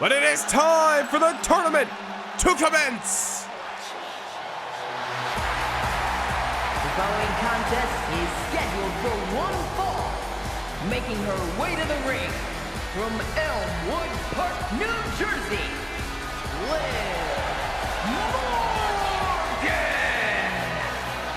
But it is time for the tournament to commence. The following contest is scheduled for one fall. Making her way to the ring from Elmwood Park, New Jersey, Liv Morgan.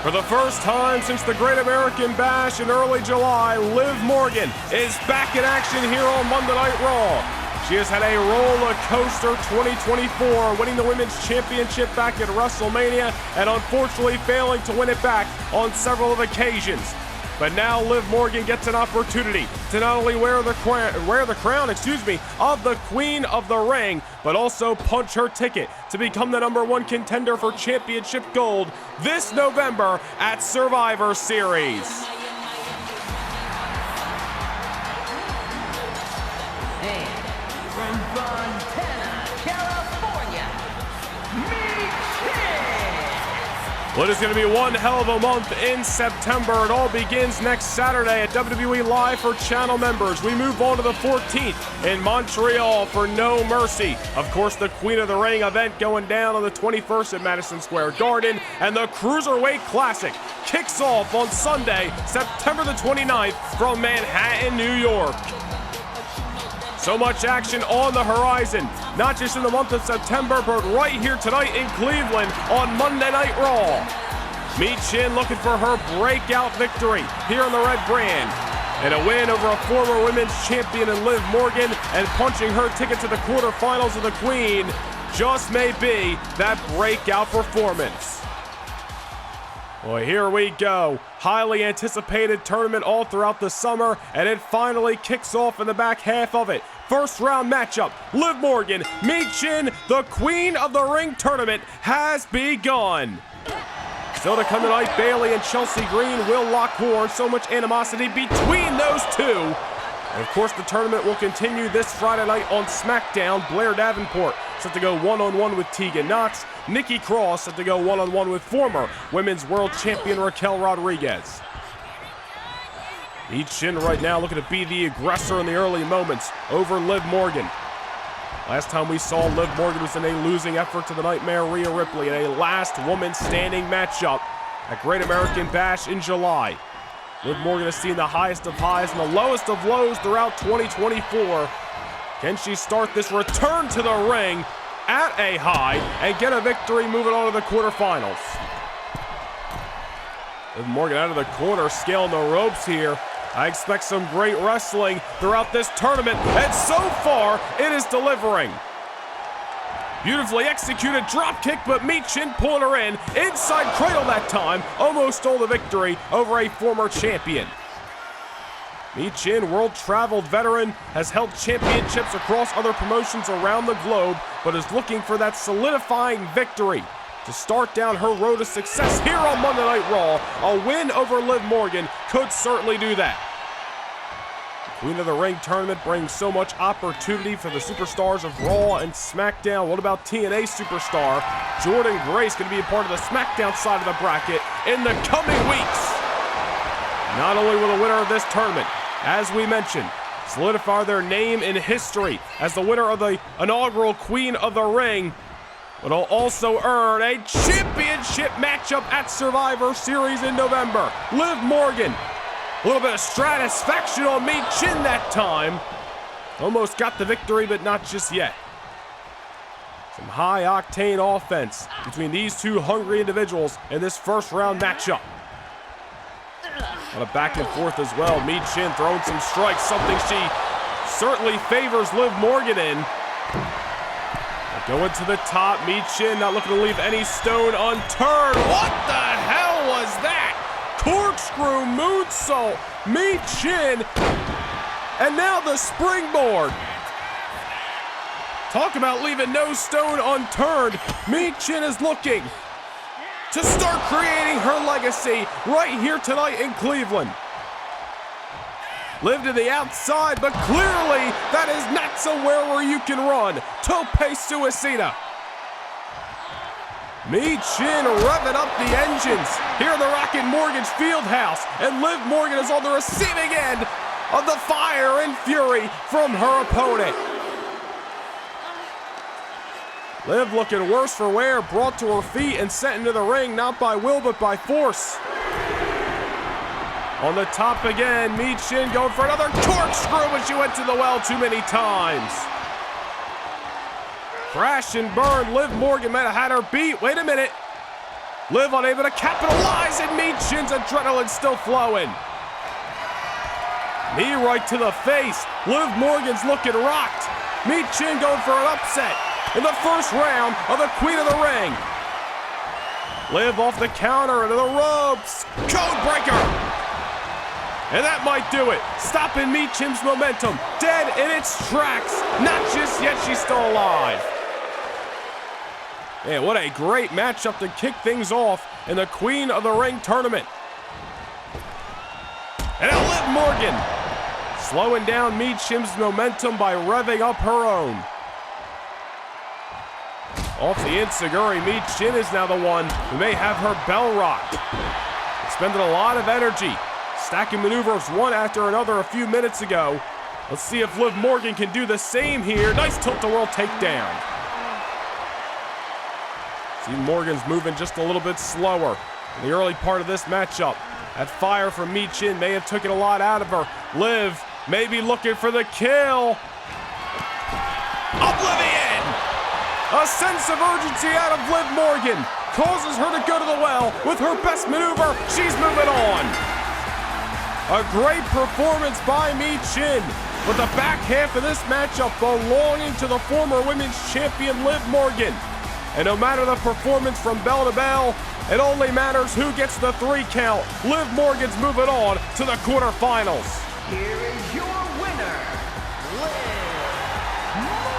For the first time since the Great American Bash in early July, Liv Morgan is back in action here on Monday Night Raw. She has had a roller coaster 2024, winning the Women's Championship back at WrestleMania and unfortunately failing to win it back on several occasions. But now Liv Morgan gets an opportunity to not only wear the crown of the Queen of the Ring, but also punch her ticket to become the #1 contender for Championship Gold this November at Survivor Series. From Fontana, California, Well, it is going to be one hell of a month in September. It all begins next Saturday at WWE Live for channel members. We move on to the 14th in Montreal for No Mercy. Of course, the Queen of the Ring event going down on the 21st at Madison Square Garden. And the Cruiserweight Classic kicks off on Sunday, September the 29th from Manhattan, New York. So much action on the horizon, not just in the month of September, but right here tonight in Cleveland on Monday Night Raw. Michin looking for her breakout victory here on the Red brand. And a win over a former women's champion in Liv Morgan and punching her ticket to the quarterfinals of the Queen just may be that breakout performance. Well, here we go. Highly anticipated tournament all throughout the summer, and it finally kicks off in the back half of it. First round matchup, Liv Morgan, Michin, the Queen of the Ring tournament has begun. Still to come tonight, Bayley and Chelsea Green will lock horns. So much animosity between those two. And of course, the tournament will continue this Friday night on SmackDown. Blair Davenport set to go one-on-one with Tegan Knox. Nikki Cross set to go one-on-one with former Women's World Champion Raquel Rodriguez. Michin right now looking to be the aggressor in the early moments over Liv Morgan. Last time we saw Liv Morgan was in a losing effort to the Nightmare Rhea Ripley in a last woman standing matchup at Great American Bash in July. Liv Morgan has seen the highest of highs and the lowest of lows throughout 2024. Can she start this return to the ring at a high and get a victory moving on to the quarterfinals? Liv Morgan out of the corner, scaling the ropes here. I expect some great wrestling throughout this tournament, and so far, it is delivering. Beautifully executed drop kick, but Michin pulling her in. Inside cradle that time, almost stole the victory over a former champion. Michin, world-traveled veteran, has held championships across other promotions around the globe, but is looking for that solidifying victory to start down her road to success here on Monday Night Raw. A win over Liv Morgan could certainly do that. The Queen of the Ring tournament brings so much opportunity for the superstars of Raw and SmackDown. What about TNA superstar Jordynne Grace going to be a part of the SmackDown side of the bracket in the coming weeks? Not only will the winner of this tournament, as we mentioned, solidify their name in history as the winner of the inaugural Queen of the Ring, but will also earn a championship matchup at Survivor Series in November. Liv Morgan, a little bit of satisfaction on Michin that time. Almost got the victory, but not just yet. Some high-octane offense between these two hungry individuals in this first-round matchup. On a back and forth as well. Michin throwing some strikes, something she certainly favors Liv Morgan in. Going to the top, Michin not looking to leave any stone unturned. What the hell was that? Corkscrew moonsault, Michin, and now the springboard. Talk about leaving no stone unturned. Michin is looking to start creating her legacy right here tonight in Cleveland. Liv to the outside, but clearly that is not somewhere where you can run. Tope suicida. Michin revving up the engines here in the Rocket Mortgage Fieldhouse, and Liv Morgan is on the receiving end of the fire and fury from her opponent. Liv looking worse for wear, brought to her feet and sent into the ring, not by will but by force. On the top again, Michin going for another corkscrew, but she went to the well too many times. Crash and burn, Liv Morgan might have had her beat. Wait a minute. Liv unable to capitalize, and Michin's adrenaline still flowing. Knee right to the face. Liv Morgan's looking rocked. Michin going for an upset in the first round of the Queen of the Ring. Liv off the counter into the ropes. Code breaker. And that might do it. Stopping Michin's momentum. Dead in its tracks. Not just yet, she's still alive. Man, what a great matchup to kick things off in the Queen of the Ring tournament. And now Liv Morgan slowing down Michin's momentum by revving up her own. Off the enziguri, Michin is now the one who may have her bell rocked. Expended a lot of energy, stacking maneuvers one after another a few minutes ago. Let's see if Liv Morgan can do the same here. Nice tilt-a-whirl takedown. See, Morgan's moving just a little bit slower in the early part of this matchup. That fire from Michin may have taken a lot out of her. Liv may be looking for the kill. Oblivion! A sense of urgency out of Liv Morgan causes her to go to the well with her best maneuver. She's moving on. A great performance by Michin, with the back half of this matchup belonging to the former women's champion Liv Morgan. And no matter the performance from bell to bell, it only matters who gets the 3 count. Liv Morgan's moving on to the quarterfinals. Here is your winner, Liv Morgan!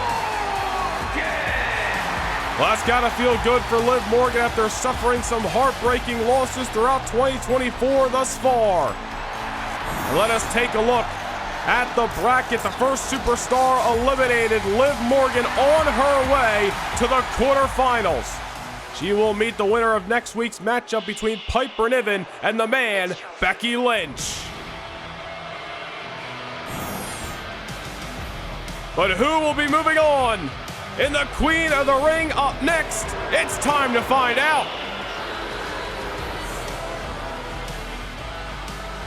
Well, that's gotta feel good for Liv Morgan after suffering some heartbreaking losses throughout 2024 thus far. And let us take a look at the bracket. The first superstar eliminated, Liv Morgan, on her way to the quarterfinals. She will meet the winner of next week's matchup between Piper Niven and the man, Becky Lynch. But who will be moving on in the Queen of the Ring up next? It's time to find out.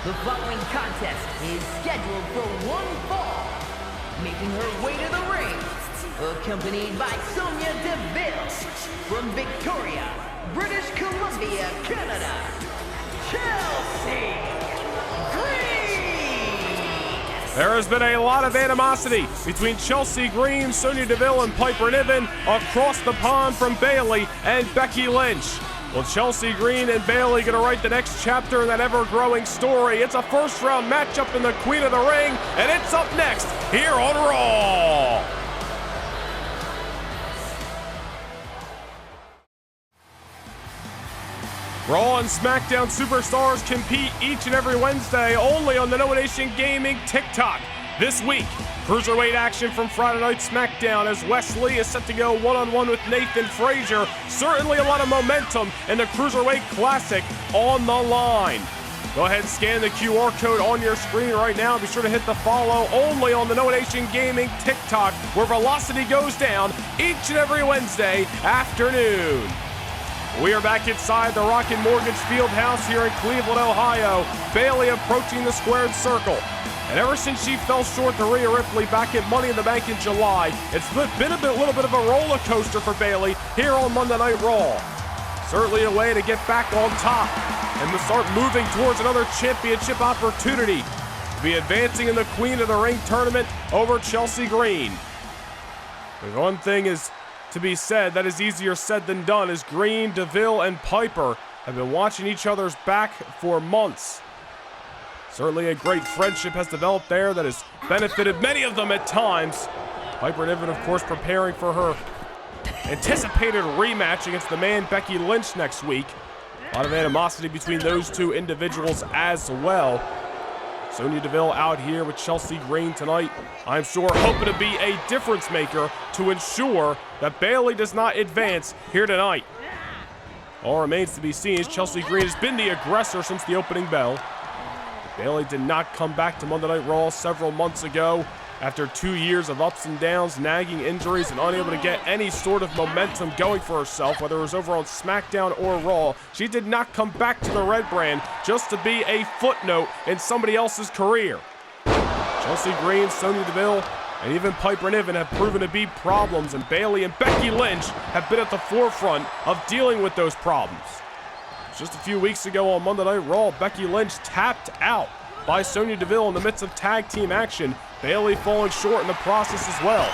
The following contest is scheduled for one fall. Making her way to the ring, accompanied by Sonya Deville from Victoria, British Columbia, Canada, Chelsea Green. There has been a lot of animosity between Chelsea Green, Sonya Deville, and Piper Niven across the pond from Bayley and Becky Lynch. Well, Chelsea Green and Bayley gonna write the next chapter in that ever-growing story. It's a first-round matchup in the Queen of the Ring, and it's up next here on Raw. Raw and SmackDown superstars compete each and every Wednesday only on the No Nation Gaming TikTok. This week, cruiserweight action from Friday Night SmackDown as Wesley is set to go one-on-one with Nathan Frazier. Certainly a lot of momentum in the Cruiserweight Classic on the line. Go ahead and scan the QR code on your screen right now. Be sure to hit the follow only on the No Nation Gaming TikTok, where velocity goes down each and every Wednesday afternoon. We are back inside the Rocket Mortgage Fieldhouse here in Cleveland, Ohio. Bayley approaching the squared circle. And ever since she fell short to Rhea Ripley back at Money in the Bank in July, it's been a little bit of a roller coaster for Bayley here on Monday Night Raw. Certainly a way to get back on top and to start moving towards another championship opportunity. To be advancing in the Queen of the Ring tournament over Chelsea Green. But one thing is to be said that is easier said than done, as Green, Deville, and Piper have been watching each other's back for months. Certainly a great friendship has developed there that has benefited many of them at times. Piper Niven, of course, preparing for her anticipated rematch against the man Becky Lynch next week. A lot of animosity between those two individuals as well. Sonya Deville out here with Chelsea Green tonight. I'm sure hoping to be a difference maker to ensure that Bayley does not advance here tonight. All remains to be seen as Chelsea Green has been the aggressor since the opening bell. Bayley did not come back to Monday Night Raw several months ago After 2 years of ups and downs, nagging injuries, and unable to get any sort of momentum going for herself, whether it was over on SmackDown or Raw, she did not come back to the red brand just to be a footnote in somebody else's career. Chelsea Green, Sonya Deville, and even Piper Niven have proven to be problems, and Bayley and Becky Lynch have been at the forefront of dealing with those problems. Just a few weeks ago on Monday Night Raw, Becky Lynch tapped out by Sonya Deville in the midst of tag team action. Bayley falling short in the process as well.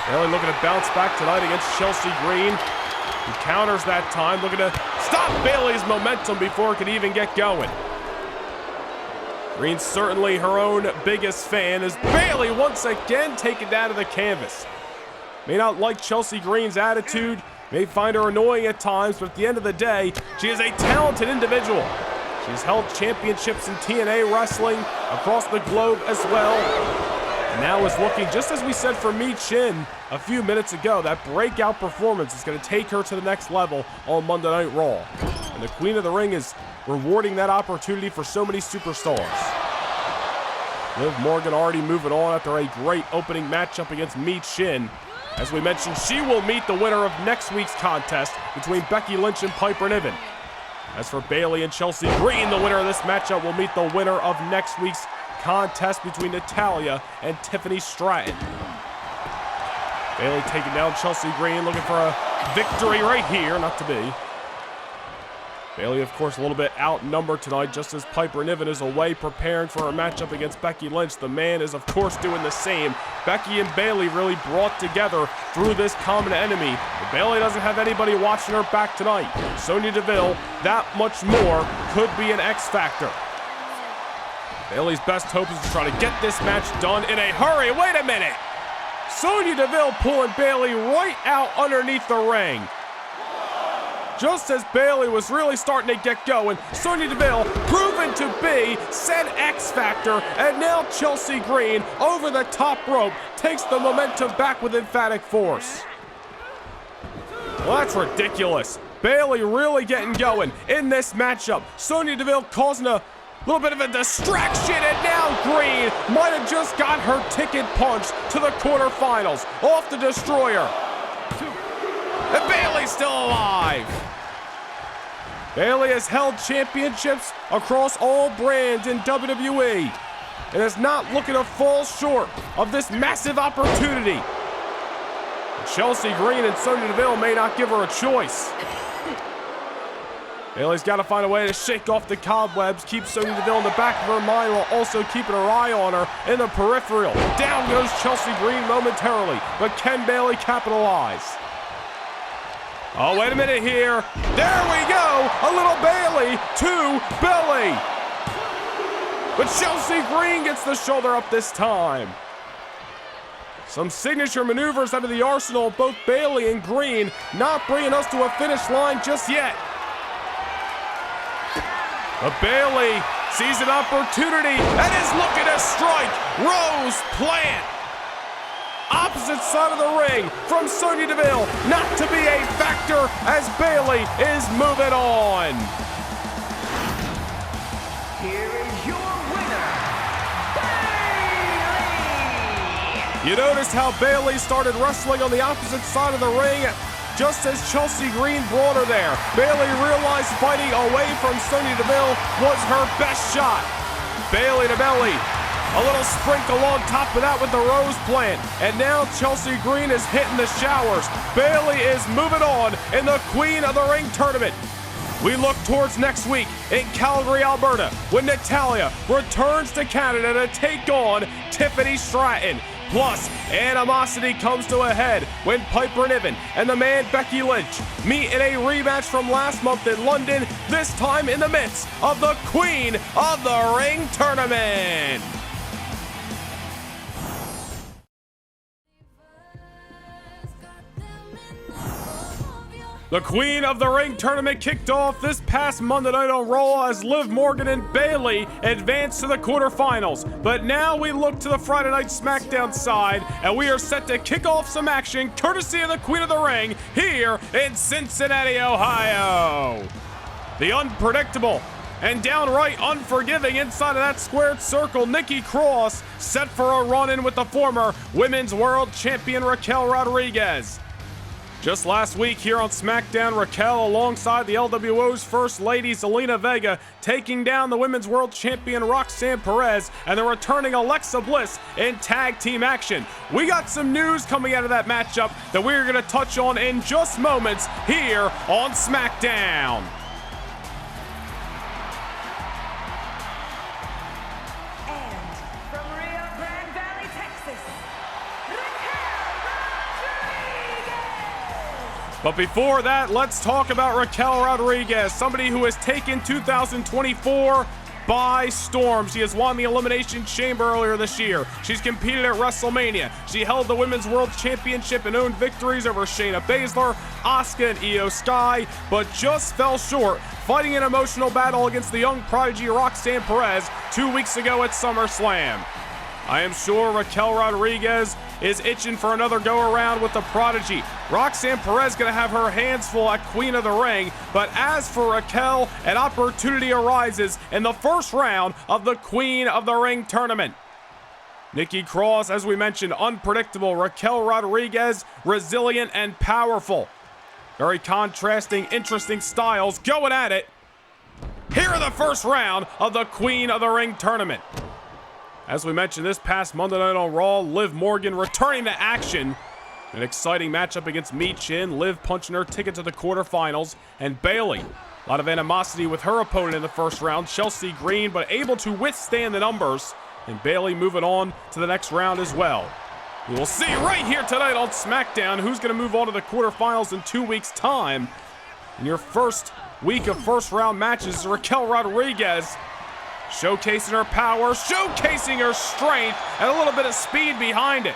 Bayley looking to bounce back tonight against Chelsea Green, who counters that time, looking to stop Bayley's momentum before it could even get going. Green's certainly her own biggest fan as Bayley once again taken down to the canvas. May not like Chelsea Green's attitude, may find her annoying at times, but at the end of the day, she is a talented individual. She's held championships in TNA wrestling across the globe as well. And now is looking, just as we said for Mi Chin a few minutes ago, that breakout performance is going to take her to the next level on Monday Night Raw. And the Queen of the Ring is rewarding that opportunity for so many superstars. Liv Morgan already moving on after a great opening matchup against Mi Chin. As we mentioned, she will meet the winner of next week's contest between Becky Lynch and Piper Niven. As for Bayley and Chelsea Green, the winner of this matchup will meet the winner of next week's contest between Natalya and Tiffany Stratton. Bayley taking down Chelsea Green, looking for a victory right here, not to be. Bayley, of course, a little bit outnumbered tonight, just as Piper Niven is away preparing for a matchup against Becky Lynch. The man is, of course, doing the same. Becky and Bayley really brought together through this common enemy. But Bayley doesn't have anybody watching her back tonight. Sonya Deville, that much more, could be an X factor. Bayley's best hope is to try to get this match done in a hurry. Wait a minute! Sonya Deville pulling Bayley right out underneath the ring. Just as Bayley was really starting to get going, Sonya Deville proven to be said X Factor, and now Chelsea Green over the top rope takes the momentum back with emphatic force. Well, that's ridiculous. Bayley really getting going in this matchup. Sonya Deville causing a little bit of a distraction, and now Green might have just got her ticket punched to the quarterfinals off the Destroyer. And Bayley's still alive. Bayley has held championships across all brands in WWE and is not looking to fall short of this massive opportunity. Chelsea Green and Sonya Deville may not give her a choice. Bayley's got to find a way to shake off the cobwebs, keep Sonya Deville in the back of her mind while also keeping her eye on her in the peripheral. Down goes Chelsea Green momentarily, but can Bayley capitalize? Oh, wait a minute here. There we go. A little Bayley to Billy. But Chelsea Green gets the shoulder up this time. Some signature maneuvers out of the arsenal of both Bayley and Green, not bringing us to a finish line just yet. But Bayley sees an opportunity and is looking to strike. Rose plant. Opposite side of the ring from Sonya Deville, not to be a factor as Bayley is moving on. Here is your winner, Bayley! You noticed how Bayley started wrestling on the opposite side of the ring just as Chelsea Green brought her there. Bayley realized fighting away from Sonya Deville was her best shot. Bayley to belly. A little sprinkle on top of that with the rose plant. And now Chelsea Green is hitting the showers. Bayley is moving on in the Queen of the Ring tournament. We look towards next week in Calgary, Alberta, when Natalya returns to Canada to take on Tiffany Stratton. Plus, animosity comes to a head when Piper Niven and the man Becky Lynch meet in a rematch from last month in London, this time in the midst of the Queen of the Ring tournament. The Queen of the Ring tournament kicked off this past Monday night on Raw as Liv Morgan and Bayley advanced to the quarterfinals. But now we look to the Friday night SmackDown side, and we are set to kick off some action courtesy of the Queen of the Ring here in Cincinnati, Ohio. The unpredictable, And downright unforgiving inside of that squared circle, Nikki Cross set for a run-in with the former Women's World Champion Raquel Rodriguez. Just last week here on SmackDown, Raquel alongside the LWO's First Lady Zelina Vega taking down the Women's World Champion Roxanne Perez and the returning Alexa Bliss in tag team action. We got some news coming out of that matchup that we're going to touch on in just moments here on SmackDown. But before that, let's talk about Raquel Rodriguez, somebody who has taken 2024 by storm. She has won the Elimination Chamber earlier this year. She's competed at WrestleMania. She held the Women's World Championship and owned victories over Shayna Baszler, Asuka, and Io Sky, but just fell short, fighting an emotional battle against the young prodigy Roxanne Perez 2 weeks ago at SummerSlam. I am sure Raquel Rodriguez is itching for another go-around with the prodigy. Roxanne Perez going to have her hands full at Queen of the Ring, but as for Raquel, an opportunity arises in the first round of the Queen of the Ring tournament. Nikki Cross, as we mentioned, unpredictable. Raquel Rodriguez, resilient and powerful. Very contrasting, interesting styles going at it. Here in the first round of the Queen of the Ring tournament. As we mentioned this past Monday Night on Raw, Liv Morgan returning to action. An exciting matchup against Mi Chin, Liv punching her ticket to the quarterfinals, and Bayley. A lot of animosity with her opponent in the first round, Chelsea Green, but able to withstand the numbers, and Bayley moving on to the next round as well. We will see right here tonight on SmackDown who's going to move on to the quarterfinals in 2 weeks' time. In your first week of first round matches, Raquel Rodriguez showcasing her power, showcasing her strength, and a little bit of speed behind it.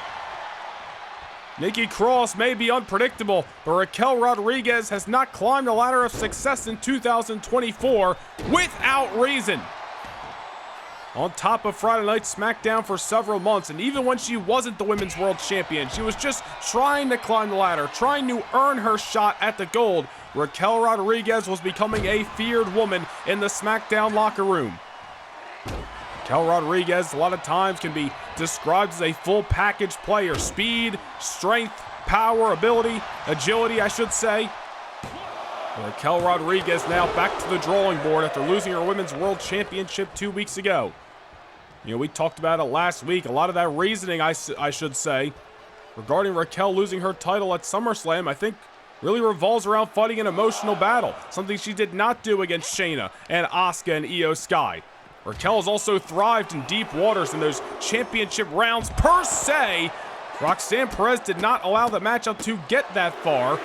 Nikki Cross may be unpredictable, but Raquel Rodriguez has not climbed the ladder of success in 2024 without reason. On top of Friday Night SmackDown for several months, and even when she wasn't the Women's World Champion, she was just trying to climb the ladder, trying to earn her shot at the gold. Raquel Rodriguez was becoming a feared woman in the SmackDown locker room. Raquel Rodriguez a lot of times can be described as a full package player. Speed, strength, power, ability, agility, I should say. Raquel Rodriguez now back to the drawing board after losing her Women's World Championship 2 weeks ago. You know, we talked about it last week. A lot of that reasoning, I should say, regarding Raquel losing her title at SummerSlam, I think really revolves around fighting an emotional battle. Something she did not do against Shayna and Asuka and Io Sky. Raquel has also thrived in deep waters in those championship rounds per se. Roxanne Perez did not allow the matchup to get that far.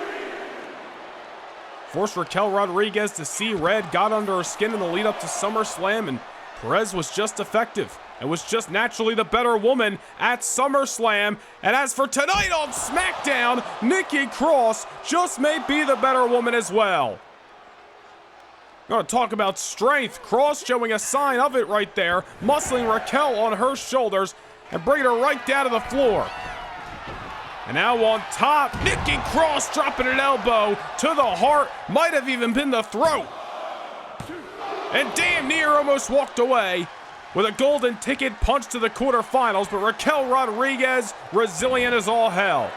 Forced Raquel Rodriguez to see red, got under her skin in the lead up to SummerSlam, and Perez was just effective and was just naturally the better woman at SummerSlam. And as for tonight on SmackDown, Nikki Cross just may be the better woman as well. Going to talk about strength. Cross showing a sign of it right there, muscling Raquel on her shoulders and bringing her right down to the floor. And now on top, Nikki Cross dropping an elbow to the heart, might have even been the throat. And damn near almost walked away with a golden ticket punch to the quarterfinals, but Raquel Rodriguez resilient as all hell.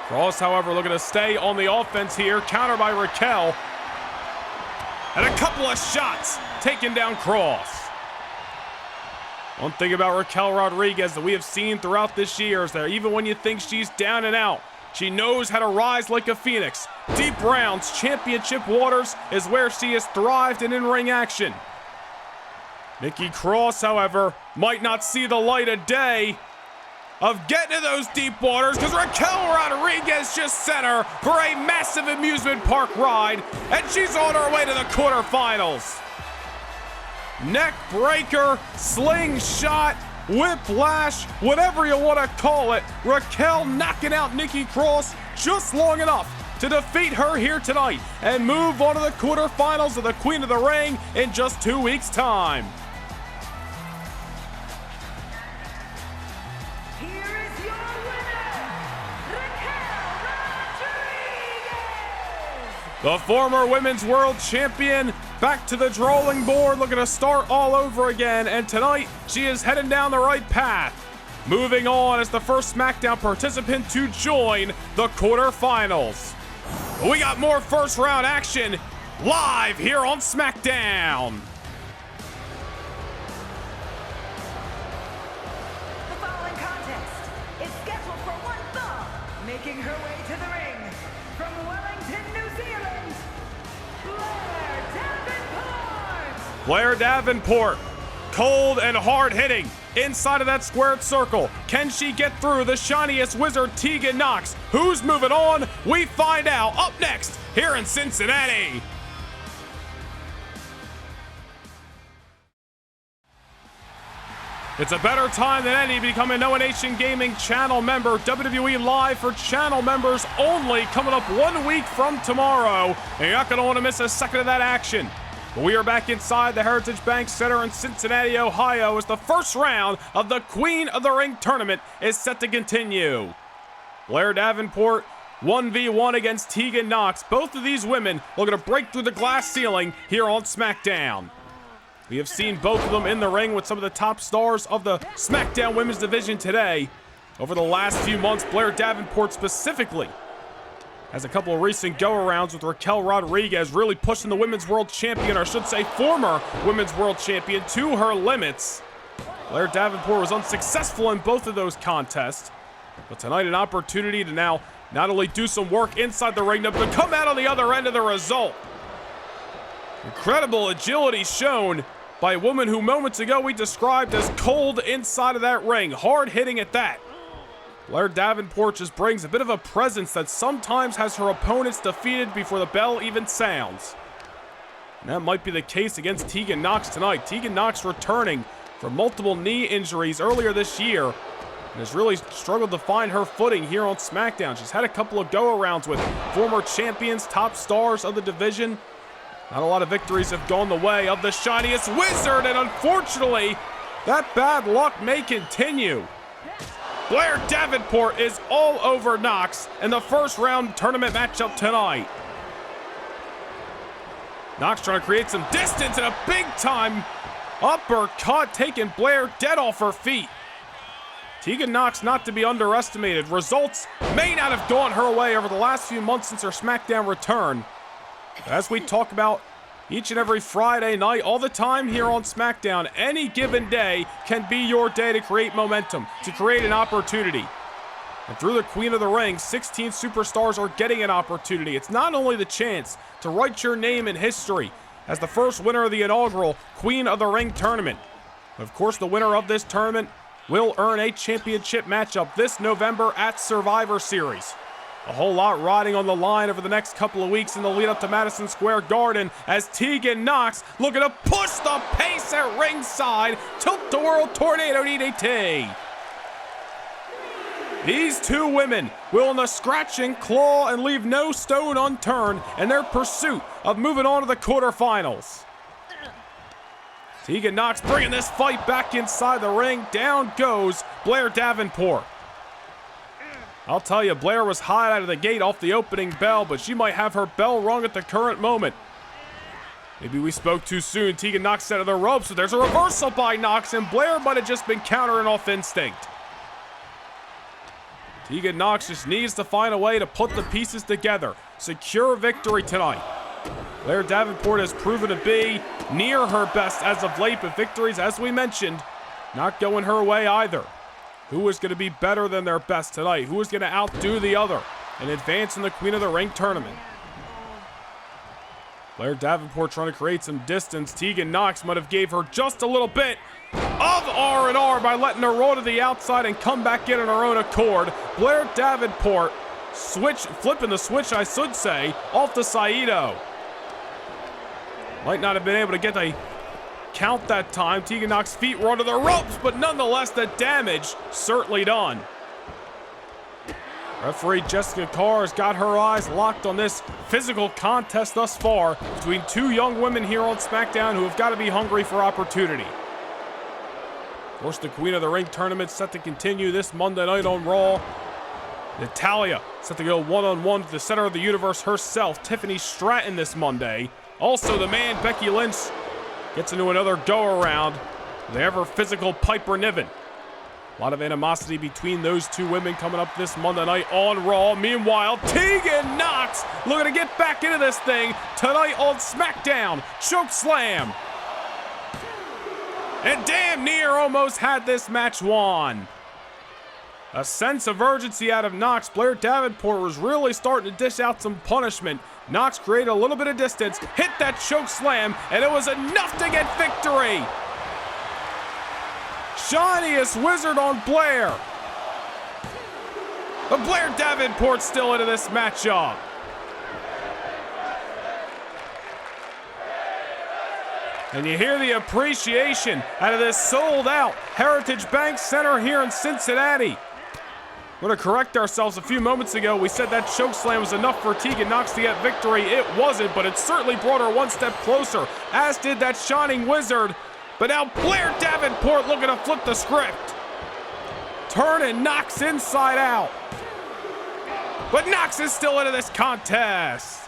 Cross, however, looking to stay on the offense here, countered by Raquel. And a couple of shots taking down Cross. One thing about Raquel Rodriguez that we have seen throughout this year is that even when you think she's down and out, she knows how to rise like a phoenix. Deep rounds, championship waters is where she has thrived in in-ring action. Nikki Cross, however, might not see the light of day of getting to those deep waters because Raquel Rodriguez just sent her for a massive amusement park ride, and she's on her way to the quarterfinals. Neck breaker, slingshot, whiplash, whatever you want to call it. Raquel knocking out Nikki Cross just long enough to defeat her here tonight and move on to the quarterfinals of the Queen of the Ring in just 2 weeks' time. The former Women's World Champion, back to the drawing board, looking to start all over again, and tonight she is heading down the right path. Moving on as the first SmackDown participant to join the quarterfinals. We got more first round action live here on SmackDown. The following contest is scheduled for one fall, making her way to the ring from Wellington, New Zealand, Blair Davenport. Blair Davenport, cold and hard hitting inside of that squared circle. Can she get through the shiniest wizard, Tegan Nox? Who's moving on? We find out up next here in Cincinnati. It's a better time than any to become a Noah Nation Gaming channel member. WWE Live for channel members only, coming up 1 week from tomorrow. And you're not going to want to miss a second of that action. But we are back inside the Heritage Bank Center in Cincinnati, Ohio, as the first round of the Queen of the Ring tournament is set to continue. Blair Davenport 1v1 against Tegan Nox. Both of these women looking to break through the glass ceiling here on SmackDown. We have seen both of them in the ring with some of the top stars of the SmackDown Women's Division today. Over the last few months, Blair Davenport specifically has a couple of recent go-arounds with Raquel Rodriguez, really pushing the Women's World Champion, or I should say former Women's World Champion, to her limits. Blair Davenport was unsuccessful in both of those contests, but tonight an opportunity to now not only do some work inside the ring, but come out on the other end of the result. Incredible agility shown by a woman who moments ago we described as cold inside of that ring, hard hitting at that. Blair Davenport just brings a bit of a presence that sometimes has her opponents defeated before the bell even sounds. And that might be the case against Tegan Nox tonight. Tegan Nox returning from multiple knee injuries earlier this year and has really struggled to find her footing here on SmackDown. She's had a couple of go-arounds with former champions, top stars of the division. Not a lot of victories have gone the way of the shiniest wizard, and unfortunately, that bad luck may continue. Blair Davenport is all over Nox in the first round tournament matchup tonight. Nox trying to create some distance, and a big time uppercut taking Blair dead off her feet. Tegan Nox not to be underestimated. Results may not have gone her way over the last few months since her SmackDown return. As we talk about each and every Friday night, all the time here on SmackDown, any given day can be your day to create momentum, to create an opportunity. And through the Queen of the Ring, 16 superstars are getting an opportunity. It's not only the chance to write your name in history as the first winner of the inaugural Queen of the Ring tournament. Of course, the winner of this tournament will earn a championship matchup this November at Survivor Series. A whole lot riding on the line over the next couple of weeks in the lead up to Madison Square Garden as Tegan Nox looking to push the pace at ringside. Tilt-a-whirl tornado DDT. These two women will scratch and claw and leave no stone unturned in their pursuit of moving on to the quarterfinals. Tegan Nox bringing this fight back inside the ring. Down goes Blair Davenport. I'll tell you, Blair was hot out of the gate off the opening bell, but she might have her bell rung at the current moment. Maybe we spoke too soon. Tegan Nox out of the ropes, but there's a reversal by Nox, and Blair might have just been countering off instinct. Tegan Nox just needs to find a way to put the pieces together. Secure victory tonight. Blair Davenport has proven to be near her best as of late, but victories, as we mentioned, not going her way either. Who is going to be better than their best tonight? Who is going to outdo the other and advance in the Queen of the Ring tournament? Blair Davenport trying to create some distance. Tegan Nox might have gave her just a little bit of R&R by letting her roll to the outside and come back in on her own accord. Blair Davenport flipping the switch, I should say, off the Saito. Might not have been able to get a count that time. Tegan Nox's feet were under the ropes, but nonetheless, the damage certainly done. Referee Jessica Carr has got her eyes locked on this physical contest thus far between two young women here on SmackDown who have got to be hungry for opportunity. Of course, the Queen of the Ring tournament set to continue this Monday night on Raw. Natalya set to go one-on-one to the center of the universe herself, Tiffany Stratton, this Monday. Also, the man, Becky Lynch, gets into another go-around. The ever-physical Piper Niven. A lot of animosity between those two women coming up this Monday night on Raw. Meanwhile, Tegan Nox looking to get back into this thing tonight on SmackDown. Choke slam. And damn near almost had this match won. A sense of urgency out of Nox. Blair Davenport was really starting to dish out some punishment. Nox created a little bit of distance, hit that choke slam, and it was enough to get victory. Shiniest wizard on Blair. But Blair Davenport still into this matchup. And you hear the appreciation out of this sold-out Heritage Bank Center here in Cincinnati. We're going to correct ourselves. A few moments ago, we said that chokeslam was enough for Tegan Nox to get victory. It wasn't, but it certainly brought her one step closer, as did that Shining Wizard. But now Blair Davenport looking to flip the script. Turning Nox inside out. But Nox is still into this contest.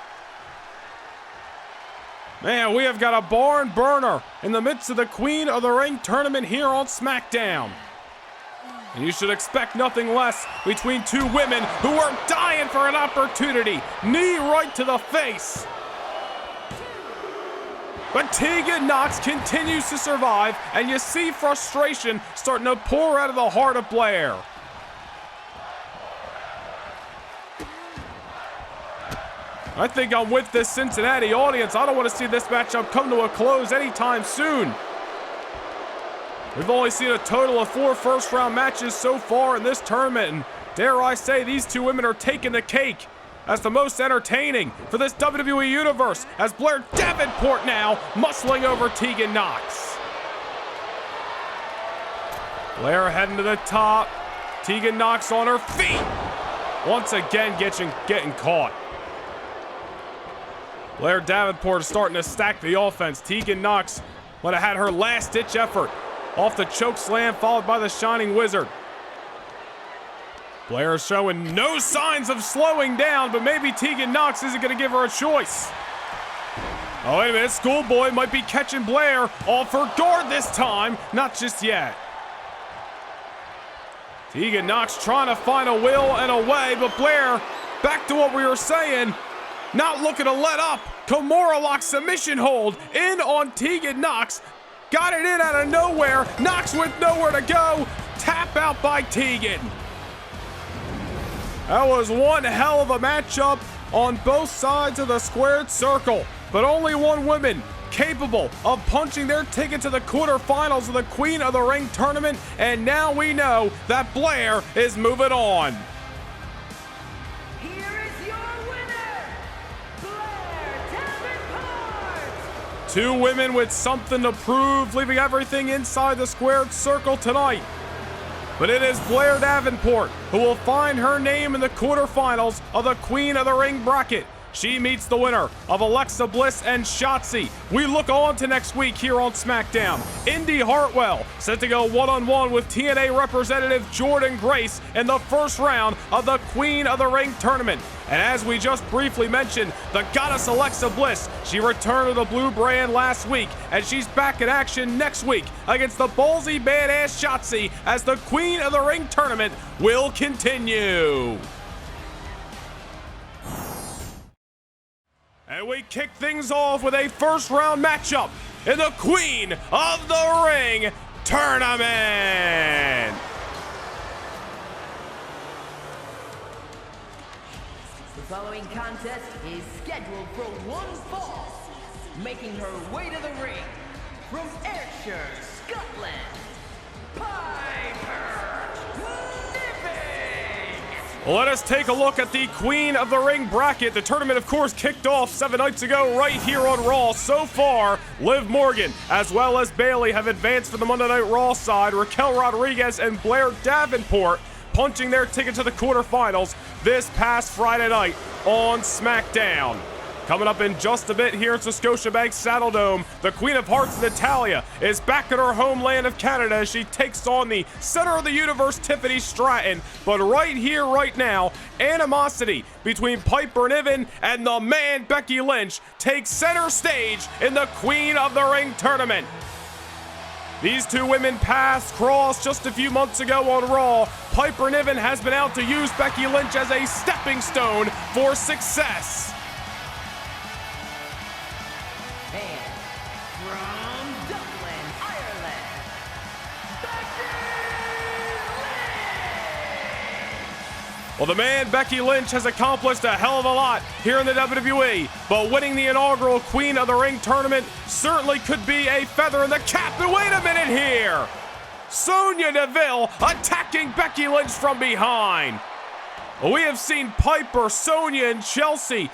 Man, we have got a barn burner in the midst of the Queen of the Ring tournament here on SmackDown. And you should expect nothing less between two women who are dying for an opportunity. Knee right to the face. But Tegan Nox continues to survive, and you see frustration starting to pour out of the heart of Blair. I think I'm with this Cincinnati audience. I don't want to see this matchup come to a close anytime soon. We've only seen a total of 4 first-round matches so far in this tournament, and dare I say these two women are taking the cake as the most entertaining for this WWE Universe, as Blair Davenport now muscling over Tegan Nox. Blair heading to the top. Tegan Nox on her feet. Once again getting caught. Blair Davenport is starting to stack the offense. Tegan Nox would have had her last-ditch effort off the choke slam, followed by the Shining Wizard. Blair is showing no signs of slowing down, but maybe Tegan Nox isn't going to give her a choice. Oh, wait a minute. Schoolboy might be catching Blair off her guard this time. Not just yet. Tegan Nox trying to find a will and a way, but Blair, back to what we were saying, not looking to let up. Kimura lock submission hold in on Tegan Nox. Got it in out of nowhere. Nox with nowhere to go. Tap out by Tegan. That was one hell of a matchup on both sides of the squared circle. But only one woman capable of punching their ticket to the quarterfinals of the Queen of the Ring tournament. And now we know that Blair is moving on. Here is your winner, Blair Davenport. Two women with something to prove, leaving everything inside the squared circle tonight. But it is Blair Davenport who will find her name in the quarterfinals of the Queen of the Ring bracket. She meets the winner of Alexa Bliss and Shotzi. We look on to next week here on SmackDown. Indy Hartwell set to go one-on-one with TNA representative Jordynne Grace in the first round of the Queen of the Ring tournament. And as we just briefly mentioned, the goddess Alexa Bliss, she returned to the blue brand last week, and she's back in action next week against the ballsy badass Shotzi as the Queen of the Ring tournament will continue. And we kick things off with a first-round matchup in the Queen of the Ring tournament. The following contest is scheduled for one fall. Making her way to the ring from Ayrshire, Scotland, Piper Niven. Let us take a look at the Queen of the Ring bracket. The tournament, of course, kicked off 7 nights ago right here on Raw. So far, Liv Morgan as well as Bayley have advanced for the Monday Night Raw side. Raquel Rodriguez and Blair Davenport punching their ticket to the quarterfinals this past Friday night on SmackDown. Coming up in just a bit here at the Scotiabank Saddledome, the Queen of Hearts, Natalya, is back in her homeland of Canada as she takes on the center of the universe, Tiffany Stratton. But right here, right now, animosity between Piper Niven and the man Becky Lynch takes center stage in the Queen of the Ring tournament. These two women passed cross just a few months ago on Raw. Piper Niven has been out to use Becky Lynch as a stepping stone for success. And from Dublin, Ireland, Becky Lynch! Well, the man Becky Lynch has accomplished a hell of a lot here in the WWE, but winning the inaugural Queen of the Ring tournament certainly could be a feather in the cap. And wait a minute here! Sonya Deville attacking Becky Lynch from behind. Well, we have seen Piper, Sonya, and Chelsea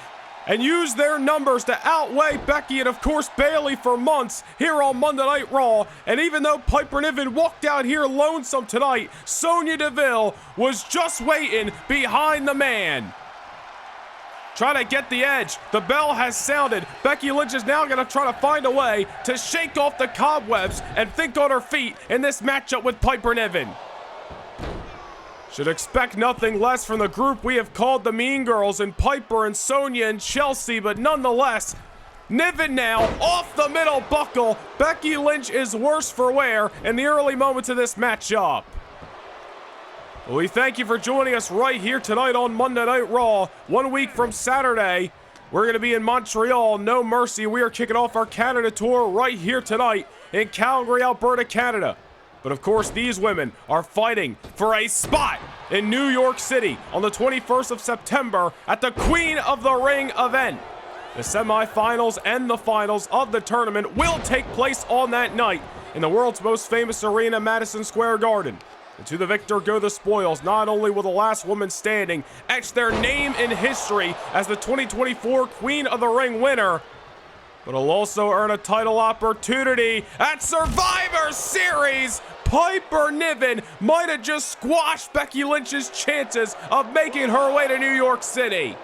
and use their numbers to outweigh Becky and, of course, Bayley for months here on Monday Night Raw. And even though Piper Niven walked out here lonesome tonight, Sonya Deville was just waiting behind the man. Trying to get the edge. The bell has sounded. Becky Lynch is now going to try to find a way to shake off the cobwebs and think on her feet in this matchup with Piper Niven. Should expect nothing less from the group we have called the Mean Girls in Piper and Sonya and Chelsea, but nonetheless, Niven now off the middle buckle. Becky Lynch is worse for wear in the early moments of this matchup. Well, we thank you for joining us right here tonight on Monday Night Raw. 1 week from Saturday, we're going to be in Montreal, No Mercy. We are kicking off our Canada tour right here tonight in Calgary, Alberta, Canada. But of course, these women are fighting for a spot in New York City on the 21st of September at the Queen of the Ring event. The semifinals and the finals of the tournament will take place on that night in the world's most famous arena, Madison Square Garden. And to the victor go the spoils. Not only will the last woman standing etch their name in history as the 2024 Queen of the Ring winner, but will also earn a title opportunity at Survivor Series. Piper Niven might have just squashed Becky Lynch's chances of making her way to New York City.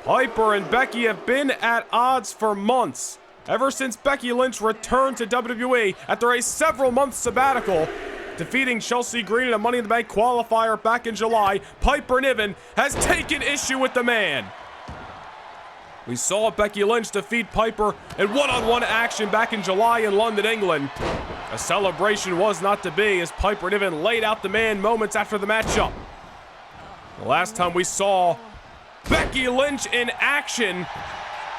Piper and Becky have been at odds for months, ever since Becky Lynch returned to WWE after a several-month sabbatical. Defeating Chelsea Green in a Money in the Bank qualifier back in July, Piper Niven has taken issue with the man. We saw Becky Lynch defeat Piper in one-on-one action back in July in London, England. A celebration was not to be as Piper Niven laid out the man moments after the matchup. The last time we saw Becky Lynch in action,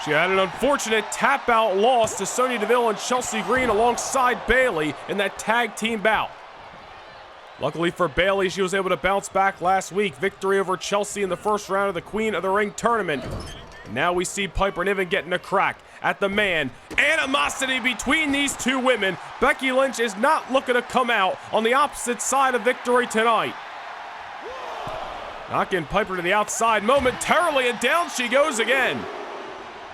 she had an unfortunate tap-out loss to Sonya Deville and Chelsea Green alongside Bayley in that tag team bout. Luckily for Bayley, she was able to bounce back last week. Victory over Chelsea in the first round of the Queen of the Ring tournament. Now we see Piper Niven getting a crack at the man. Animosity between these two women. Becky Lynch is not looking to come out on the opposite side of victory tonight. Knocking Piper to the outside momentarily, and down she goes again.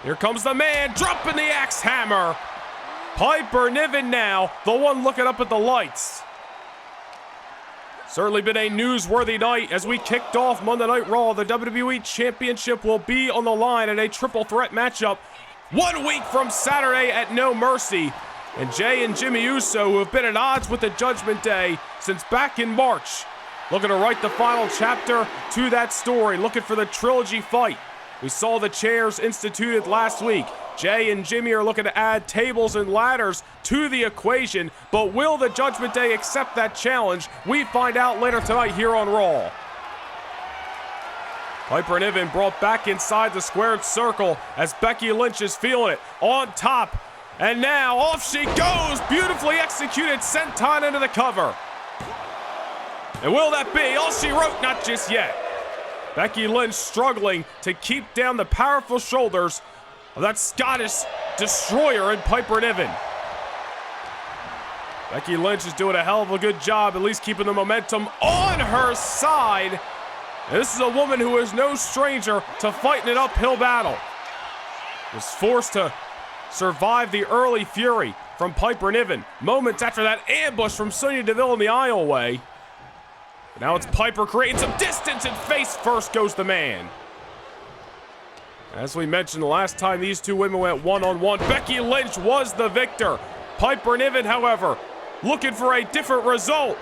Here comes the man, dropping the axe hammer. Piper Niven now, the one looking up at the lights. Certainly been a newsworthy night as we kicked off Monday Night Raw. The WWE Championship will be on the line in a triple threat matchup 1 week from Saturday at No Mercy. And Jay and Jimmy Uso, who have been at odds with the Judgment Day since back in March, looking to write the final chapter to that story, looking for the trilogy fight. We saw the chairs instituted last week. Jay and Jimmy are looking to add tables and ladders to the equation, but will the Judgment Day accept that challenge? We find out later tonight here on Raw. Piper Niven brought back inside the squared circle as Becky Lynch is feeling it on top. And now off she goes, beautifully executed senton into the cover. And will that be all she wrote? Not just yet. Becky Lynch struggling to keep down the powerful shoulders of that Scottish destroyer in Piper Niven. Becky Lynch is doing a hell of a good job, at least keeping the momentum on her side. And this is a woman who is no stranger to fighting an uphill battle. Was forced to survive the early fury from Piper Niven moments after that ambush from Sonya Deville in the aisleway. Now it's Piper creating some distance, and face first goes the man. As we mentioned, the last time these two women went one-on-one, Becky Lynch was the victor. Piper Niven, however, looking for a different result.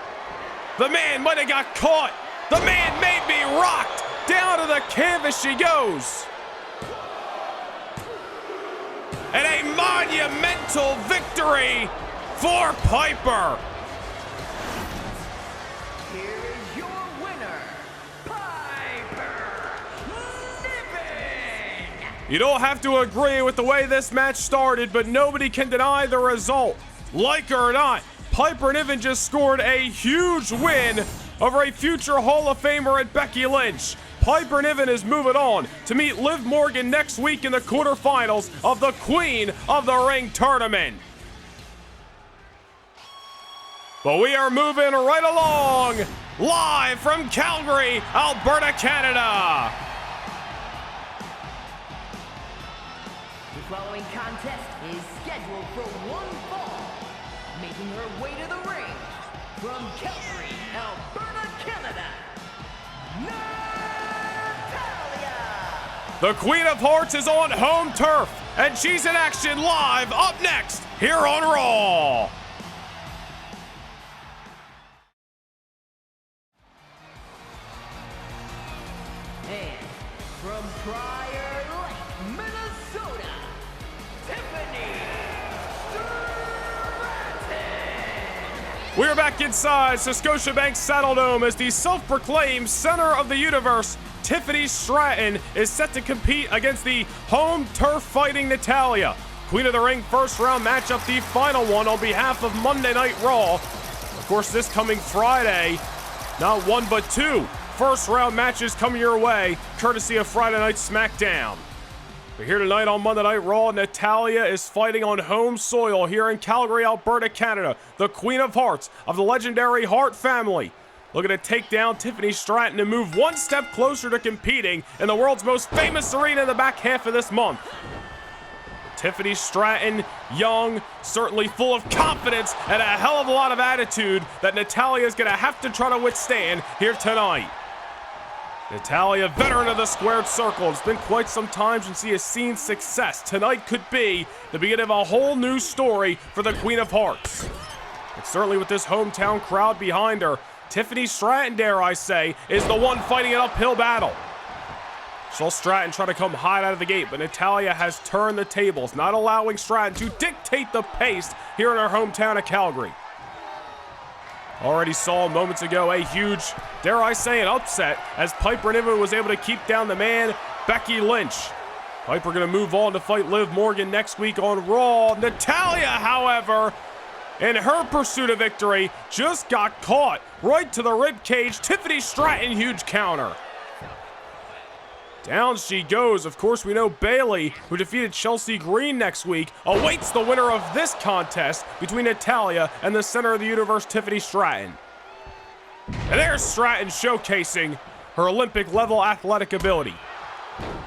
The man might have got caught. The man may be rocked. Down to the canvas she goes. And a monumental victory for Piper. Here is your winner, Piper Niven. You don't have to agree with the way this match started, but nobody can deny the result. Like her or not, Piper Niven just scored a huge win over a future Hall of Famer at Becky Lynch. Piper Niven is moving on to meet Liv Morgan next week in the quarterfinals of the Queen of the Ring tournament. But we are moving right along, live from Calgary, Alberta, Canada. The following contest is scheduled for one fall. Making her way to the ring from Calgary, Alberta, Canada, The Queen of Hearts is on home turf, and she's in action live up next here on Raw. And from Prior Lake, Minnesota, Tiffany Stratton. We're back inside Scotiabank Saddledome as the self-proclaimed center of the universe, Tiffany Stratton, is set to compete against the home turf fighting Natalya. Queen of the Ring first round matchup, the final one on behalf of Monday Night Raw. Of course, this coming Friday, not one but two first round matches coming your way, courtesy of Friday Night SmackDown. But here tonight on Monday Night Raw, Natalya is fighting on home soil here in Calgary, Alberta, Canada. The Queen of Hearts of the legendary Hart family, looking to take down Tiffany Stratton and move one step closer to competing in the world's most famous arena in the back half of this month. Tiffany Stratton, young, certainly full of confidence, and a hell of a lot of attitude that Natalya is going to have to try to withstand here tonight. Natalya, veteran of the squared circle. It's been quite some time since he has seen success. Tonight could be the beginning of a whole new story for the Queen of Hearts. And certainly with this hometown crowd behind her, Tiffany Stratton, dare I say, is the one fighting an uphill battle. Saw Stratton try to come hot out of the gate, but Natalya has turned the tables, not allowing Stratton to dictate the pace here in our hometown of Calgary. Already saw moments ago a huge, dare I say, an upset as Piper Niven was able to keep down the man, Becky Lynch. Piper going to move on to fight Liv Morgan next week on Raw. Natalya, however, in her pursuit of victory, just got caught right to the ribcage. Tiffany Stratton, huge counter. Down she goes. Of course, we know Bayley, who defeated Chelsea Green next week, awaits the winner of this contest between Natalya and the center of the universe, Tiffany Stratton. And there's Stratton showcasing her Olympic-level athletic ability.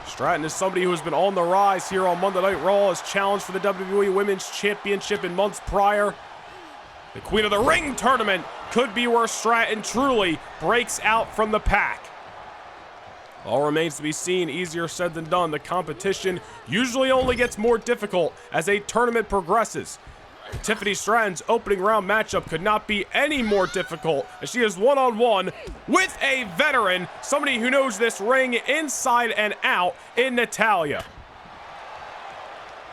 Stratton is somebody who has been on the rise here on Monday Night Raw, as challenged for the WWE Women's Championship in months prior. The Queen of the Ring tournament could be where Stratton truly breaks out from the pack. All remains to be seen, easier said than done. The competition usually only gets more difficult as a tournament progresses. Tiffany Stratton's opening round matchup could not be any more difficult, as she is one-on-one with a veteran, somebody who knows this ring inside and out in Natalya.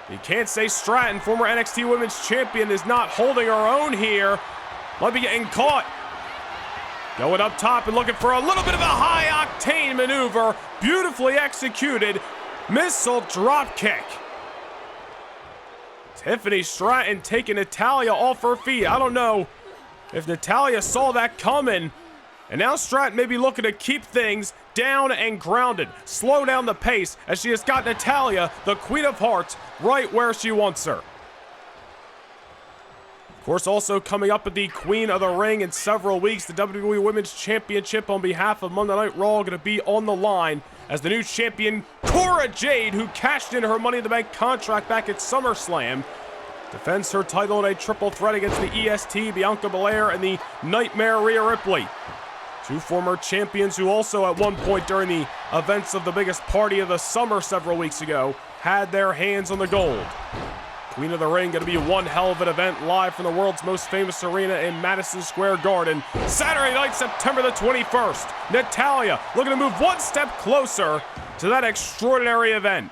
You can't say Stratton, former NXT Women's Champion, is not holding her own here. Might be getting caught. Going up top and looking for a little bit of a high-octane maneuver. Beautifully executed. Missile drop kick. Tiffany Stratton taking Natalya off her feet. I don't know if Natalya saw that coming. And now Stratton may be looking to keep things down and grounded. Slow down the pace as she has got Natalya, the Queen of Hearts, right where she wants her. Of course, also coming up at the Queen of the Ring in several weeks, the WWE Women's Championship on behalf of Monday Night Raw going to be on the line as the new champion, Cora Jade, who cashed in her Money in the Bank contract back at SummerSlam, defends her title in a triple threat against the EST, Bianca Belair, and the Nightmare Rhea Ripley. Two former champions who also at one point during the events of the biggest party of the summer several weeks ago had their hands on the gold. Queen of the Ring going to be one hell of an event live from the world's most famous arena in Madison Square Garden. Saturday night, September the 21st. Natalya looking to move one step closer to that extraordinary event.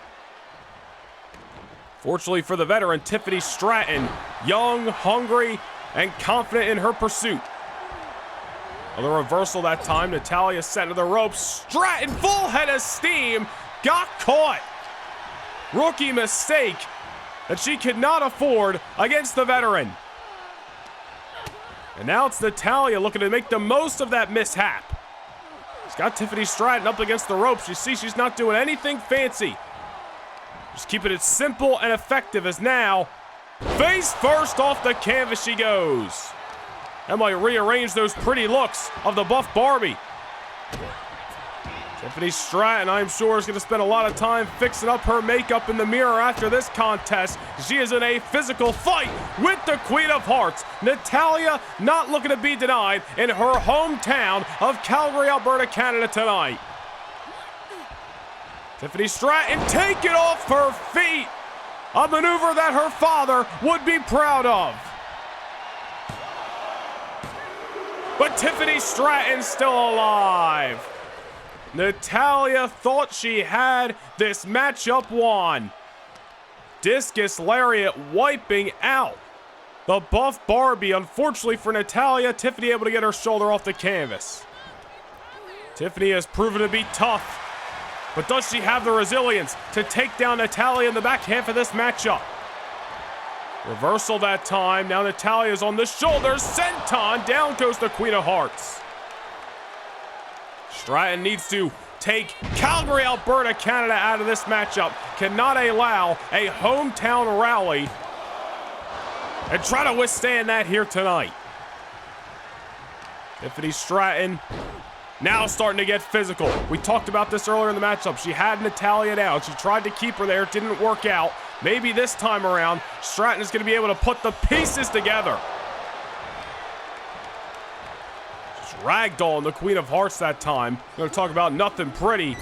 Fortunately for the veteran, Tiffany Stratton, young, hungry, and confident in her pursuit. Another reversal that time. Natalya set to the ropes. Stratton, full head of steam, got caught. Rookie mistake that she could not afford against the veteran. And now it's Natalya looking to make the most of that mishap. She's got Tiffany Stratton up against the ropes. You see she's not doing anything fancy. Just keeping it simple and effective as now, face first off the canvas she goes. That might rearrange those pretty looks of the buff Barbie. Tiffany Stratton, I'm sure, is going to spend a lot of time fixing up her makeup in the mirror after this contest. She is in a physical fight with the Queen of Hearts. Natalya not looking to be denied in her hometown of Calgary, Alberta, Canada tonight. Tiffany Stratton taking off her feet. A maneuver that her father would be proud of. But Tiffany Stratton's still alive. Natalya thought she had this matchup won. Discus lariat wiping out the buff Barbie. Unfortunately for Natalya, Tiffany able to get her shoulder off the canvas. Tiffany has proven to be tough, but does she have the resilience to take down Natalya in the back half of this matchup? Reversal that time. Now Natalya's on the shoulders. Senton. Down goes the Queen of Hearts. Stratton needs to take Calgary, Alberta, Canada out of this matchup. Cannot allow a hometown rally and try to withstand that here tonight. Tiffany Stratton now starting to get physical. We talked about this earlier in the matchup. She had Natalya down. She tried to keep her there. It didn't work out. Maybe this time around, Stratton is going to be able to put the pieces together. Just ragdolling the Queen of Hearts that time. Going to talk about nothing pretty.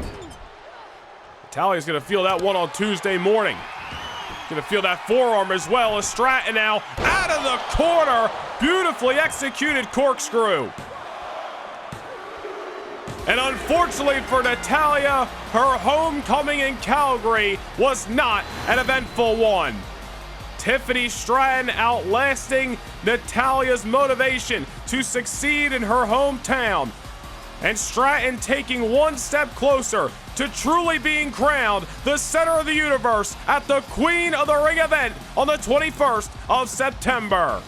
Natalya's going to feel that one on Tuesday morning. Going to feel that forearm as well as Stratton now out of the corner. Beautifully executed corkscrew. And unfortunately for Natalya, her homecoming in Calgary was not an eventful one. Tiffany Stratton outlasting Natalya's motivation to succeed in her hometown. And Stratton taking one step closer to truly being crowned the center of the universe at the Queen of the Ring event on the 21st of September.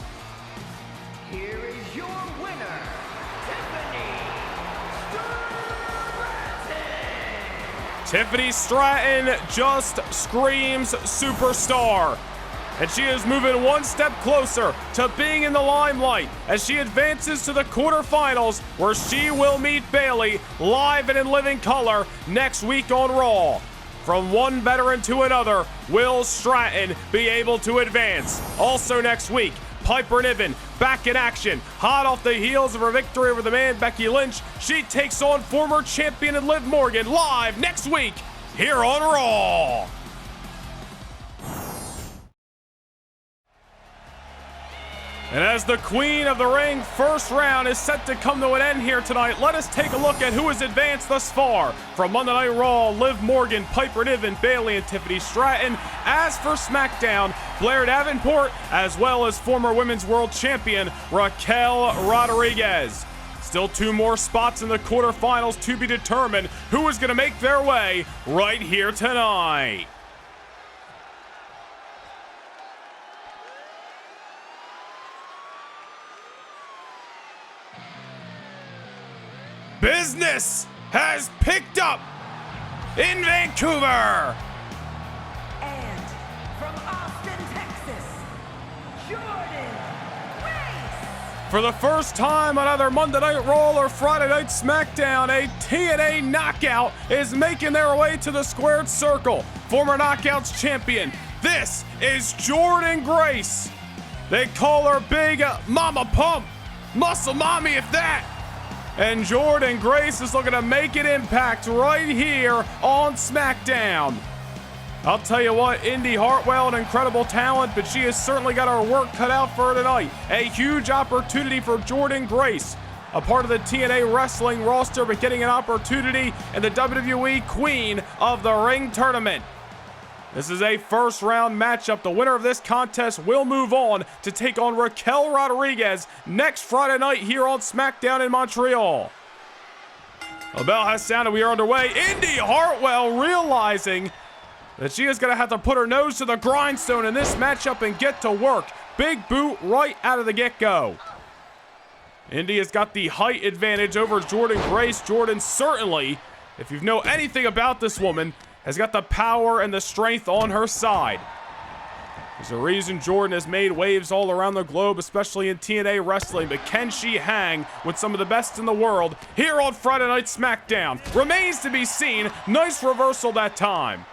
Here is your winner, Tiffany Stratton just screams superstar. And she is moving one step closer to being in the limelight as she advances to the quarterfinals, where she will meet Bayley live and in living color next week on Raw. From one veteran to another, will Stratton be able to advance? Also next week, Piper Niven back in action, hot off the heels of her victory over the man Becky Lynch. She takes on former champion and Liv Morgan live next week here on Raw. And as the Queen of the Ring first round is set to come to an end here tonight, let us take a look at who has advanced thus far. From Monday Night Raw, Liv Morgan, Piper Niven, Bayley, and Tiffany Stratton. As for SmackDown, Blair Davenport, as well as former Women's World Champion Raquel Rodriguez. Still two more spots in the quarterfinals to be determined who is going to make their way right here tonight. Business has picked up in Vancouver. And from Austin, Texas, Jordynne Grace. For the first time on either Monday Night Raw or Friday Night SmackDown, a TNA knockout is making their way to the squared circle. Former Knockouts champion, this is Jordynne Grace. They call her Big Mama Pump, Muscle Mommy if that. And Jordynne Grace is looking to make an impact right here on SmackDown. I'll tell you what, Indi Hartwell, an incredible talent, but she has certainly got her work cut out for her tonight. A huge opportunity for Jordynne Grace, a part of the TNA Wrestling roster, but getting an opportunity in the WWE Queen of the Ring tournament. This is a first round matchup. The winner of this contest will move on to take on Raquel Rodriguez next Friday night here on SmackDown in Montreal. The bell has sounded. We are underway. Indi Hartwell realizing that she is going to have to put her nose to the grindstone in this matchup and get to work. Big boot right out of the get-go. Indi has got the height advantage over Jordynne Grace. Jordynne certainly, if you know anything about this woman, has got the power and the strength on her side. There's a reason Jordynne has made waves all around the globe, especially in TNA wrestling, but can she hang with some of the best in the world here on Friday Night SmackDown? Remains to be seen. Nice reversal that time.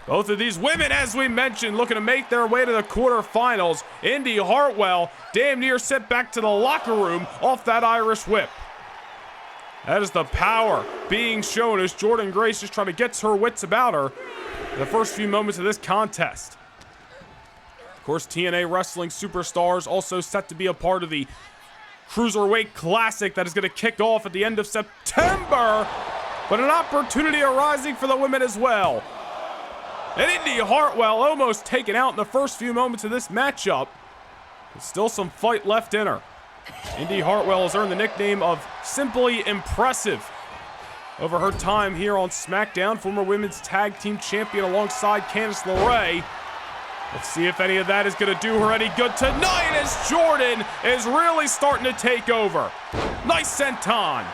Both of these women, as we mentioned, looking to make their way to the quarterfinals. Indi Hartwell damn near sent back to the locker room off that Irish whip. That is the power being shown as Jordynne Grace just trying to get her wits about her in the first few moments of this contest. Of course, TNA Wrestling Superstars also set to be a part of the Cruiserweight Classic that is going to kick off at the end of September. But an opportunity arising for the women as well. And Indi Hartwell almost taken out in the first few moments of this matchup. There's still some fight left in her. Indi Hartwell has earned the nickname of Simply Impressive over her time here on SmackDown. Former women's tag team champion alongside Candice LeRae. Let's see if any of that is going to do her any good tonight as Jordynne is really starting to take over. Nice senton.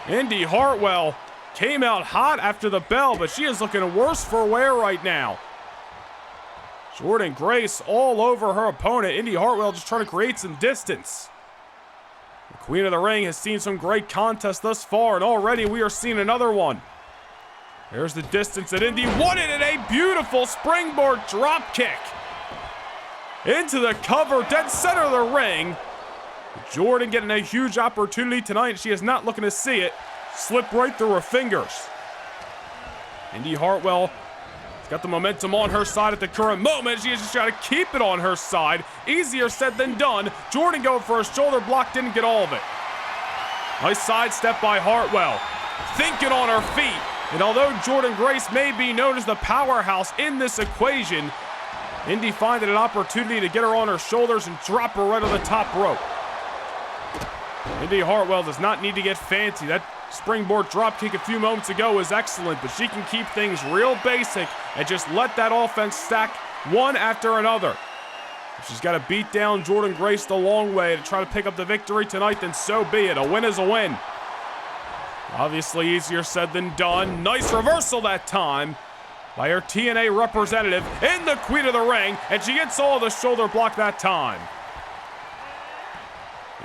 Indi Hartwell came out hot after the bell, but she is looking worse for wear right now. Jordynne Grace all over her opponent. Indi Hartwell just trying to create some distance. The Queen of the Ring has seen some great contests thus far, and already we are seeing another one. There's the distance that Indi wanted, and a beautiful springboard drop kick. Into the cover, dead center of the ring. Jordynne getting a huge opportunity tonight. She is not looking to see it. Slip right through her fingers. Indi Hartwell got the momentum on her side at the current moment. She has just got to keep it on her side. Easier said than done. Jordynne going for a shoulder block, didn't get all of it. Nice sidestep by Hartwell. Thinking on her feet. And although Jordynne Grace may be known as the powerhouse in this equation, Indi finding an opportunity to get her on her shoulders and drop her right on the top rope. Indi Hartwell does not need to get fancy. That springboard drop kick a few moments ago was excellent, but she can keep things real basic and just let that offense stack one after another. If she's got to beat down Jordynne Grace the long way to try to pick up the victory tonight, then so be it. A win is a win. Obviously easier said than done. Nice reversal that time by her TNA representative in the Queen of the Ring, and she gets all of the shoulder block that time.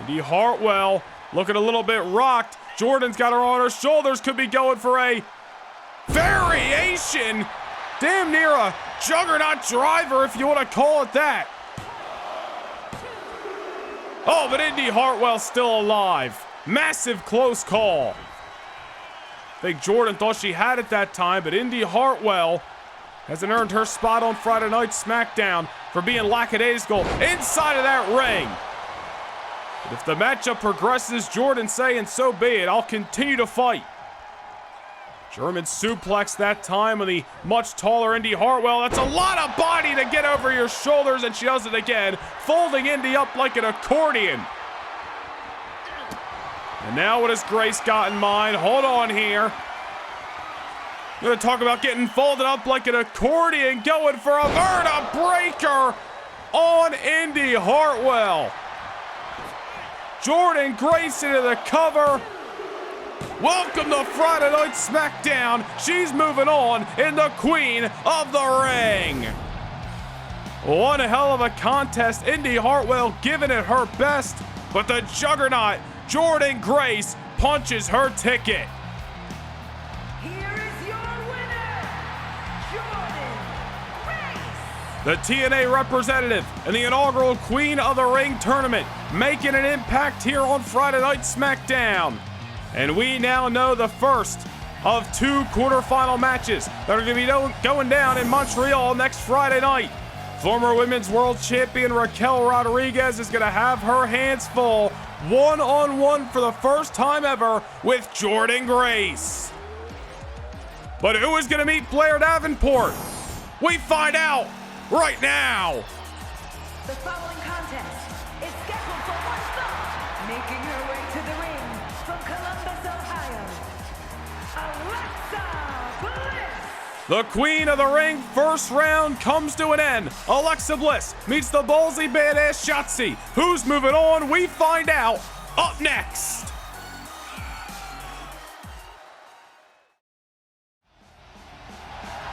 Indi Hartwell looking a little bit rocked. Jordynne's got her on her shoulders, could be going for a variation. Damn near a juggernaut driver, if you want to call it that. Oh, but Indi Hartwell's still alive. Massive close call. I think Jordynne thought she had it that time, but Indi Hartwell hasn't earned her spot on Friday Night SmackDown for being lackadaisical inside of that ring. But if the matchup progresses, Jordynne saying so be it. I'll continue to fight. German suplex that time on the much taller Indi Hartwell. That's a lot of body to get over your shoulders, and she does it again, folding Indi up like an accordion. And now what has Grace got in mind? Hold on here. I'm going to talk about getting folded up like an accordion, going for a vertebreaker on Indi Hartwell. Jordynne Grace into the cover. Welcome to Friday Night SmackDown. She's moving on in the Queen of the Ring. One hell of a contest. Indi Hartwell giving it her best, but the juggernaut, Jordynne Grace, punches her ticket. Here is your winner, Jordynne Grace. the TNA representative and the inaugural Queen of the Ring tournament, making an impact here on Friday Night SmackDown. And we now know the first of 2 quarterfinal matches that are going to be going down in Montreal next Friday night. Former Women's World Champion Raquel Rodriguez is going to have her hands full, one-on-one for the first time ever with Jordynne Grace. But who is going to meet Blair Davenport? We find out right now. The following contest is scheduled for one fall. Making her way to the ring from Columbus, Ohio, Alexa Bliss. The Queen of the Ring first round comes to an end. Alexa Bliss meets the ballsy badass Shotzi. Who's moving on? We find out up next.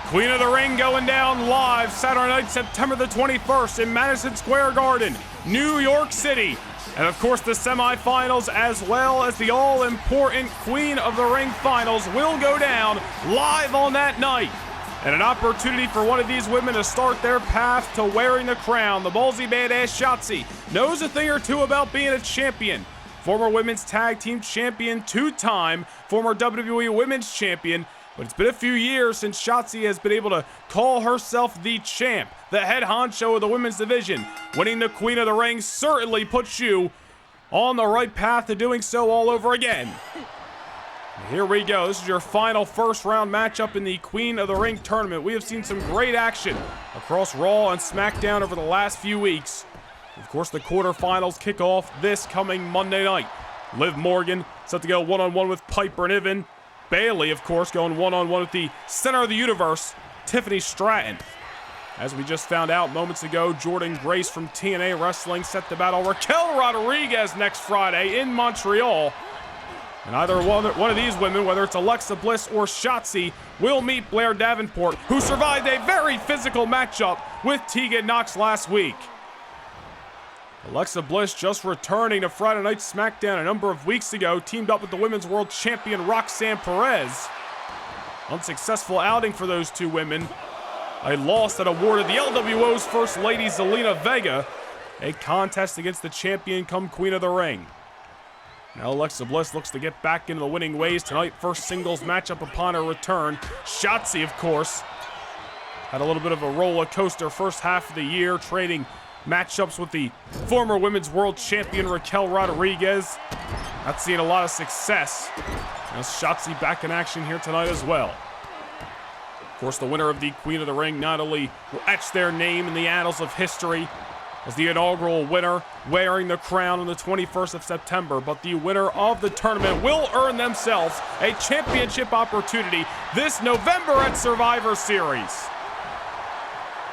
Queen of the Ring going down live Saturday night, September the 21st in Madison Square Garden, New York City. And of course the semifinals as well as the all-important Queen of the Ring finals will go down live on that night. And an opportunity for one of these women to start their path to wearing the crown. The ballsy badass Shotzi knows a thing or two about being a champion. Former women's tag team champion 2-time, former WWE women's champion. But it's been a few years since Shotzi has been able to call herself the champ, the head honcho of the women's division. Winning the Queen of the Ring certainly puts you on the right path to doing so all over again. Here we go. This is your final first round matchup in the Queen of the Ring tournament. We have seen some great action across Raw and SmackDown over the last few weeks. Of course, the quarterfinals kick off this coming Monday night. Liv Morgan set to go one-on-one with Piper Niven. Bayley, of course, going one-on-one with the center of the universe, Tiffany Stratton. As we just found out moments ago, Jordynne Grace from TNA Wrestling set to battle Raquel Rodriguez next Friday in Montreal. And either one of these women, whether it's Alexa Bliss or Shotzi, will meet Blair Davenport, who survived a very physical matchup with Tegan Knox last week. Alexa Bliss, just returning to Friday Night SmackDown a number of weeks ago, teamed up with the Women's World Champion Roxanne Perez. Unsuccessful outing for those two women. A loss that awarded the LWO's First Lady Zelina Vega a contest against the champion come Queen of the Ring. Now Alexa Bliss looks to get back into the winning ways tonight. First singles matchup upon her return. Shotzi, of course, had a little bit of a roller coaster first half of the year, trading matchups with the former Women's World Champion Raquel Rodriguez. Not seeing a lot of success. Now Shotzi back in action here tonight as well. Of course, the winner of the Queen of the Ring not only will etch their name in the annals of history as the inaugural winner wearing the crown on the 21st of September, but the winner of the tournament will earn themselves a championship opportunity this November at Survivor Series.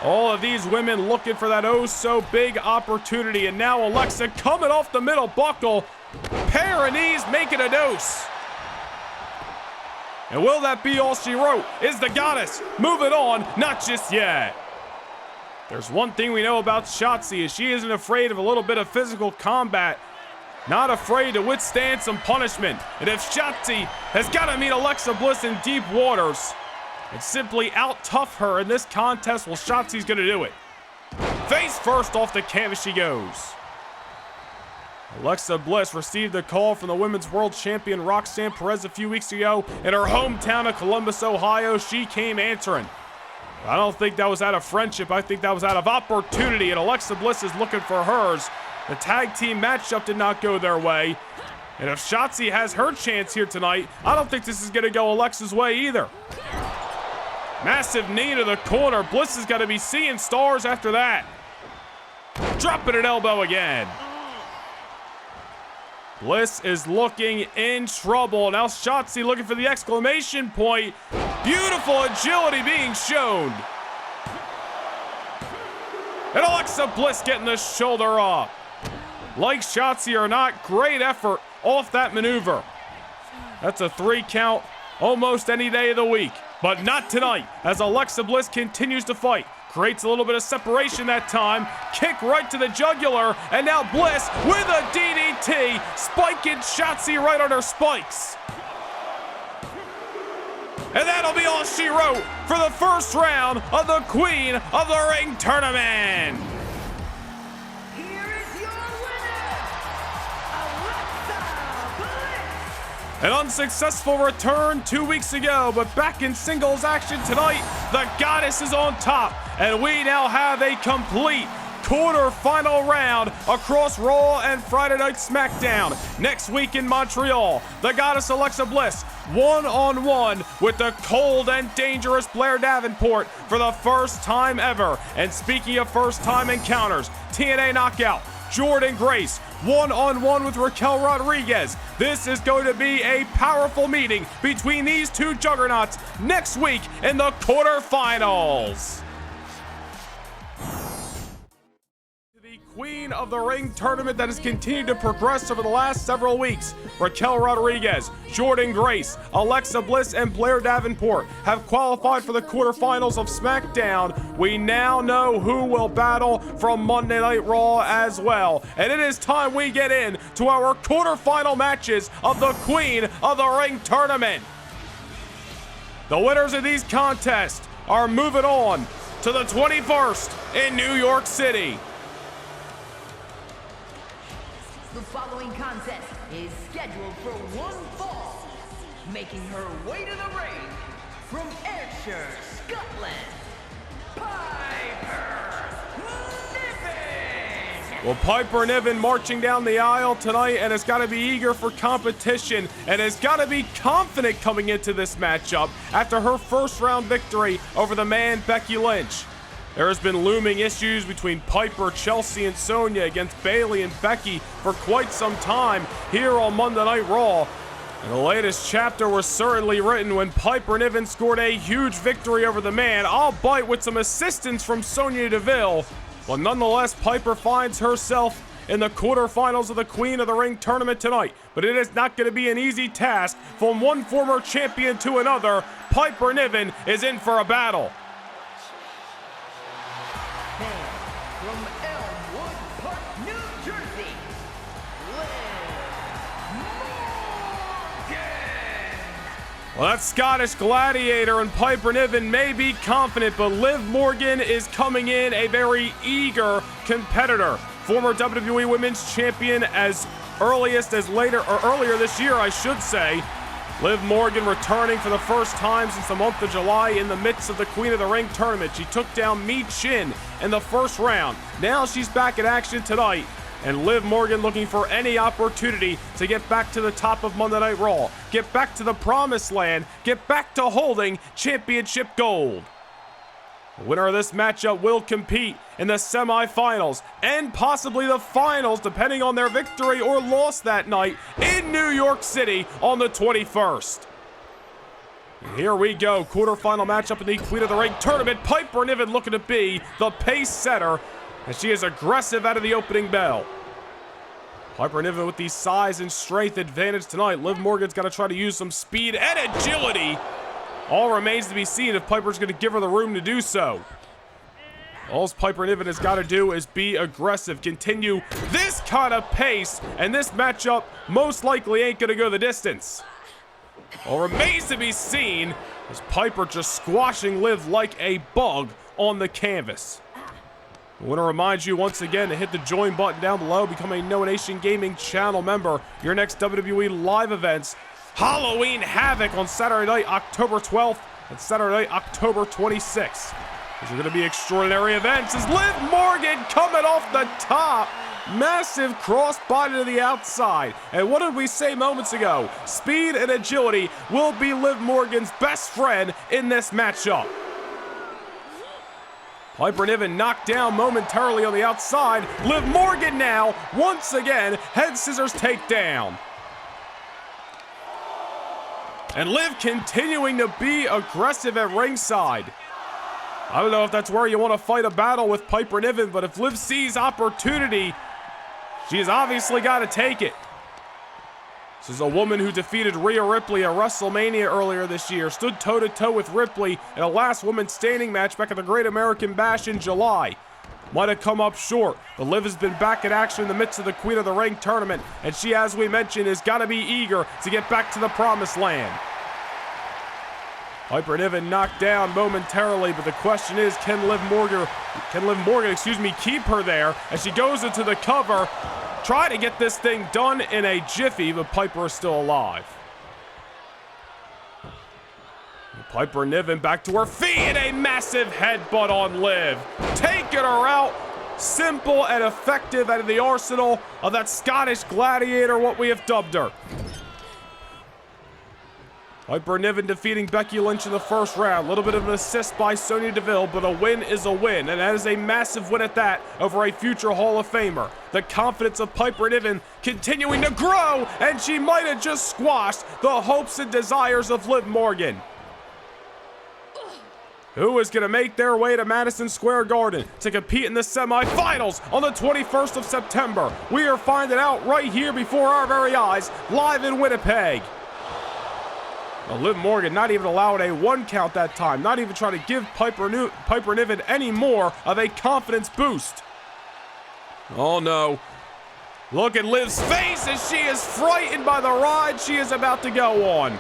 All of these women looking for that oh-so-big opportunity, and now Alexa coming off the middle buckle. Pair of knees making a dose. And will that be all she wrote? Is the goddess moving on? Not just yet. There's one thing we know about Shotzi is she isn't afraid of a little bit of physical combat. Not afraid to withstand some punishment. And if Shotzi has got to meet Alexa Bliss in deep waters and simply out-tough her in this contest, well, Shotzi's going to do it. Face first off the canvas she goes. Alexa Bliss received a call from the Women's World Champion Roxanne Perez a few weeks ago in her hometown of Columbus, Ohio. She came answering. I don't think that was out of friendship. I think that was out of opportunity, and Alexa Bliss is looking for hers. The tag team matchup did not go their way. And if Shotzi has her chance here tonight, I don't think this is going to go Alexa's way either. Massive knee to the corner. Bliss is going to be seeing stars after that. Dropping an elbow again. Bliss is looking in trouble. Now Shotzi looking for the exclamation point. Beautiful agility being shown. And Alexa Bliss getting the shoulder off. Like Shotzi or not, great effort off that maneuver. That's a 3 count almost any day of the week. But not tonight, as Alexa Bliss continues to fight. Creates a little bit of separation that time. Kick right to the jugular. And now Bliss with a DDT. Spiking Shotzi right on her spikes. And that'll be all she wrote for the first round of the Queen of the Ring tournament. Here is your winner, Alexa Bliss. An unsuccessful return 2 weeks ago, but back in singles action tonight, the Goddess is on top, and we now have a complete quarter-final round across Raw and Friday Night SmackDown. Next week in Montreal, the Goddess Alexa Bliss one-on-one with the cold and dangerous Blair Davenport for the first time ever. And speaking of first-time encounters, TNA Knockout, Jordynne Grace one-on-one with Raquel Rodriguez. This is going to be a powerful meeting between these two juggernauts next week in the quarterfinals. Queen of the Ring tournament that has continued to progress over the last several weeks. Raquel Rodriguez, Jordynne Grace, Alexa Bliss, and Blair Davenport have qualified for the quarterfinals of SmackDown. We now know who will battle from Monday Night Raw as well. And it is time we get in to our quarterfinal matches of the Queen of the Ring tournament. The winners of these contests are moving on to the 21st in New York City. The following contest is scheduled for one fall. Making her way to the ring from Ayrshire, Scotland, Piper Niven. Well, Piper Niven marching down the aisle tonight and has got to be eager for competition and has got to be confident coming into this matchup after her first round victory over the man Becky Lynch. There has been looming issues between Piper, Chelsea, and Sonya against Bayley and Becky for quite some time here on Monday Night Raw. And the latest chapter was certainly written when Piper Niven scored a huge victory over the man, albeit with some assistance from Sonya Deville. But nonetheless, Piper finds herself in the quarterfinals of the Queen of the Ring tournament tonight. But it is not going to be an easy task. From one former champion to another, Piper Niven is in for a battle. From Elmwood Park, New Jersey, Liv Morgan. Well, that Scottish gladiator and Piper Niven may be confident, but Liv Morgan is coming in a very eager competitor. Former WWE Women's Champion as earlier this year, I should say. Liv Morgan returning for the first time since the month of July in the midst of the Queen of the Ring tournament. She took down Mi Chin in the first round. Now she's back in action tonight. And Liv Morgan looking for any opportunity to get back to the top of Monday Night Raw, get back to the promised land, get back to holding championship gold. The winner of this matchup will compete in the semifinals and possibly the finals, depending on their victory or loss that night in New York City on the 21st. Here we go, quarterfinal matchup in the Queen of the Ring tournament. Piper Niven looking to be the pace setter, and she is aggressive out of the opening bell. Piper Niven with the size and strength advantage tonight. Liv Morgan's got to try to use some speed and agility. All remains to be seen if Piper's going to give her the room to do so. All Piper Niven has got to do is be aggressive, continue this kind of pace, and this matchup most likely ain't going to go the distance. All remains to be seen as Piper just squashing Liv like a bug on the canvas. I want to remind you once again to hit the join button down below, become a No Nation Gaming channel member. Your next WWE live events, Halloween Havoc on Saturday night, October 12th, and Saturday night, October 26th. These are going to be extraordinary events as Liv Morgan coming off the top. Massive crossbody to the outside. And what did we say moments ago? Speed and agility will be Liv Morgan's best friend in this matchup. Piper Niven knocked down momentarily on the outside. Liv Morgan now, once again, head scissors takedown. And Liv continuing to be aggressive at ringside. I don't know if that's where you want to fight a battle with Piper Niven, but if Liv sees opportunity, she's obviously got to take it. This is a woman who defeated Rhea Ripley at WrestleMania earlier this year, stood toe-to-toe with Ripley in a last woman standing match back at the Great American Bash in July. Might have come up short, but Liv has been back in action in the midst of the Queen of the Ring tournament, and she, as we mentioned, has got to be eager to get back to the promised land. Piper Niven knocked down momentarily, but the question is, can Liv Morgan, keep her there as she goes into the cover, try to get this thing done in a jiffy, but Piper is still alive. Piper Niven back to her feet and a massive headbutt on Liv, taking her out. Simple and effective out of the arsenal of that Scottish gladiator, what we have dubbed her. Piper Niven defeating Becky Lynch in the first round. A little bit of an assist by Sonya Deville, but a win is a win, and that is a massive win at that over a future Hall of Famer. The confidence of Piper Niven continuing to grow, and she might have just squashed the hopes and desires of Liv Morgan, who is going to make their way to Madison Square Garden to compete in the semifinals on the 21st of September. We are finding out right here before our very eyes, live in Winnipeg. Now, Liv Morgan not even allowed a 1 count that time, not even trying to give Piper Niven any more of a confidence boost. Oh no. Look at Liv's face as she is frightened by the ride she is about to go on.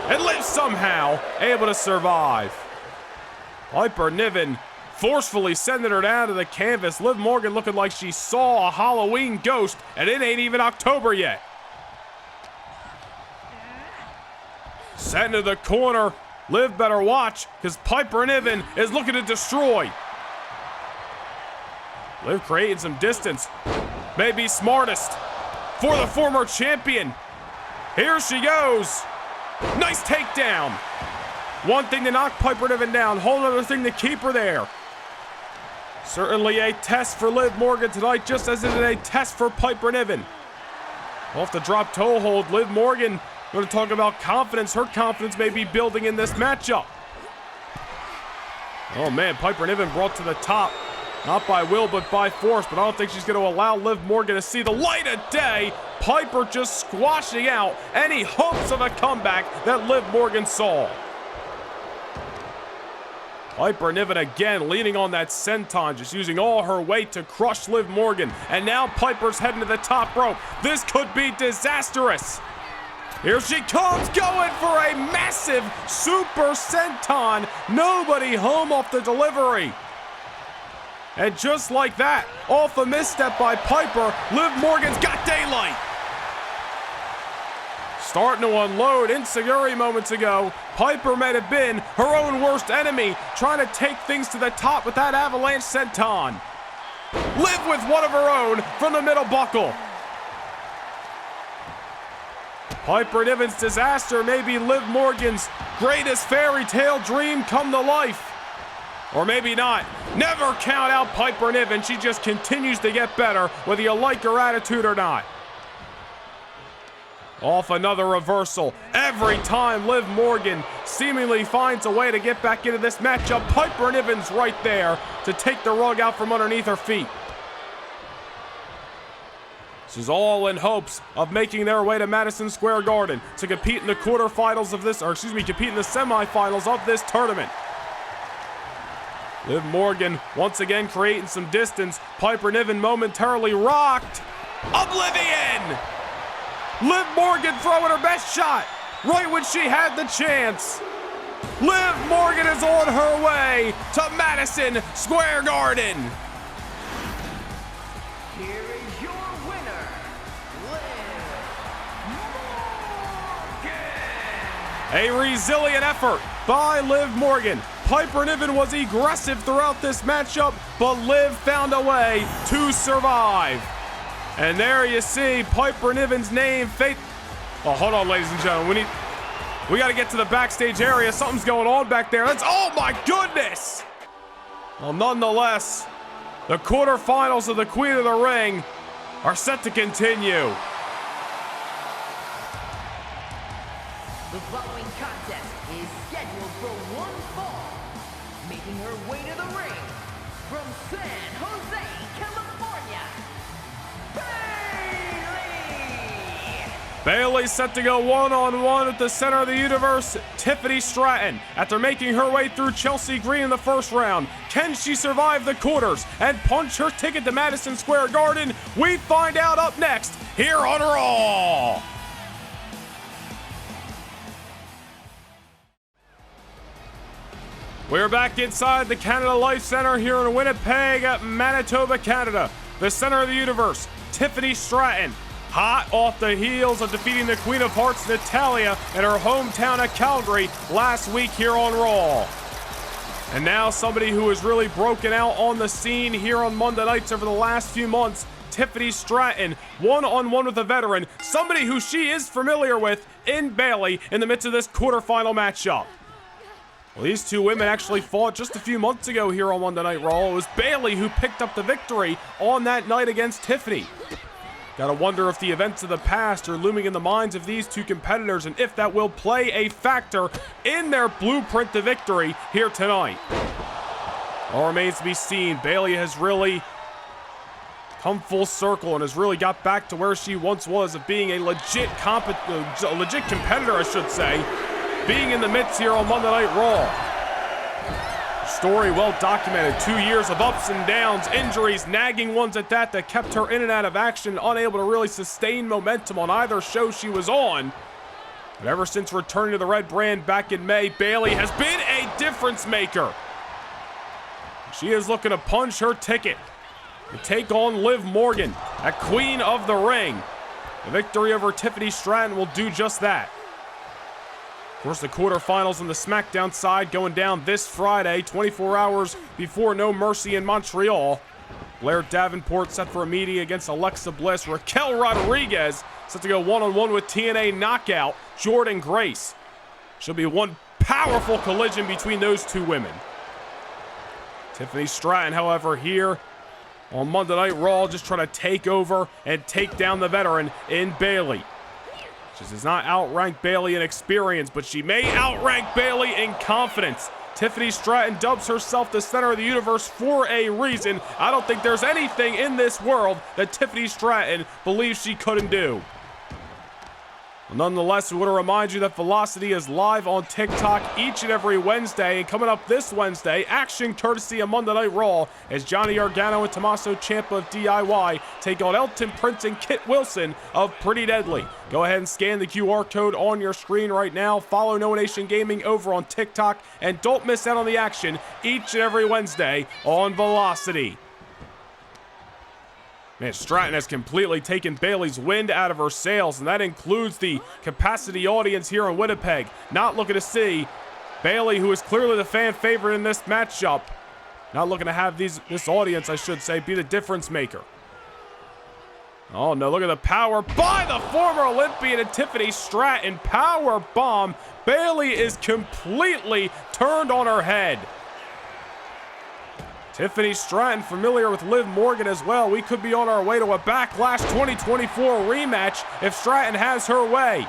And Liv somehow able to survive. Piper Niven forcefully sending her down to the canvas. Liv Morgan looking like she saw a Halloween ghost, and it ain't even October yet. Sent to the corner. Liv better watch, because Piper Niven is looking to destroy. Liv creating some distance. Maybe smartest for the former champion. Here she goes. Nice takedown. One thing to knock Piper Niven down, whole other thing to keep her there. Certainly a test for Liv Morgan tonight, just as it is a test for Piper Niven. Off the drop toe hold, Liv Morgan going to talk about confidence. Her confidence may be building in this matchup. Oh man, Piper Niven brought to the top. Not by will, but by force, but I don't think she's going to allow Liv Morgan to see the light of day. Piper just squashing out any hopes of a comeback that Liv Morgan saw. Piper Niven again leaning on that senton, just using all her weight to crush Liv Morgan. And now Piper's heading to the top rope. This could be disastrous. Here she comes, going for a massive super senton. Nobody home off the delivery. And just like that, off a misstep by Piper, Liv Morgan's got daylight. Starting to unload. Insecurity moments ago, Piper might have been her own worst enemy, trying to take things to the top with that avalanche senton. Liv with one of her own from the middle buckle. Piper Niven's disaster may be Liv Morgan's greatest fairy tale dream come to life. Or maybe not. Never count out Piper Niven. She just continues to get better, whether you like her attitude or not. Off another reversal. Every time Liv Morgan seemingly finds a way to get back into this matchup, Piper Niven's right there to take the rug out from underneath her feet. This is all in hopes of making their way to Madison Square Garden to compete in the quarterfinals of this, compete in the semifinals of this tournament. Liv Morgan once again creating some distance. Piper Niven momentarily rocked. Oblivion! Liv Morgan throwing her best shot right when she had the chance. Liv Morgan is on her way to Madison Square Garden. Here is your winner, Liv Morgan. A resilient effort by Liv Morgan. Piper Niven was aggressive throughout this matchup, but Liv found a way to survive. And there you see Piper Niven's name. Oh, hold on, ladies and gentlemen. We got to get to the backstage area. Something's going on back there. Oh my goodness! Well, nonetheless, the quarterfinals of the Queen of the Ring are set to continue. The following contest is scheduled for one fall. Making her way to the ring from San Jose, California, Bayley! Bayley set to go one-on-one at the center of the universe, Tiffany Stratton. After making her way through Chelsea Green in the first round, can she survive the quarters and punch her ticket to Madison Square Garden? We find out up next here on Raw. We're back inside the Canada Life Center here in Winnipeg, Manitoba, Canada. The center of the universe, Tiffany Stratton, hot off the heels of defeating the Queen of Hearts, Natalya, in her hometown of Calgary last week here on Raw. And now somebody who has really broken out on the scene here on Monday nights over the last few months, Tiffany Stratton, one-on-one with a veteran, somebody who she is familiar with in Bayley in the midst of this quarterfinal matchup. Well, these two women actually fought just a few months ago here on Monday Night Raw. It was Bayley who picked up the victory on that night against Tiffany. Gotta wonder if the events of the past are looming in the minds of these two competitors and if that will play a factor in their blueprint to victory here tonight. All remains to be seen. Bayley has really come full circle and has really got back to where she once was, of being a legit competitor, I should say, being in the midst here on Monday Night Raw. Story well documented. 2 years of ups and downs, injuries, nagging ones at that kept her in and out of action, unable to really sustain momentum on either show she was on. But ever since returning to the red brand back in May, Bayley has been a difference maker. She is looking to punch her ticket to take on Liv Morgan, a queen of the ring. The victory over Tiffany Stratton will do just that. Of course, the quarterfinals on the SmackDown side going down this Friday, 24 hours before No Mercy in Montreal. Blair Davenport set for a meeting against Alexa Bliss. Raquel Rodriguez set to go one-on-one with TNA knockout Jordynne Grace. Should be one powerful collision between those two women. Tiffany Stratton, however, here on Monday Night Raw, just trying to take over and take down the veteran in Bayley. She does not outrank Bayley in experience, but she may outrank Bayley in confidence. Tiffany Stratton dubs herself the center of the universe for a reason. I don't think there's anything in this world that Tiffany Stratton believes she couldn't do. Nonetheless, we want to remind you that Velocity is live on TikTok each and every Wednesday. And coming up this Wednesday, action courtesy of Monday Night Raw, as Johnny Gargano and Tommaso Ciampa of DIY take on Elton Prince and Kit Wilson of Pretty Deadly. Go ahead and scan the QR code on your screen right now. Follow No Nation Gaming over on TikTok. And don't miss out on the action each and every Wednesday on Velocity. Man, Stratton has completely taken Bayley's wind out of her sails, and that includes the capacity audience here in Winnipeg. Not looking to see Bayley, who is clearly the fan favorite in this matchup, not looking to have this audience, I should say, be the difference maker. Oh no, look at the power by the former Olympian and Tiffany Stratton. Power bomb. Bayley is completely turned on her head. Tiffany Stratton familiar with Liv Morgan as well. We could be on our way to a Backlash 2024 rematch if Stratton has her way.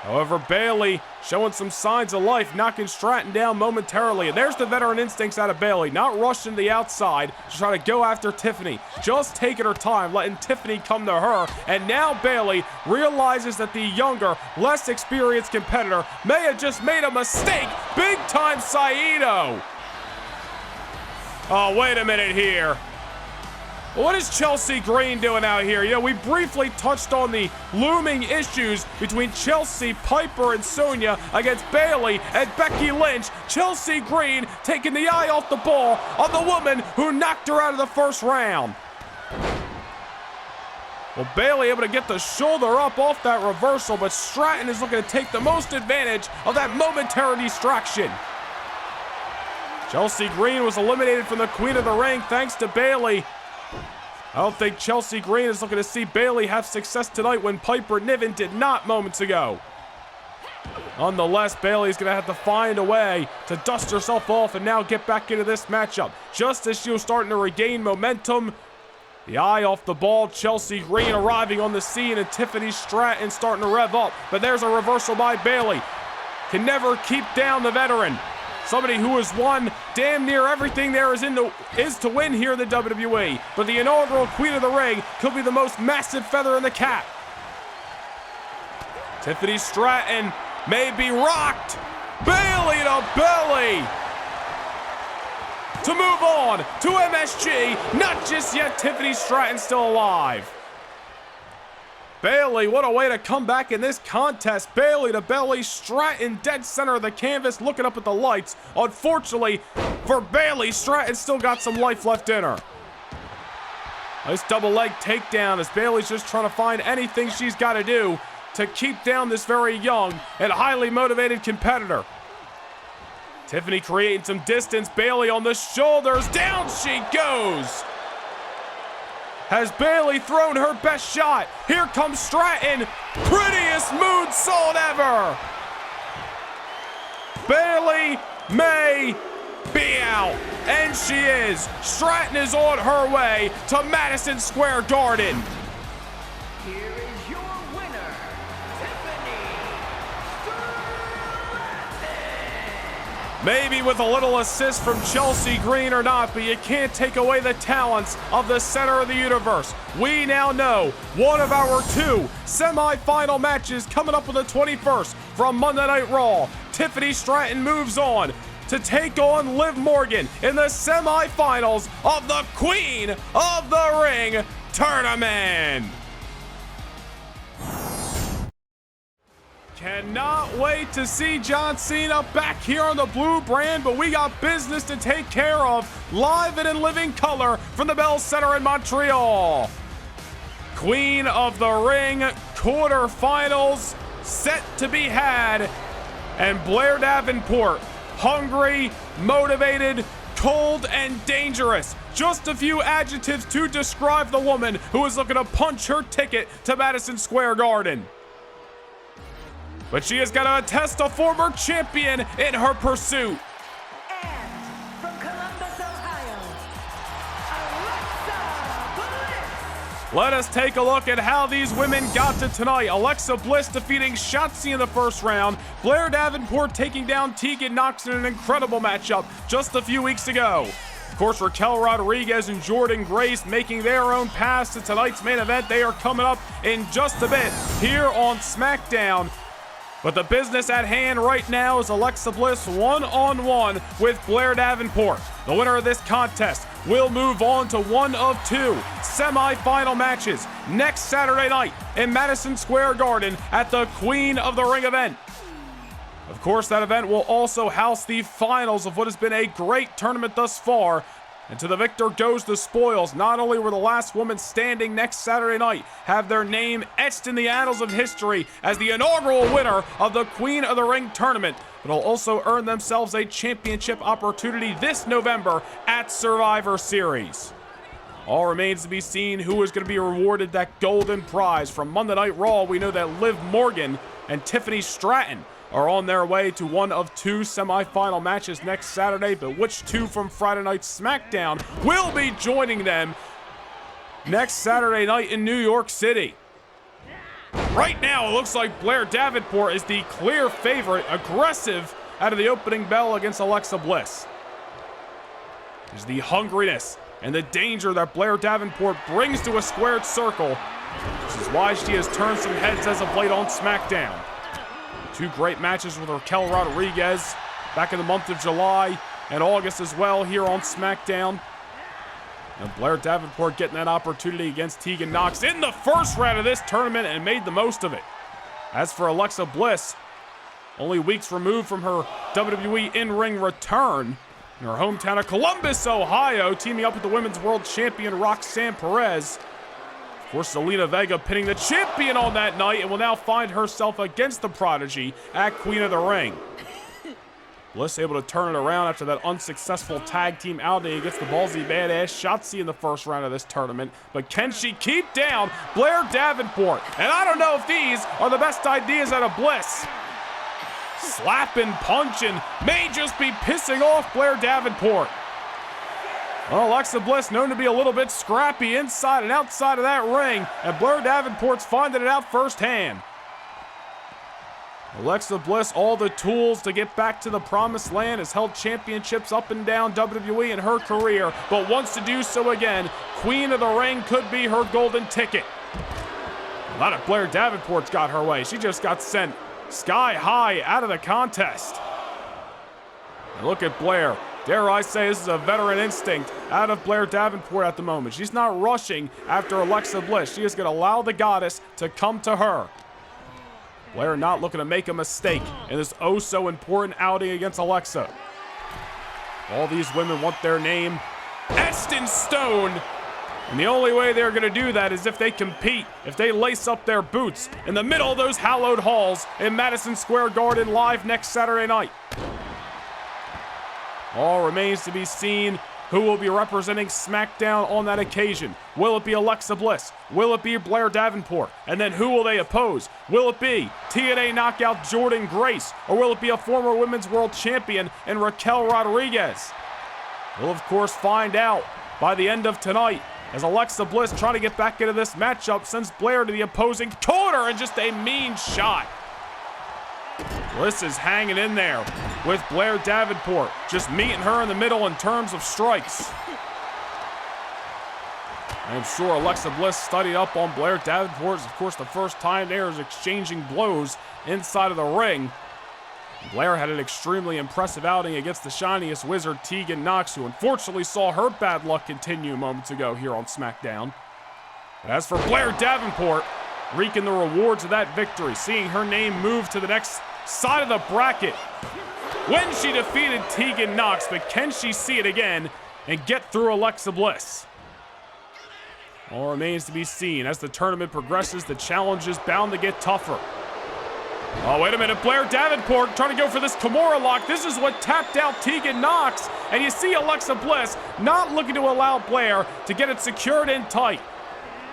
However, Bayley showing some signs of life, knocking Stratton down momentarily. And there's the veteran instincts out of Bayley, not rushing to the outside to try to go after Tiffany. Just taking her time, letting Tiffany come to her. And now Bayley realizes that the younger, less experienced competitor may have just made a mistake. Big time Saito. Oh, wait a minute here. What is Chelsea Green doing out here? You know, we briefly touched on the looming issues between Chelsea, Piper, and Sonya against Bayley and Becky Lynch. Chelsea Green taking the eye off the ball on the woman who knocked her out of the first round. Well, Bayley able to get the shoulder up off that reversal, but Stratton is looking to take the most advantage of that momentary distraction. Chelsea Green was eliminated from the Queen of the Ring thanks to Bayley. I don't think Chelsea Green is looking to see Bayley have success tonight when Piper Niven did not moments ago. Nonetheless, Bayley's going to have to find a way to dust herself off and now get back into this matchup. Just as she was starting to regain momentum, the eye off the ball, Chelsea Green arriving on the scene and Tiffany Stratton starting to rev up. But there's a reversal by Bayley. Can never keep down the veteran. Somebody who has won damn near everything there is to win here in the WWE. But the inaugural Queen of the Ring could be the most massive feather in the cap. Tiffany Stratton may be rocked. Bayley to belly. To move on to MSG. Not just yet. Tiffany Stratton still alive. Bayley, what a way to come back in this contest. Bayley to belly, Stratton dead center of the canvas, looking up at the lights. Unfortunately for Bayley, Stratton still got some life left in her. Nice double leg takedown as Bayley's just trying to find anything she's got to do to keep down this very young and highly motivated competitor. Tiffany creating some distance. Bayley on the shoulders. Down she goes. Has Bayley thrown her best shot? Here comes Stratton. Prettiest moonsault ever. Bayley may be out. And she is. Stratton is on her way to Madison Square Garden. Here is your winner, Tiffany Stratton. Maybe with a little assist from Chelsea Green or not, but you can't take away the talents of the center of the universe. We now know one of our two semi-final matches coming up on the 21st from Monday Night Raw. Tiffany Stratton moves on to take on Liv Morgan in the semi-finals of the Queen of the Ring tournament. Cannot wait to see John Cena back here on the blue brand, but we got business to take care of live and in living color from the Bell Center in Montreal. Queen of the Ring quarterfinals set to be had, and Blair Davenport, hungry, motivated, cold, and dangerous. Just a few adjectives to describe the woman who is looking to punch her ticket to Madison Square Garden. But she has got to test a former champion in her pursuit. And from Columbus, Ohio, Alexa Bliss. Let us take a look at how these women got to tonight. Alexa Bliss defeating Shotzi in the first round. Blair Davenport taking down Tegan Nox in an incredible matchup just a few weeks ago. Of course, Raquel Rodriguez and Jordynne Grace making their own pass to tonight's main event. They are coming up in just a bit here on SmackDown. But the business at hand right now is Alexa Bliss one-on-one with Blair Davenport. The winner of this contest will move on to one of two semi-final matches next Saturday night in Madison Square Garden at the Queen of the Ring event. Of course, that event will also house the finals of what has been a great tournament thus far. And to the victor goes the spoils. Not only will the last woman standing next Saturday night have their name etched in the annals of history as the inaugural winner of the Queen of the Ring tournament, but will also earn themselves a championship opportunity this November at Survivor Series. All remains to be seen who is going to be rewarded that golden prize. From Monday Night Raw, we know that Liv Morgan and Tiffany Stratton are on their way to one of two semi-final matches next Saturday, but which two from Friday Night SmackDown will be joining them next Saturday night in New York City? Right now, it looks like Blair Davenport is the clear favorite, aggressive out of the opening bell against Alexa Bliss. There's the hungriness and the danger that Blair Davenport brings to a squared circle, which is why she has turned some heads as of late on SmackDown. Two great matches with Raquel Rodriguez back in the month of July and August as well here on SmackDown. And Blair Davenport getting that opportunity against Tegan Nox in the first round of this tournament and made the most of it. As for Alexa Bliss, only weeks removed from her WWE in-ring return in her hometown of Columbus, Ohio, teaming up with the Women's World Champion Roxanne Perez. Of course, Zelina Vega pinning the champion on that night and will now find herself against the Prodigy at Queen of the Ring. Bliss able to turn it around after that unsuccessful tag team outing against the ballsy badass Shotzi in the first round of this tournament. But can she keep down Blair Davenport? And I don't know if these are the best ideas out of Bliss. Slapping, punching, may just be pissing off Blair Davenport. Well, Alexa Bliss known to be a little bit scrappy inside and outside of that ring, and Blair Davenport's finding it out firsthand. Alexa Bliss, all the tools to get back to the promised land, has held championships up and down WWE in her career, but wants to do so again. Queen of the Ring could be her golden ticket. Not if Blair Davenport's got her way. She just got sent sky high out of the contest. And look at Blair Dare I say this is a veteran instinct out of Blair Davenport at the moment. She's not rushing after Alexa Bliss. She is going to allow the goddess to come to her. Blair not looking to make a mistake in this oh-so-important outing against Alexa. All these women want their name etched in stone. And the only way they're going to do that is if they compete, if they lace up their boots in the middle of those hallowed halls in Madison Square Garden live next Saturday night. All remains to be seen who will be representing SmackDown on that occasion. Will it be Alexa Bliss? Will it be Blair Davenport? And then who will they oppose? Will it be TNA knockout Jordynne Grace? Or will it be a former Women's World Champion in Raquel Rodriguez? We'll of course find out by the end of tonight, as Alexa Bliss trying to get back into this matchup sends Blair to the opposing corner and just a mean shot. Bliss is hanging in there with Blair Davenport, just meeting her in the middle in terms of strikes. I'm sure Alexa Bliss studied up on Blair Davenport. It's of course the first time they are exchanging blows inside of the ring. Blair had an extremely impressive outing against the shiniest wizard, Tegan Nox, who unfortunately saw her bad luck continue moments ago here on SmackDown. But as for Blair Davenport, reaping the rewards of that victory, seeing her name move to the next side of the bracket when she defeated Tegan Nox, but can she see it again and get through Alexa Bliss? All remains to be seen. As the tournament progresses, the challenge is bound to get tougher. Oh, wait a minute. Blair Davenport trying to go for this Kimura lock. This is what tapped out Tegan Nox. And you see Alexa Bliss not looking to allow Blair to get it secured in tight.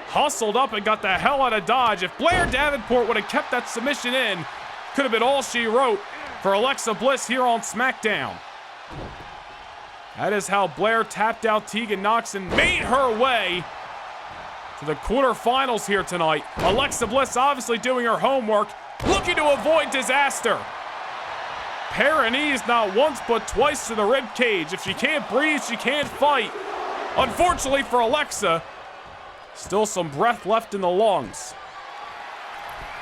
Hustled up and got the hell out of Dodge. If Blair Davenport would have kept that submission in, could have been all she wrote for Alexa Bliss here on SmackDown. That is how Blair tapped out Tegan Nox and made her way to the quarterfinals here tonight. Alexa Bliss obviously doing her homework, looking to avoid disaster. Pair of knees not once but twice to the rib cage. If she can't breathe, she can't fight. Unfortunately for Alexa, still some breath left in the lungs.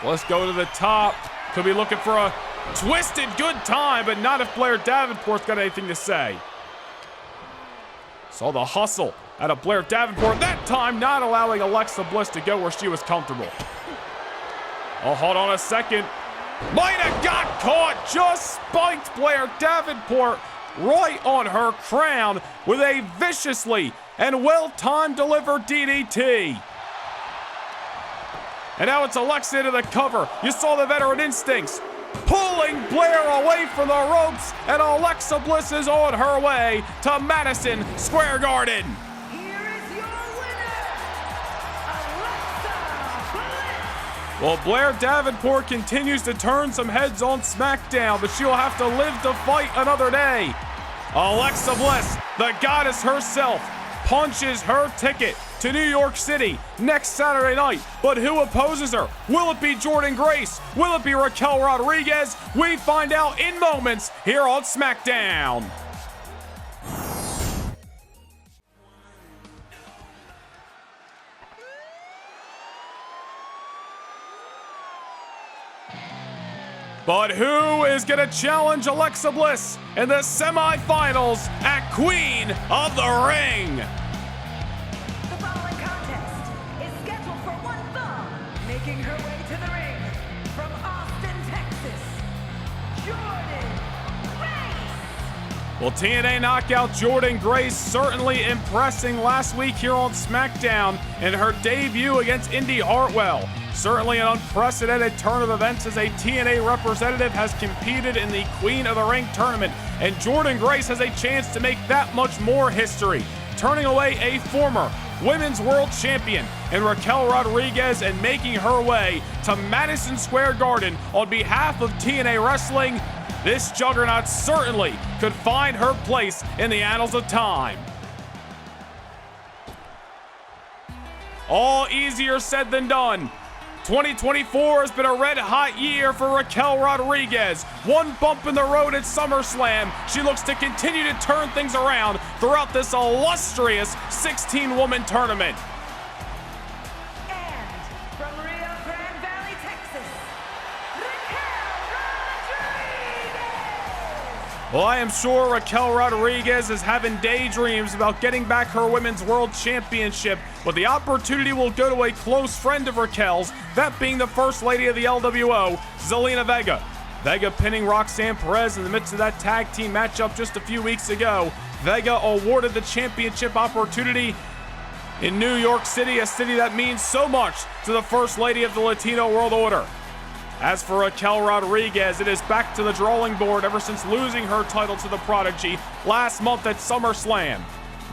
Let's go to the top. Could be looking for a twisted good time, but not if Blair Davenport's got anything to say. Saw the hustle out of Blair Davenport, that time not allowing Alexa Bliss to go where she was comfortable. Oh, hold on a second. Might have got caught. Just spiked Blair Davenport right on her crown with a viciously and well-timed delivered DDT. And now it's Alexa to the cover. You saw the veteran instincts pulling Blair away from the ropes, and Alexa Bliss is on her way to Madison Square Garden. Well, Blair Davenport continues to turn some heads on SmackDown, but she'll have to live to fight another day. Alexa Bliss, the goddess herself, punches her ticket to New York City next Saturday night. But who opposes her? Will it be Jordynne Grace? Will it be Raquel Rodriguez? We find out in moments here on SmackDown. But who is going to challenge Alexa Bliss in the semifinals at Queen of the Ring? The following contest is scheduled for one fall, making her way to the ring from Austin, Texas, Jordynne Grace. Well, TNA knockout Jordynne Grace certainly impressing last week here on SmackDown in her debut against Indy Hartwell. Certainly an unprecedented turn of events as a TNA representative has competed in the Queen of the Ring tournament, and Jordynne Grace has a chance to make that much more history, turning away a former Women's World Champion in Raquel Rodriguez and making her way to Madison Square Garden on behalf of TNA Wrestling. This juggernaut certainly could find her place in the annals of time. All easier said than done. 2024 has been a red-hot year for Raquel Rodriguez. One bump in the road at SummerSlam. She looks to continue to turn things around throughout this illustrious 16-woman tournament. And from Rio Grande Valley, Texas, Raquel Rodriguez. Well, I am sure Raquel Rodriguez is having daydreams about getting back her Women's World Championship, but the opportunity will go to a close friend of Raquel's, that being the First Lady of the LWO, Zelina Vega. Vega pinning Roxanne Perez in the midst of that tag team matchup just a few weeks ago. Vega awarded the championship opportunity in New York City, a city that means so much to the First Lady of the Latino World Order. As for Raquel Rodriguez, it is back to the drawing board ever since losing her title to the Prodigy last month at SummerSlam.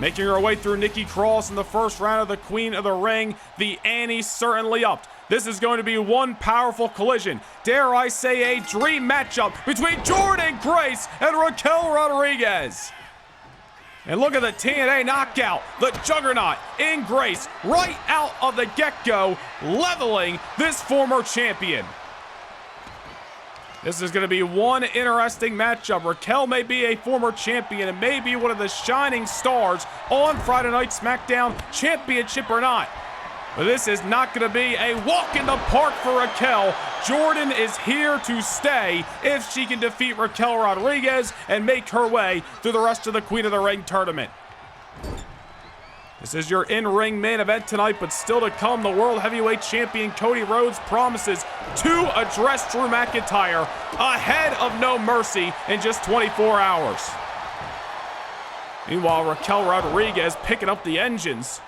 Making her way through Nikki Cross in the first round of the Queen of the Ring, the ante certainly upped. This is going to be one powerful collision, dare I say a dream matchup between Jordynne Grace and Raquel Rodriguez. And look at the TNA knockout, the juggernaut in Grace right out of the get-go, leveling this former champion. This is going to be one interesting matchup. Raquel may be a former champion and may be one of the shining stars on Friday Night SmackDown, championship or not. But this is not going to be a walk in the park for Raquel. Jordynne is here to stay if she can defeat Raquel Rodriguez and make her way through the rest of the Queen of the Ring tournament. This is your in-ring main event tonight, but still to come, the World Heavyweight Champion Cody Rhodes promises to address Drew McIntyre ahead of No Mercy in just 24 hours. Meanwhile, Raquel Rodriguez picking up the engines,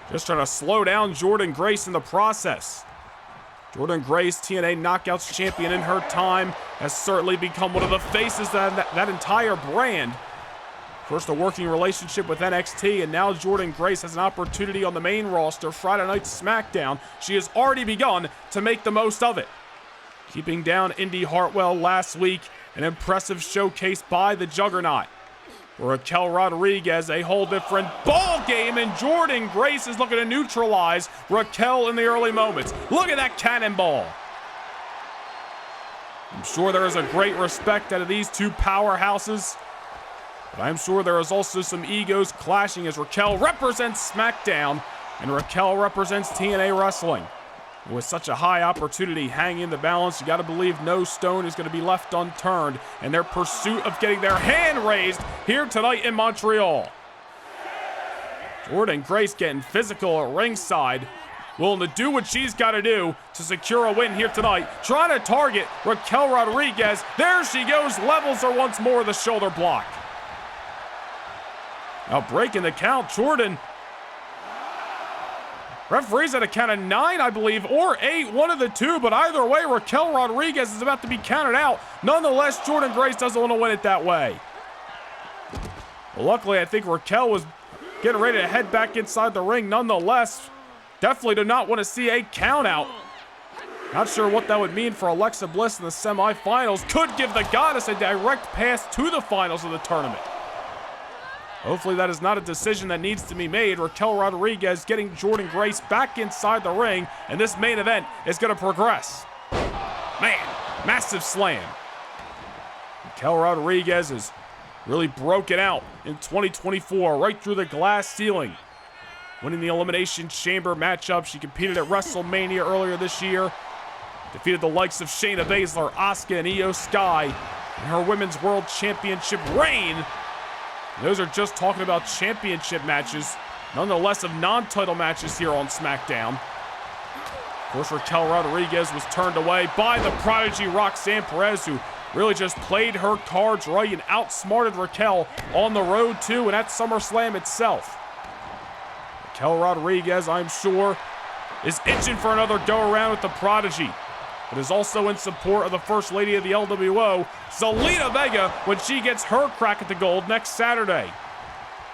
just trying to slow down Jordynne Grace in the process. Jordynne Grace, TNA Knockouts champion in her time, has certainly become one of the faces of that entire brand. First, a working relationship with NXT, and now Jordynne Grace has an opportunity on the main roster, Friday Night SmackDown. She has already begun to make the most of it. Keeping down Indy Hartwell last week, an impressive showcase by the Juggernaut. For Raquel Rodriguez, a whole different ball game, and Jordynne Grace is looking to neutralize Raquel in the early moments. Look at that cannonball. I'm sure there is a great respect out of these two powerhouses. But I'm sure there is also some egos clashing as Raquel represents SmackDown and Raquel represents TNA Wrestling. With such a high opportunity hanging in the balance, you got to believe no stone is going to be left unturned in their pursuit of getting their hand raised here tonight in Montreal. Jordynne Grace getting physical at ringside, willing to do what she's got to do to secure a win here tonight. Trying to target Raquel Rodriguez. There she goes, levels her once more with the shoulder block. Now breaking the count, Jordynne. Referees at a count of 9, I believe, or 8, one of the two, but either way, Raquel Rodriguez is about to be counted out. Nonetheless, Jordynne Grace doesn't want to win it that way. Well, luckily, I think Raquel was getting ready to head back inside the ring. Nonetheless, definitely do not want to see a count out. Not sure what that would mean for Alexa Bliss in the semifinals. Could give the Goddess a direct pass to the finals of the tournament. Hopefully that is not a decision that needs to be made. Raquel Rodriguez getting Jordynne Grace back inside the ring, and this main event is going to progress. Man, massive slam. Raquel Rodriguez has really broken out in 2024, right through the glass ceiling. Winning the Elimination Chamber matchup. She competed at WrestleMania earlier this year. Defeated the likes of Shayna Baszler, Asuka, and Io Sky in her Women's World Championship reign. Those are just talking about championship matches, nonetheless of non-title matches here on SmackDown. Of course, Raquel Rodriguez was turned away by the prodigy Roxanne Perez, who really just played her cards right and outsmarted Raquel on the road too and at SummerSlam itself. Raquel Rodriguez, I'm sure, is itching for another go-around with the prodigy, but is also in support of the First Lady of the LWO, Zelina Vega, when she gets her crack at the gold next Saturday.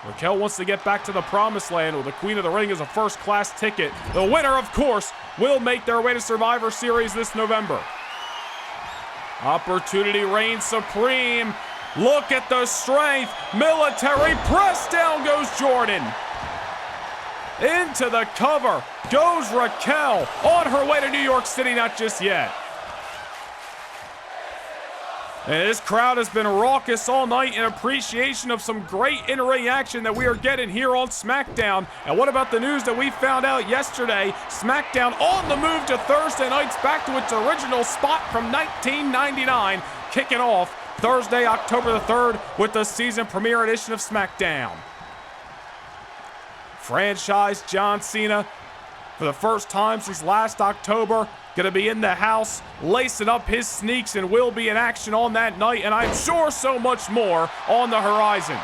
Raquel wants to get back to the promised land where the Queen of the Ring is a first-class ticket. The winner, of course, will make their way to Survivor Series this November. Opportunity reigns supreme. Look at the strength. Military press. Down goes Jordynne. Into the cover goes Raquel on her way to New York City, not just yet. And this crowd has been raucous all night in appreciation of some great in-ring action that we are getting here on SmackDown. And what about the news that we found out yesterday? SmackDown on the move to Thursday nights, back to its original spot from 1999, kicking off Thursday, October the 3rd, with the season premiere edition of SmackDown. Franchise John Cena, for the first time since last October, going to be in the house, lacing up his sneaks, and will be in action on that night, and I'm sure so much more on the horizon.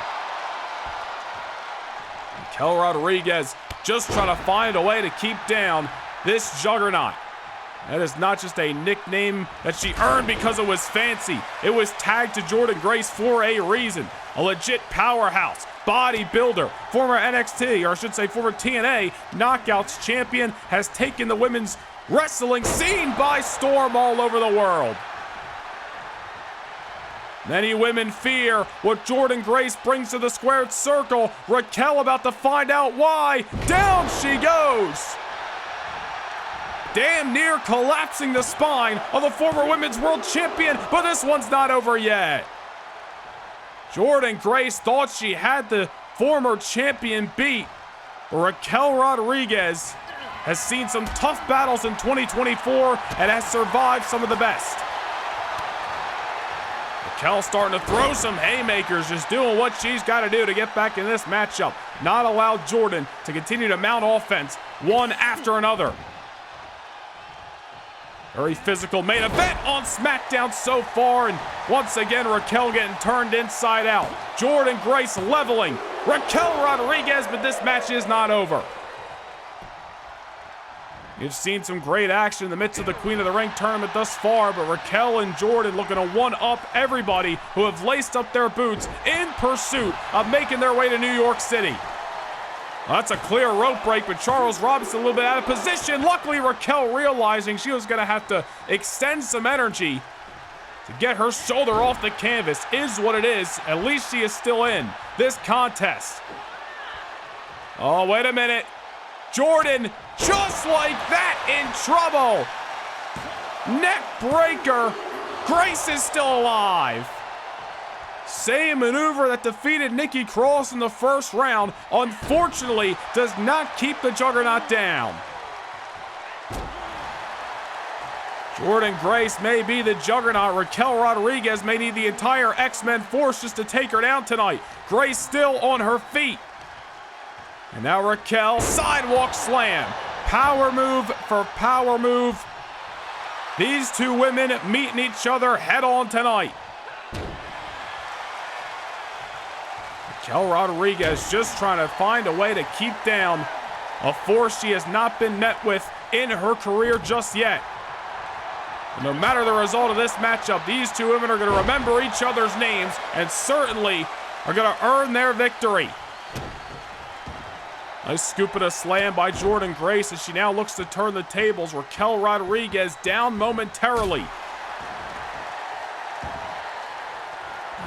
Raquel Rodriguez just trying to find a way to keep down this juggernaut. That is not just a nickname that she earned because it was fancy. It was tagged to Jordynne Grace for a reason. A legit powerhouse, bodybuilder, former NXT, or I should say former TNA Knockouts champion, has taken the women's wrestling scene by storm all over the world. Many women fear what Jordynne Grace brings to the squared circle. Raquel about to find out why. Down she goes. Damn near collapsing the spine of the former women's world champion, but this one's not over yet. Jordynne Grace thought she had the former champion beat, but Raquel Rodriguez has seen some tough battles in 2024 and has survived some of the best. Raquel starting to throw some haymakers, just doing what she's got to do to get back in this matchup. Not allow Jordynne to continue to mount offense one after another. Very physical main event on SmackDown so far, and once again Raquel getting turned inside out. Jordynne Grace leveling Raquel Rodriguez, but this match is not over. You've seen some great action in the midst of the Queen of the Ring tournament thus far, but Raquel and Jordynne looking to one-up everybody who have laced up their boots in pursuit of making their way to New York City. Well, that's a clear rope break, but Charles Robinson a little bit out of position. Luckily, Raquel realizing she was going to have to extend some energy to get her shoulder off the canvas. Is what it is. At least she is still in this contest. Oh, wait a minute. Jordynne, just like that, in trouble. Neck breaker. Grace is still alive. Same maneuver that defeated Nikki Cross in the first round, unfortunately, does not keep the juggernaut down. Jordynne Grace may be the juggernaut. Raquel Rodriguez may need the entire X-Men force just to take her down tonight. Grace still on her feet. And now Raquel, sidewalk slam. Power move for power move. These two women meeting each other head on tonight. Raquel Rodriguez just trying to find a way to keep down a force she has not been met with in her career just yet. And no matter the result of this matchup, these two women are going to remember each other's names and certainly are going to earn their victory. Nice scoop and a slam by Jordynne Grace as she now looks to turn the tables. Raquel Rodriguez down momentarily.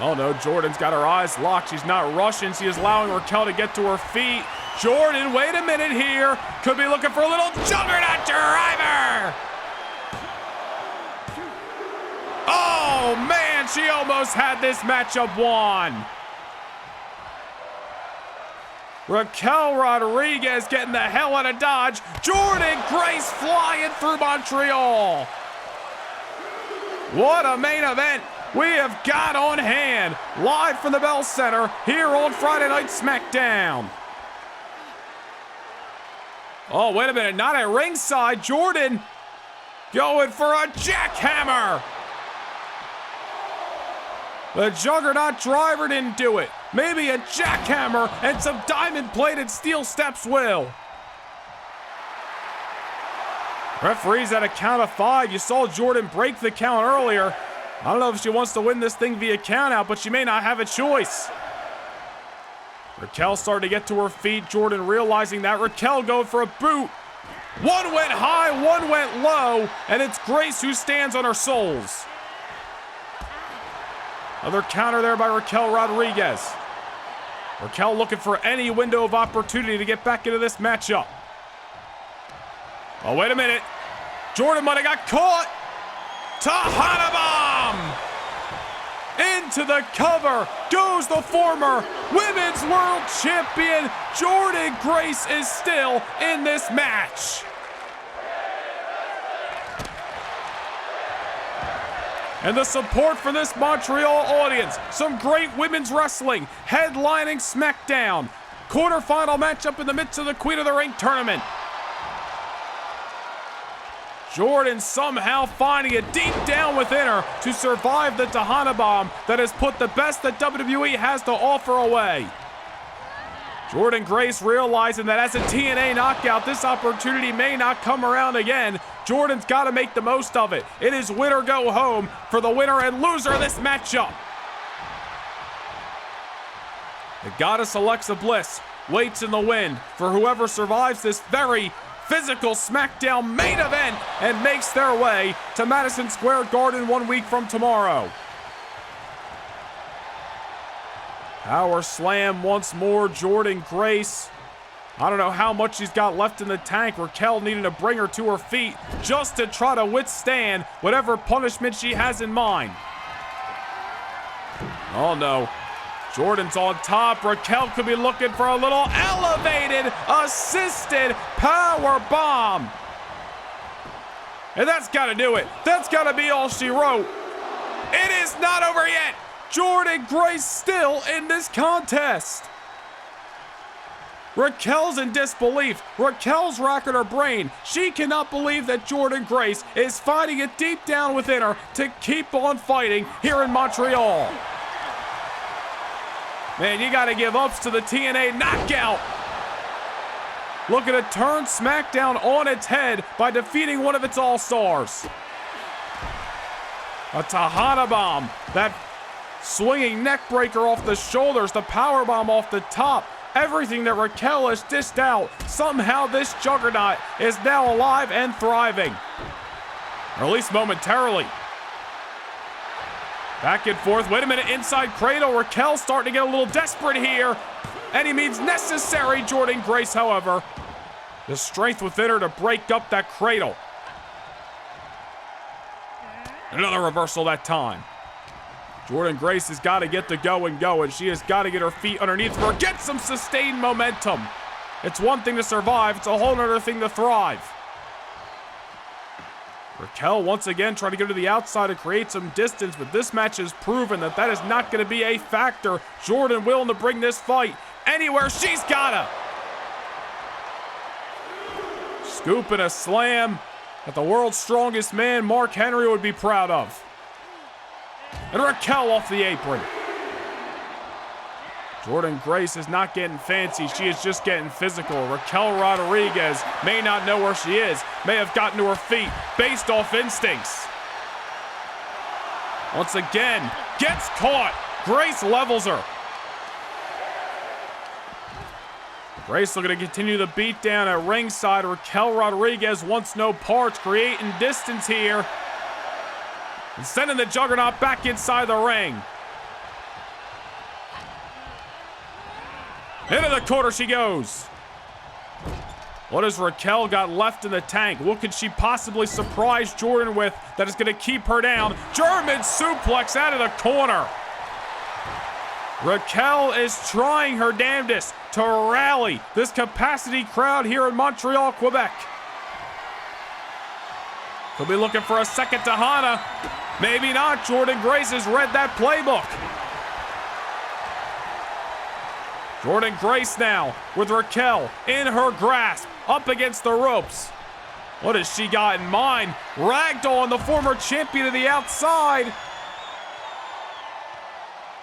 Oh no, Jordynne's got her eyes locked. She's not rushing. She is allowing Raquel to get to her feet. Jordynne, wait a minute here. Could be looking for a little juggernaut driver. Oh man, she almost had this matchup won. Raquel Rodriguez getting the hell out of Dodge. Jordynne Grace flying through Montreal. What a main event we have got on hand, live from the Bell Center here on Friday Night SmackDown. Oh, wait a minute, not at ringside. Jordynne going for a jackhammer. The Juggernaut driver didn't do it. Maybe a jackhammer and some diamond-plated steel steps will. Referees at a count of 5. You saw Jordynne break the count earlier. I don't know if she wants to win this thing via countout, but she may not have a choice. Raquel starting to get to her feet. Jordynne realizing that. Raquel going for a boot. One went high, one went low, and it's Grace who stands on her soles. Another counter there by Raquel Rodriguez. Raquel looking for any window of opportunity to get back into this matchup. Oh, wait a minute. Jordynne might have got caught. Tahana Bomb! Into the cover goes the former Women's World Champion. Jordynne Grace is still in this match. And the support for this Montreal audience. Some great women's wrestling headlining SmackDown. Quarterfinal matchup in the midst of the Queen of the Ring tournament. Jordynne somehow finding it deep down within her to survive the Tejana bomb that has put the best that WWE has to offer away. Jordynne Grace realizing that as a TNA knockout, this opportunity may not come around again. Jordynne's got to make the most of it. It is win or go home for the winner and loser of this matchup. The goddess Alexa Bliss waits in the wind for whoever survives this very physical SmackDown main event and makes their way to Madison Square Garden 1 week from tomorrow. Power slam once more, Jordynne Grace. I don't know how much she's got left in the tank. Raquel needing to bring her to her feet just to try to withstand whatever punishment she has in mind. Oh no. Jordynne's on top. Raquel could be looking for a little elevated, assisted power bomb. And that's got to do it. That's got to be all she wrote. It is not over yet. Jordynne Grace still in this contest. Raquel's in disbelief. Raquel's racking her brain. She cannot believe that Jordynne Grace is fighting it deep down within her to keep on fighting here in Montreal. Man, you got to give ups to the TNA knockout. Looking to turn SmackDown on its head by defeating one of its all-stars. A Tejana bomb. That swinging neck breaker off the shoulders. The power bomb off the top. Everything that Raquel has dished out. Somehow this juggernaut is now alive and thriving. Or at least momentarily. Back and forth. Wait a minute. Inside cradle. Raquel starting to get a little desperate here. Any means necessary. Jordynne Grace, however, the strength within her to break up that cradle. Another reversal that time. Jordynne Grace has got to get the going. She has got to get her feet underneath her. Get some sustained momentum. It's one thing to survive. It's a whole other thing to thrive. Raquel once again trying to go to the outside to create some distance, but this match has proven that that is not going to be a factor. Jordynne willing to bring this fight anywhere she's gotta. Scoop and a slam that the world's strongest man, Mark Henry, would be proud of. And Raquel off the apron. Jordynne Grace is not getting fancy. She is just getting physical. Raquel Rodriguez may not know where she is. May have gotten to her feet based off instincts. Once again, gets caught. Grace levels her. Grace looking to continue the beatdown at ringside. Raquel Rodriguez wants no parts, creating distance here. And sending the juggernaut back inside the ring. Into the corner she goes. What has Raquel got left in the tank? What could she possibly surprise Jordynne with that is going to keep her down? German suplex out of the corner. Raquel is trying her damnedest to rally this capacity crowd here in Montreal, Quebec. Could be looking for a second Tejana. Maybe not. Jordynne Grace has read that playbook. Jordynne Grace now with Raquel in her grasp, up against the ropes. What has she got in mind? Ragdoll, the former champion of the outside.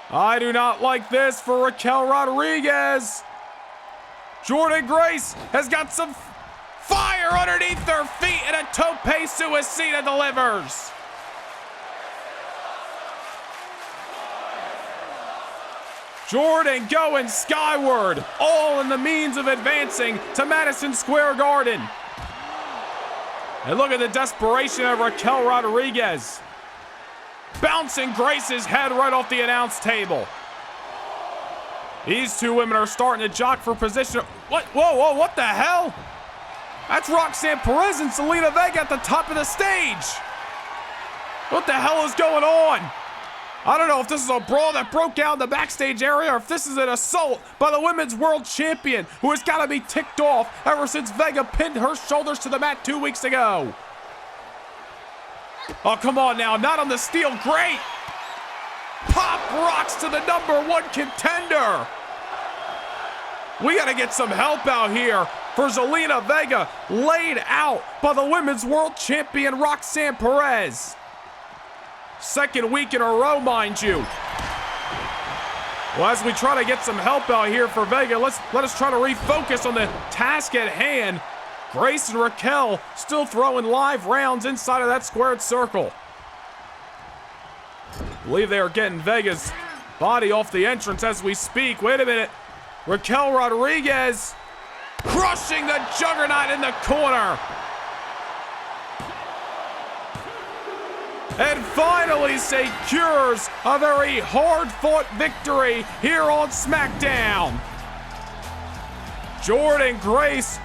I do not like this for Raquel Rodriguez. Jordynne Grace has got some fire underneath her feet and a tope suicida delivers. Jordynne going skyward, all in the means of advancing to Madison Square Garden. And look at the desperation of Raquel Rodriguez. Bouncing Grace's head right off the announce table. These two women are starting to jock for position. What? Whoa, what the hell? That's Roxanne Perez and Zelina Vega at the top of the stage. What the hell is going on? I don't know if this is a brawl that broke out in the backstage area or if this is an assault by the women's world champion who has got to be ticked off ever since Vega pinned her shoulders to the mat 2 weeks ago. Oh, come on now, not on the steel, great! Pop rocks to the #1 contender. We gotta get some help out here for Zelina Vega, laid out by the Women's World Champion Roxanne Perez. Second week in a row, mind you. Well, as we try to get some help out here for Vega, let us try to refocus on the task at hand. Grace and Raquel still throwing live rounds inside of that squared circle. I believe they are getting Vega's body off the entrance as we speak. Wait a minute. Raquel Rodriguez crushing the Juggernaut in the corner. And finally secures a very hard-fought victory here on SmackDown. Jordynne Grace,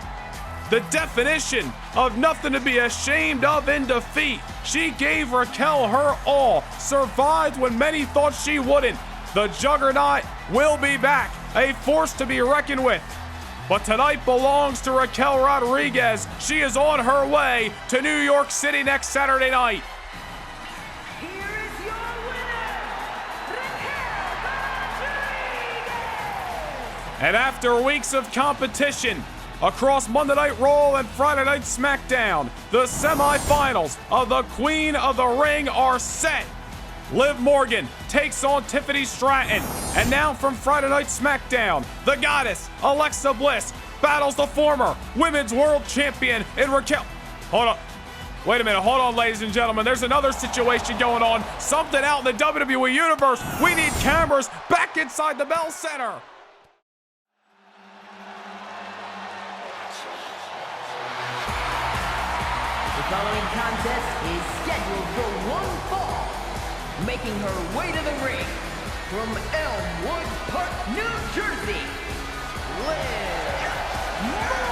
the definition of nothing to be ashamed of in defeat. She gave Raquel her all, survived when many thought she wouldn't. The Juggernaut will be back, a force to be reckoned with. But tonight belongs to Raquel Rodriguez. She is on her way to New York City next Saturday night. And after weeks of competition across Monday Night Raw and Friday Night SmackDown, the semifinals of the Queen of the Ring are set. Liv Morgan takes on Tiffany Stratton. And now from Friday Night SmackDown, the goddess, Alexa Bliss, battles the former Women's World Champion in Raquel. Hold on. Wait a minute. Hold on, ladies and gentlemen. There's another situation going on. Something out in the WWE Universe. We need cameras back inside the Bell Center. The following contest is scheduled for one fall. Making her way to the ring from Elmwood Park, New Jersey, Liv Morgan!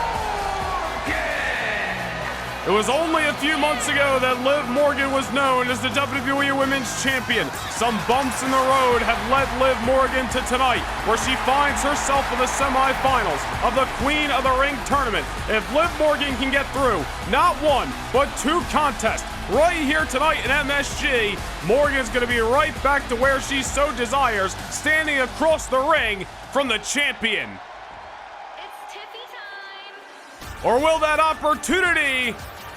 It was only a few months ago that Liv Morgan was known as the WWE Women's Champion. Some bumps in the road have led Liv Morgan to tonight, where she finds herself in the semifinals of the Queen of the Ring tournament. If Liv Morgan can get through not one, but two contests right here tonight in MSG, Morgan's going to be right back to where she so desires, standing across the ring from the champion. It's Tiffy time. Or will that opportunity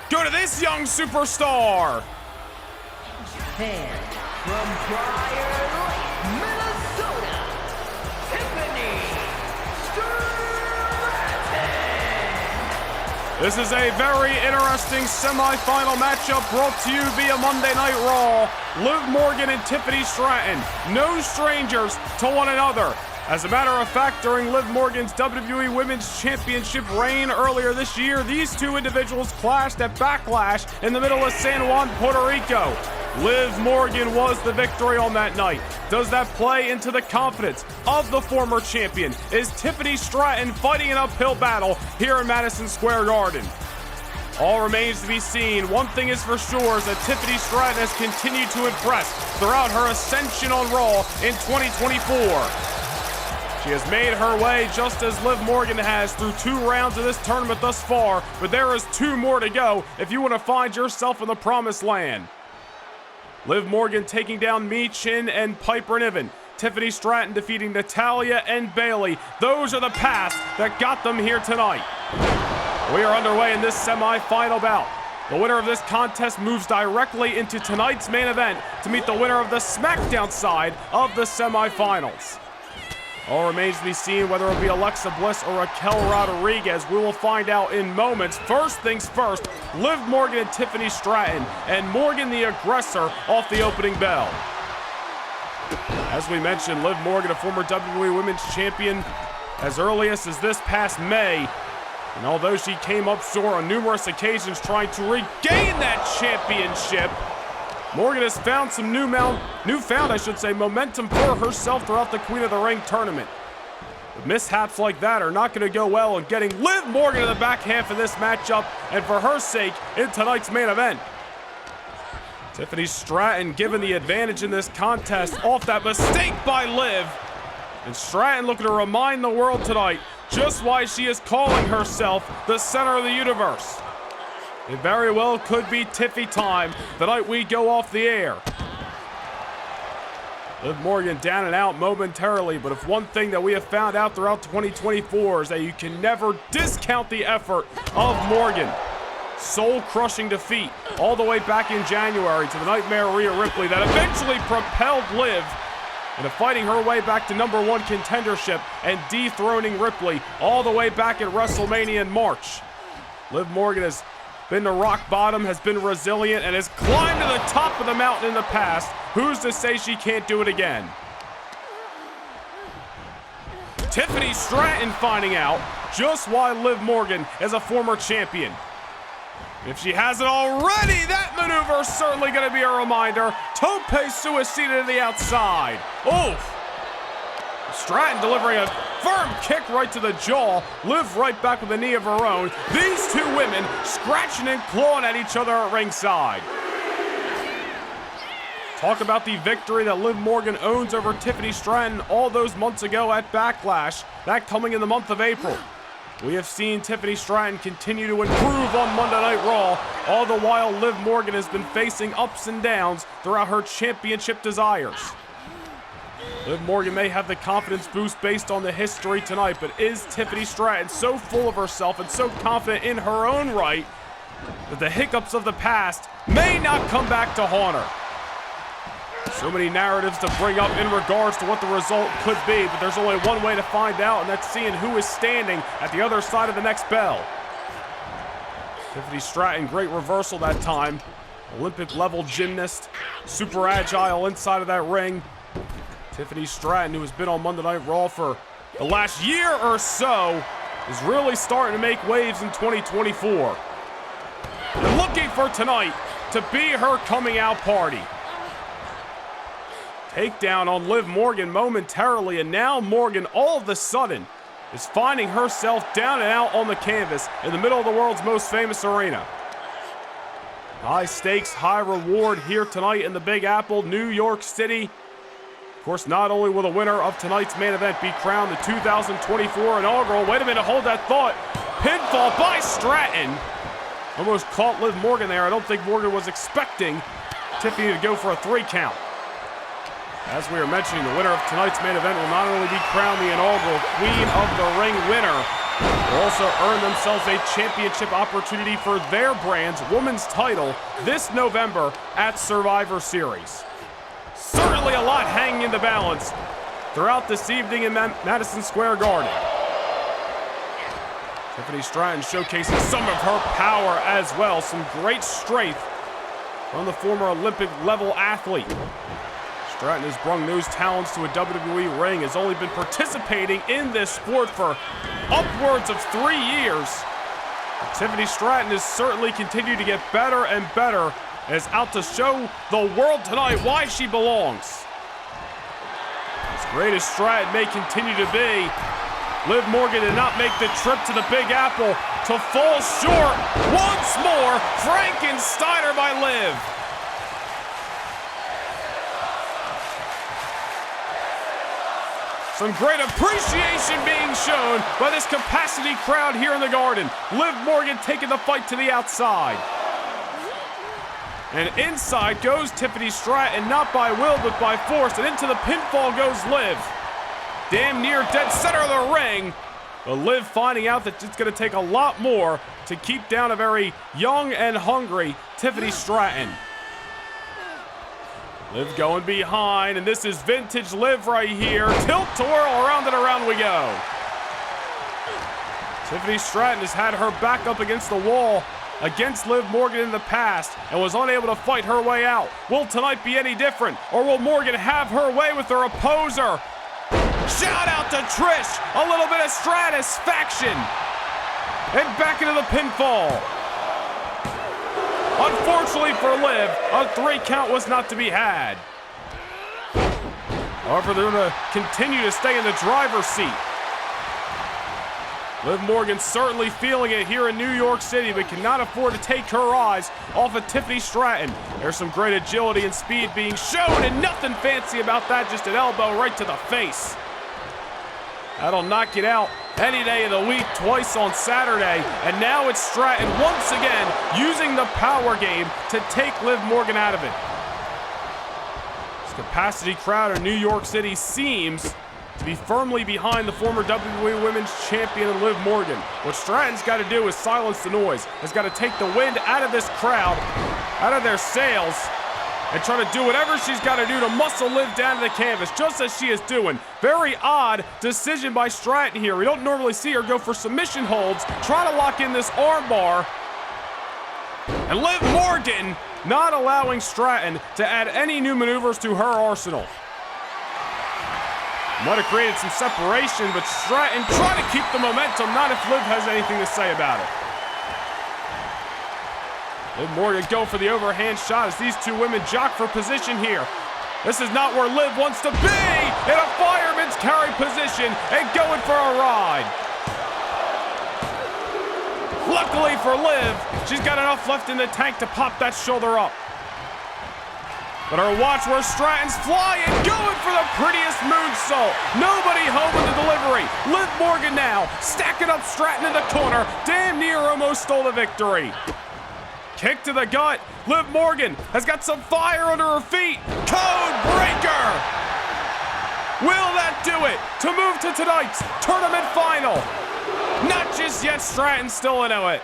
go to this young superstar? And from Prior Lake, Minnesota, Tiffany Stratton. This is a very interesting semifinal matchup brought to you via Monday Night Raw. Liv Morgan and Tiffany Stratton, no strangers to one another. As a matter of fact, during Liv Morgan's WWE Women's Championship reign earlier this year, these two individuals clashed at Backlash in the middle of San Juan, Puerto Rico. Liv Morgan was the victory on that night. Does that play into the confidence of the former champion? Is Tiffany Stratton fighting an uphill battle here in Madison Square Garden? All remains to be seen. One thing is for sure is that Tiffany Stratton has continued to impress throughout her ascension on Raw in 2024. She has made her way just as Liv Morgan has through 2 rounds of this tournament thus far, but there is 2 more to go if you want to find yourself in the promised land. Liv Morgan taking down Michin and Piper Niven. Tiffany Stratton defeating Natalya and Bayley. Those are the paths that got them here tonight. We are underway in this semi-final bout. The winner of this contest moves directly into tonight's main event to meet the winner of the SmackDown side of the semi-finals. All remains to be seen whether it will be Alexa Bliss or Raquel Rodriguez. We will find out in moments. First things first, Liv Morgan and Tiffany Stratton, and Morgan the aggressor off the opening bell. As we mentioned, Liv Morgan, a former WWE Women's Champion as early as this past May. And although she came up short on numerous occasions trying to regain that championship, Morgan has found some newfound momentum for herself throughout the Queen of the Ring tournament. But mishaps like that are not going to go well in getting Liv Morgan to the back half of this matchup, and for her sake, in tonight's main event. Tiffany Stratton given the advantage in this contest off that mistake by Liv. And Stratton looking to remind the world tonight just why she is calling herself the center of the universe. It very well could be Tiffy time the night we go off the air. Liv Morgan down and out momentarily, but if one thing that we have found out throughout 2024 is that you can never discount the effort of Morgan. Soul-crushing defeat all the way back in January to the Nightmare Rhea Ripley that eventually propelled Liv into fighting her way back to #1 contendership and dethroning Ripley all the way back at WrestleMania in March. Liv Morgan has been to rock bottom, has been resilient, and has climbed to the top of the mountain in the past. Who's to say she can't do it again? Tiffany Stratton finding out just why Liv Morgan is a former champion. If she hasn't already, that maneuver is certainly going to be a reminder. Tope suicida to the outside. Oof. Stratton delivering a firm kick right to the jaw. Liv right back with a knee of her own. These two women scratching and clawing at each other at ringside. Talk about the victory that Liv Morgan owns over Tiffany Stratton all those months ago at Backlash. That coming in the month of April. We have seen Tiffany Stratton continue to improve on Monday Night Raw, all the while Liv Morgan has been facing ups and downs throughout her championship desires. Liv Morgan may have the confidence boost based on the history tonight, but is Tiffany Stratton so full of herself and so confident in her own right that the hiccups of the past may not come back to haunt her? So many narratives to bring up in regards to what the result could be, but there's only one way to find out, and that's seeing who is standing at the other side of the next bell. Tiffany Stratton, great reversal that time. Olympic-level gymnast, super agile inside of that ring. Tiffany Stratton, who has been on Monday Night Raw for the last year or so, is really starting to make waves in 2024. And looking for tonight to be her coming out party. Takedown on Liv Morgan momentarily, and now Morgan all of a sudden is finding herself down and out on the canvas in the middle of the world's most famous arena. High stakes, high reward here tonight in the Big Apple, New York City. Of course, not only will the winner of tonight's main event be crowned the 2024 inaugural, wait a minute, hold that thought, pinfall by Stratton. Almost caught Liv Morgan there. I don't think Morgan was expecting Tiffany to go for a 3 count. As we were mentioning, the winner of tonight's main event will not only be crowned the inaugural Queen of the Ring winner, but also earn themselves a championship opportunity for their brand's women's title this November at Survivor Series. Certainly a lot hanging in the balance throughout this evening in Madison Square Garden. Tiffany Stratton showcasing some of her power as well. Some great strength from the former Olympic-level athlete. Stratton has brung those talents to a WWE ring, has only been participating in this sport for upwards of 3 years. Tiffany Stratton has certainly continued to get better and better and is out to show the world tonight why she belongs. As great as Stratton may continue to be, Liv Morgan did not make the trip to the Big Apple to fall short once more. Frankensteiner by Liv. Some great appreciation being shown by this capacity crowd here in the Garden. Liv Morgan taking the fight to the outside. And inside goes Tiffany Stratton, not by will, but by force. And into the pinfall goes Liv. Damn near dead center of the ring. But Liv finding out that it's going to take a lot more to keep down a very young and hungry Tiffany Stratton. Liv going behind, and this is vintage Liv right here. Tilt to whirl, around and around we go. Tiffany Stratton has had her back up against the wall against Liv Morgan in the past and was unable to fight her way out. Will tonight be any different, or will Morgan have her way with her opposer? Shout out to Trish, a little bit of satisfaction. And back into the pinfall. Unfortunately for Liv, a 3 count was not to be had. However, they're going to continue to stay in the driver's seat. Liv Morgan certainly feeling it here in New York City, but cannot afford to take her eyes off of Tiffany Stratton. There's some great agility and speed being shown, and nothing fancy about that, just an elbow right to the face. That'll knock it out any day of the week, twice on Saturday. And now it's Stratton once again using the power game to take Liv Morgan out of it. This capacity crowd in New York City seems to be firmly behind the former WWE Women's Champion Liv Morgan. What Stratton's got to do is silence the noise. Has got to take the wind out of this crowd, out of their sails, and try to do whatever she's got to do to muscle Liv down to the canvas, just as she is doing. Very odd decision by Stratton here. We don't normally see her go for submission holds, try to lock in this armbar. And Liv Morgan not allowing Stratton to add any new maneuvers to her arsenal. Might have created some separation, but Stratton trying to keep the momentum, not if Liv has anything to say about it. Liv Morgan go for the overhand shot as these two women jock for position here. This is not where Liv wants to be, in a fireman's carry position and going for a ride. Luckily for Liv, she's got enough left in the tank to pop that shoulder up. But our watch where Stratton's flying, going for the prettiest moonsault. Nobody home with the delivery. Liv Morgan now, stacking up Stratton in the corner, damn near almost stole the victory. Kick to the gut. Liv Morgan has got some fire under her feet. Code breaker. Will that do it to move to tonight's tournament final? Not just yet, Stratton still into it.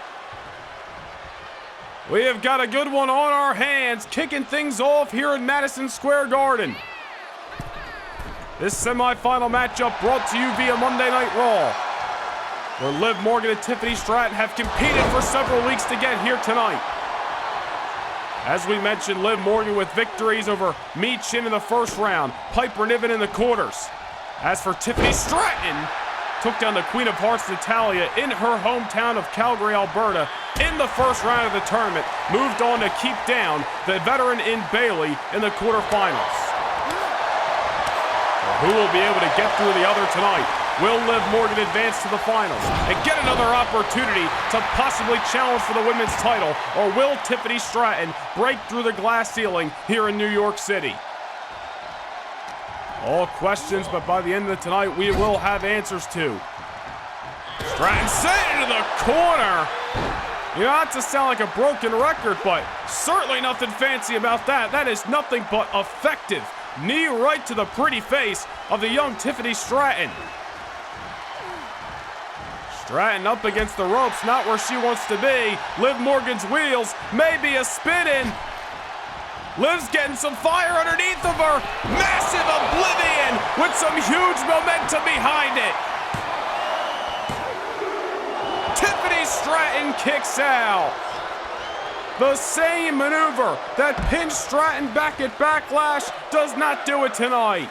We have got a good one on our hands, kicking things off here in Madison Square Garden. This semifinal matchup brought to you via Monday Night Raw, where Liv Morgan and Tiffany Stratton have competed for several weeks to get here tonight. As we mentioned, Liv Morgan with victories over Mi Chin in the first round, Piper Niven in the quarters. As for Tiffany Stratton, took down the Queen of Hearts, Natalya, in her hometown of Calgary, Alberta, in the first round of the tournament. Moved on to keep down the veteran in Bayley in the quarterfinals. Who will be able to get through the other tonight? Will Liv Morgan advance to the finals and get another opportunity to possibly challenge for the women's title? Or will Tiffany Stratton break through the glass ceiling here in New York City? All questions, but by the end of tonight, we will have answers to. Stratton sent into the corner. You know, not to sound like a broken record, but certainly nothing fancy about that. That is nothing but effective. Knee right to the pretty face of the young Tiffany Stratton. Stratton up against the ropes, not where she wants to be. Liv Morgan's wheels may be a spinning. Liv's getting some fire underneath of her. Massive oblivion with some huge momentum behind it. Tiffany Stratton kicks out. The same maneuver that pinned Stratton back at Backlash does not do it tonight.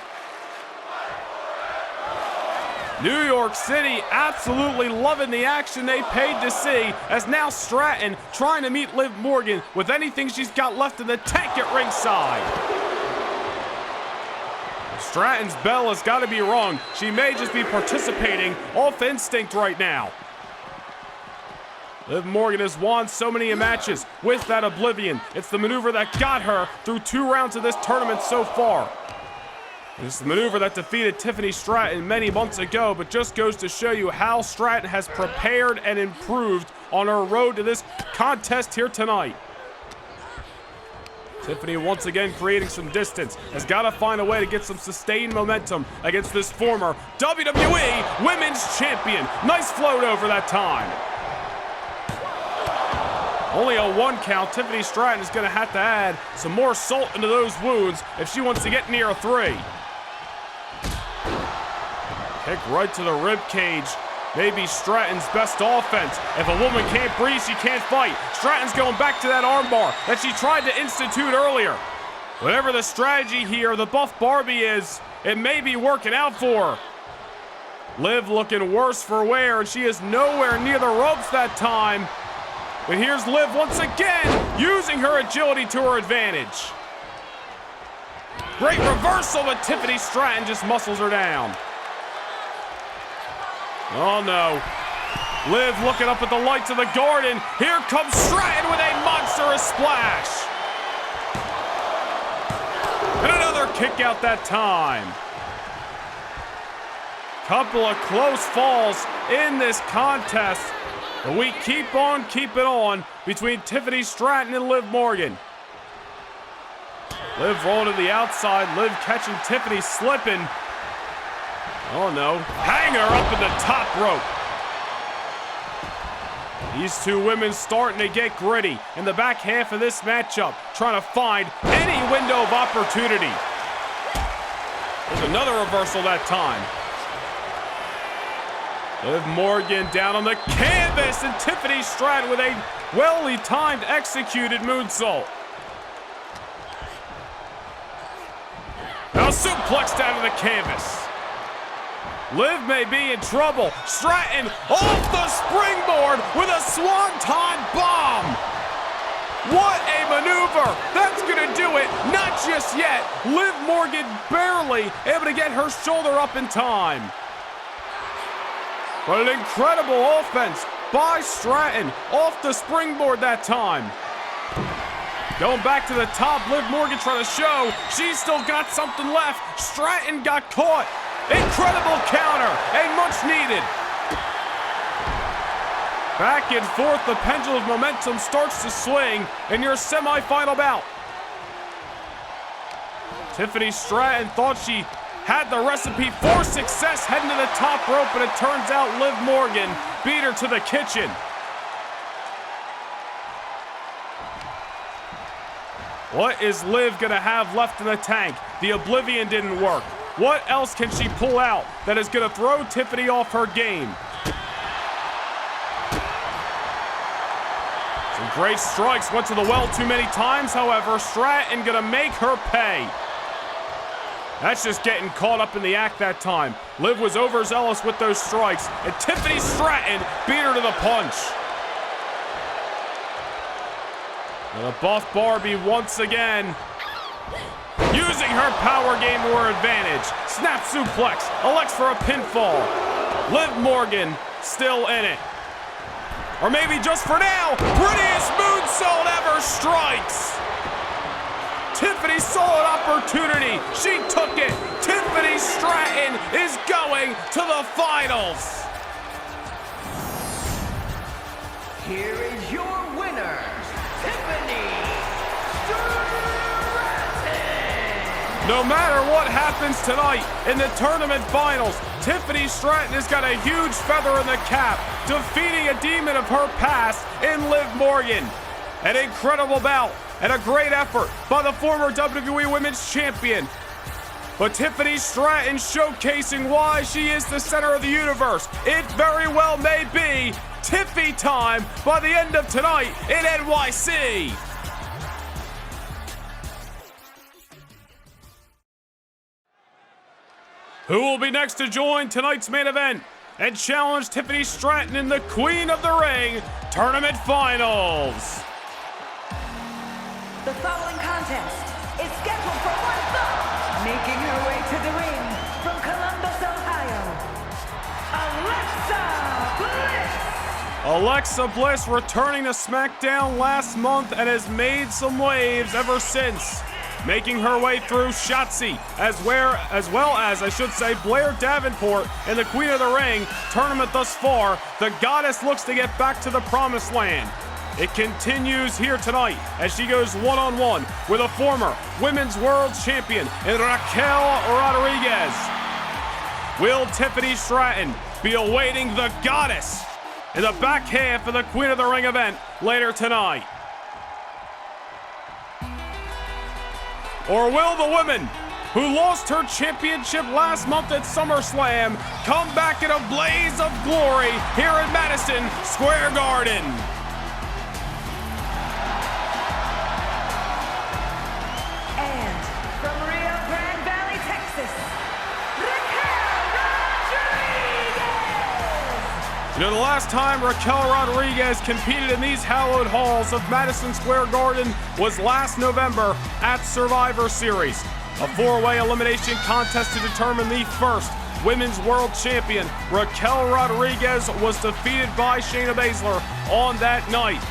New York City absolutely loving the action they paid to see, as now Stratton trying to meet Liv Morgan with anything she's got left in the tank at ringside. Stratton's bell has got to be rung. She may just be participating off instinct right now. Liv Morgan has won so many matches with that oblivion. It's the maneuver that got her through 2 rounds of this tournament so far. It's the maneuver that defeated Tiffany Stratton many months ago, but just goes to show you how Stratton has prepared and improved on her road to this contest here tonight. Tiffany once again creating some distance, has got to find a way to get some sustained momentum against this former WWE Women's Champion. Nice float over that time. Only a 1 count. Tiffany Stratton is going to have to add some more salt into those wounds if she wants to get near a 3. Kick right to the rib cage. Maybe Stratton's best offense. If a woman can't breathe, she can't fight. Stratton's going back to that armbar that she tried to institute earlier. Whatever the strategy here, the Buff Barbie is, it may be working out for her. Liv looking worse for wear, and she is nowhere near the ropes that time. But here's Liv once again, using her agility to her advantage. Great reversal, but Tiffany Stratton just muscles her down. Oh no. Liv looking up at the lights of the Garden. Here comes Stratton with a monstrous splash. And another kick out that time. Couple of close falls in this contest, but we keep on keeping on between Tiffany Stratton and Liv Morgan. Liv rolling to the outside, Liv catching Tiffany slipping. Oh no, hang her up in the top rope. These two women starting to get gritty in the back half of this matchup, trying to find any window of opportunity. There's another reversal that time. Liv Morgan down on the canvas, and Tiffany Stratton with a well-timed executed moonsault. Now suplex down to the canvas. Liv may be in trouble. Stratton off the springboard with a swanton bomb. What a maneuver. That's going to do it. Not just yet. Liv Morgan barely able to get her shoulder up in time. But an incredible offense by Stratton off the springboard that time. Going back to the top, Liv Morgan trying to show she's still got something left. Stratton got caught. Incredible counter and much needed. Back and forth, the pendulum of momentum starts to swing in your semifinal bout. Tiffany Stratton thought she had the recipe for success heading to the top rope, but it turns out Liv Morgan beat her to the kitchen. What is Liv gonna have left in the tank? The Oblivion didn't work. What else can she pull out that is gonna throw Tiffany off her game? Some great strikes went to the well too many times, however. Stratton gonna make her pay. That's just getting caught up in the act that time. Liv was overzealous with those strikes, and Tiffany Stratton beat her to the punch. And the buff Barbie once again using her power game to her advantage. Snap suplex, elects for a pinfall. Liv Morgan still in it. Or maybe just for now, prettiest moonsault ever strikes. Tiffany saw an opportunity. She took it. Tiffany Stratton is going to the finals. Here is your winner, Tiffany Stratton. No matter what happens tonight in the tournament finals, Tiffany Stratton has got a huge feather in the cap, defeating a demon of her past in Liv Morgan. An incredible bout and a great effort by the former WWE Women's Champion. But Tiffany Stratton showcasing why she is the center of the universe. It very well may be Tiffy time by the end of tonight in NYC. Who will be next to join tonight's main event and challenge Tiffany Stratton in the Queen of the Ring Tournament Finals? The following contest is scheduled for one fall. Making her way to the ring from Columbus, Ohio, Alexa Bliss returning to SmackDown last month and has made some waves ever since. Making her way through Shotzi, as well as, I should say, Blair Davenport in the Queen of the Ring tournament thus far. The goddess looks to get back to the promised land. It continues here tonight as she goes one-on-one with a former Women's World Champion in Raquel Rodriguez. Will Tiffany Stratton be awaiting the goddess in the back half of the Queen of the Ring event later tonight? Or will the woman who lost her championship last month at SummerSlam come back in a blaze of glory here in Madison Square Garden? And from Rio Grande Valley, Texas, Raquel Rodriguez! You know, the last time Raquel Rodriguez competed in these hallowed halls of Madison Square Garden was last November at Survivor Series, a four-way elimination contest to determine the first Women's World Champion. Raquel Rodriguez was defeated by Shayna Baszler on that night.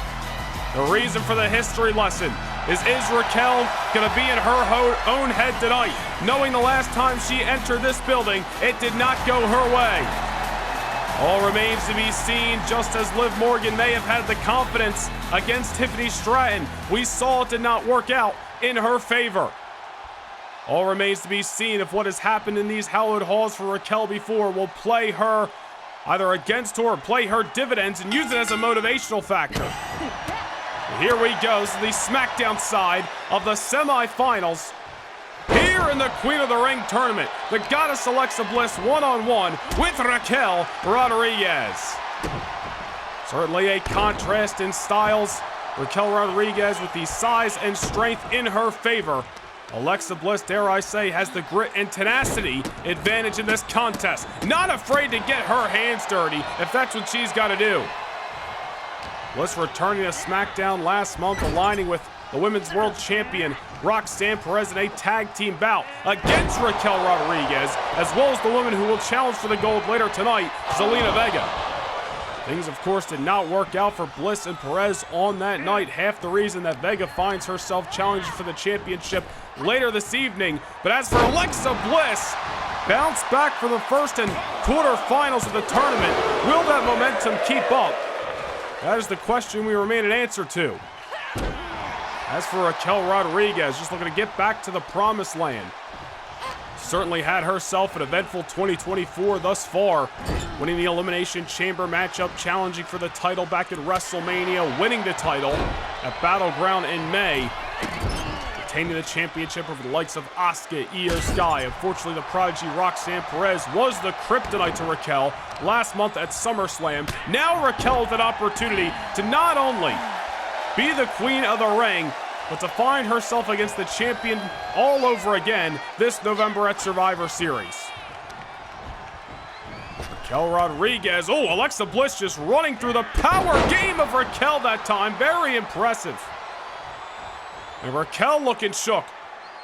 The reason for the history lesson is Raquel going to be in her own head tonight? knowing the last time she entered this building, it did not go her way. All remains to be seen. Just as Liv Morgan may have had the confidence against Tiffany Stratton, we saw it did not work out in her favor. All remains to be seen if what has happened in these hallowed halls for Raquel before will play her either against her or play her dividends and use it as a motivational factor. Here we go. This is the SmackDown side of the semifinals. Here in the Queen of the Ring tournament, the Goddess Alexa Bliss one-on-one with Raquel Rodriguez. Certainly a contrast in styles. Raquel Rodriguez with the size and strength in her favor. Alexa Bliss, dare I say, has the grit and tenacity advantage in this contest. Not afraid to get her hands dirty if that's what she's got to do. Bliss returning to SmackDown last month, aligning with the Women's World Champion Roxanne Perez in a tag team bout against Raquel Rodriguez, as well as the woman who will challenge for the gold later tonight, Zelina Vega. Things, of course, did not work out for Bliss and Perez on that night. Half the reason that Vega finds herself challenging for the championship later this evening. But as for Alexa Bliss, bounced back for the first and quarterfinals of the tournament. Will that momentum keep up? That is the question we remain an answer to. As for Raquel Rodriguez, just looking to get back to the promised land. Certainly had herself an eventful 2024 thus far, winning the Elimination Chamber matchup, challenging for the title back at WrestleMania, winning the title at Battleground in May, retaining the championship over the likes of Asuka, Io Sky. Unfortunately, the prodigy Roxanne Perez was the kryptonite to Raquel last month at SummerSlam. Now Raquel with an opportunity to not only be the Queen of the Ring, but to find herself against the champion all over again this November at Survivor Series. Raquel Rodriguez. Oh, Alexa Bliss just running through the power game of Raquel that time. Very impressive. And Raquel looking shook.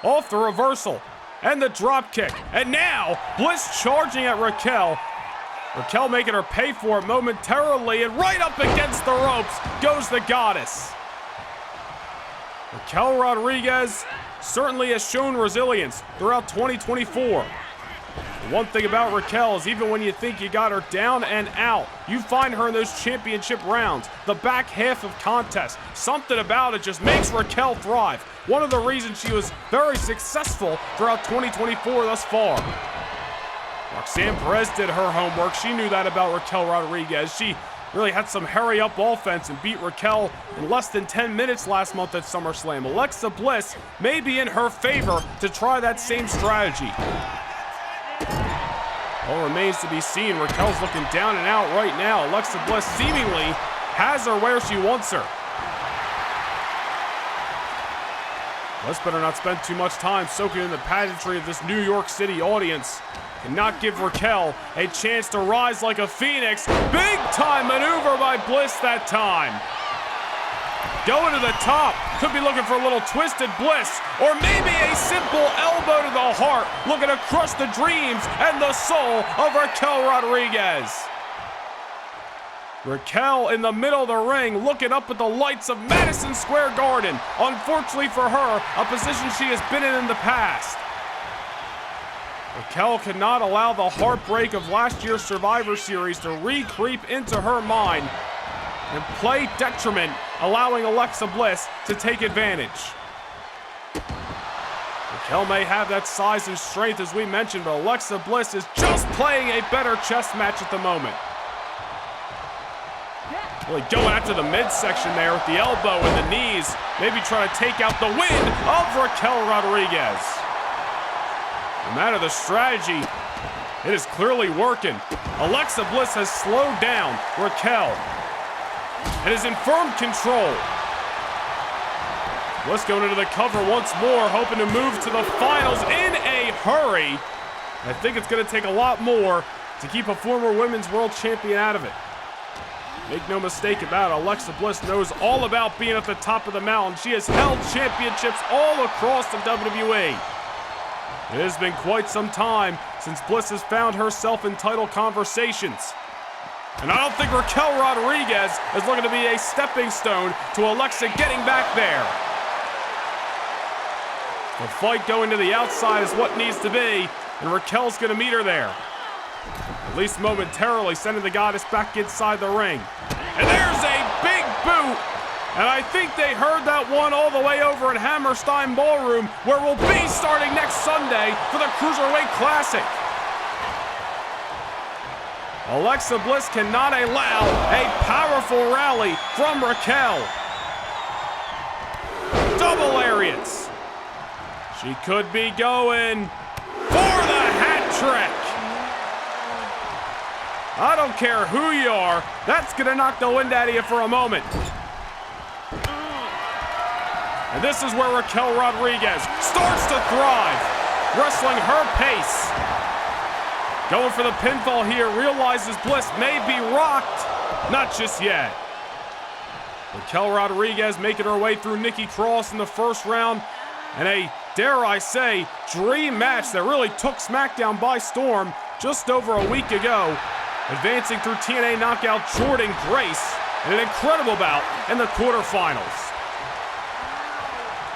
Off the reversal and the drop kick. And now Bliss charging at Raquel. Raquel making her pay for it momentarily, and right up against the ropes goes the Goddess. Raquel Rodriguez certainly has shown resilience throughout 2024. The one thing about Raquel is even when you think you got her down and out, you find her in those championship rounds, the back half of contests. Something about it just makes Raquel thrive. One of the reasons she was very successful throughout 2024 thus far. Roxanne Perez did her homework. She knew that about Raquel Rodriguez. She really had some hurry-up offense and beat Raquel in less than 10 minutes last month at SummerSlam. Alexa Bliss may be in her favor to try that same strategy. All remains to be seen. Raquel's looking down and out right now. Alexa Bliss seemingly has her where she wants her. Bliss better not spend too much time soaking in the pageantry of this New York City audience. Cannot give Raquel a chance to rise like a phoenix. Big time maneuver by Bliss that time. Going to the top. Could be looking for a little twisted Bliss, or maybe a simple elbow to the heart, looking to crush the dreams and the soul of Raquel Rodriguez. Raquel in the middle of the ring, looking up at the lights of Madison Square Garden. Unfortunately for her, a position she has been in the past. Raquel cannot allow the heartbreak of last year's Survivor Series to re-creep into her mind and play detriment, allowing Alexa Bliss to take advantage. Raquel may have that size and strength as we mentioned, but Alexa Bliss is just playing a better chess match at the moment. Really going after the midsection there with the elbow and the knees, maybe trying to take out the wind of Raquel Rodriguez. No matter the strategy, it is clearly working. Alexa Bliss has slowed down Raquel and is in firm control. Bliss going into the cover once more, hoping to move to the finals in a hurry. I think it's going to take a lot more to keep a former women's world champion out of it. Make no mistake about it, Alexa Bliss knows all about being at the top of the mountain. She has held championships all across the WWE. It has been quite some time since Bliss has found herself in title conversations. And I don't think Raquel Rodriguez is looking to be a stepping stone to Alexa getting back there. The fight going to the outside is what needs to be, and Raquel's going to meet her there. At least momentarily, sending the Goddess back inside the ring. And there's a big boot! And I think they heard that one all the way over at Hammerstein Ballroom, where we'll be starting next Sunday for the Cruiserweight Classic. Alexa Bliss cannot allow a powerful rally from Raquel. Double lariats. She could be going for the hat trick. I don't care who you are, that's gonna knock the wind out of you for a moment. And this is where Raquel Rodriguez starts to thrive, wrestling her pace. Going for the pinfall here, realizes Bliss may be rocked. Not just yet. Raquel Rodriguez making her way through Nikki Cross in the first round. And a, dare I say, dream match that really took SmackDown by storm just over a week ago. Advancing through TNA knockout Jordynne Grace in an incredible bout in the quarterfinals.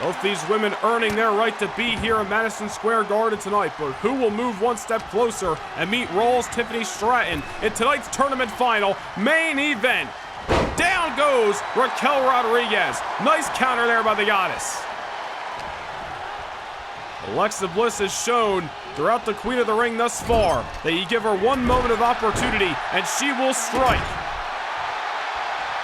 Both these women earning their right to be here in Madison Square Garden tonight, but who will move one step closer and meet Raw's Tiffany Stratton in tonight's tournament final main event? Down goes Raquel Rodriguez. Nice counter there by the Goddess. Alexa Bliss has shown throughout the Queen of the Ring thus far that you give her one moment of opportunity and she will strike.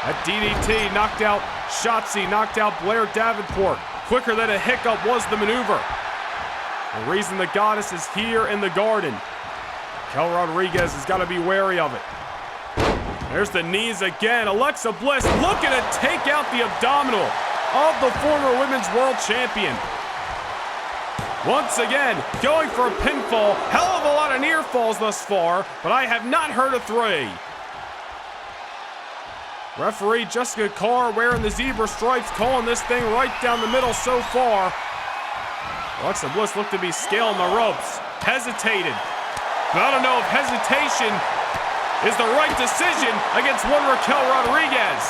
That DDT knocked out Shotzi, knocked out Blair Davenport. Quicker than a hiccup was the maneuver. The reason the Goddess is here in the Garden. Raquel Rodriguez has got to be wary of it. There's the knees again. Alexa Bliss looking to take out the abdominal of the former Women's World Champion. Once again, going for a pinfall. Hell of a lot of near falls thus far, but I have not heard of three. Referee Jessica Carr wearing the zebra stripes, calling this thing right down the middle so far. Alexa Bliss looked to be scaling the ropes. Hesitated. But I don't know if hesitation is the right decision against one Raquel Rodriguez.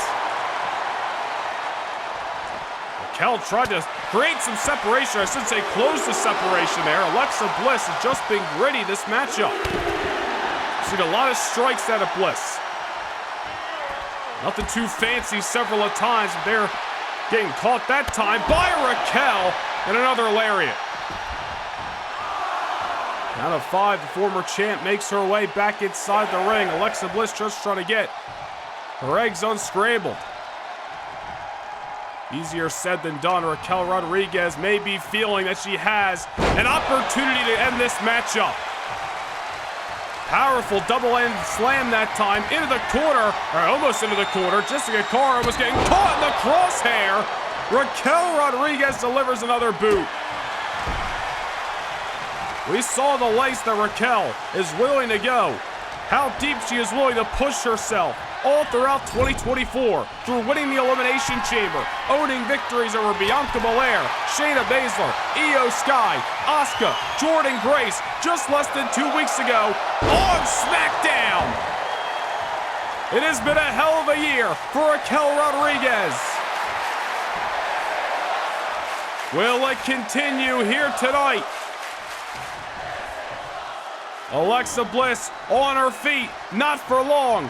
Raquel tried to create some separation, I should say close the separation there. Alexa Bliss has just been gritty this matchup. Seen a lot of strikes out of Bliss. Nothing too fancy several of times, but they're getting caught that time by Raquel and another lariat. Count of 5, the former champ makes her way back inside the ring. Alexa Bliss just trying to get her eggs unscrambled. Easier said than done. Raquel Rodriguez may be feeling that she has an opportunity to end this matchup. Powerful double end slam that time into the corner, or almost into the corner. Jessica Carr was getting caught in the crosshair. Raquel Rodriguez delivers another boot. We saw the lengths that Raquel is willing to go. How deep she is willing to push herself all throughout 2024 through winning the Elimination Chamber, owning victories over Bianca Belair, Shayna Baszler, Io Sky, Asuka, Jordynne Grace just less than 2 weeks ago on SmackDown. It has been a hell of a year for Raquel Rodriguez. Will it continue here tonight? Alexa Bliss on her feet, not for long.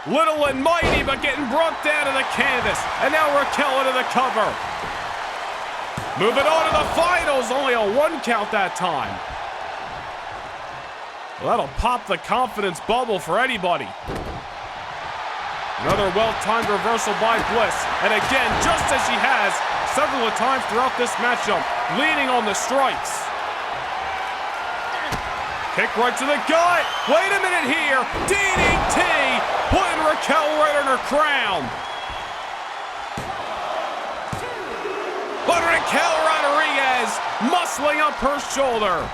Little and mighty, but getting brought down to the canvas. And now Raquel into the cover. Moving on to the finals, only a 1 count that time. Well, that'll pop the confidence bubble for anybody. Another well-timed reversal by Bliss. And again, just as she has several times throughout this matchup, leaning on the strikes. Kick right to the gut. Wait a minute here. DDT, putting Raquel right on her crown. But Raquel Rodriguez muscling up her shoulder.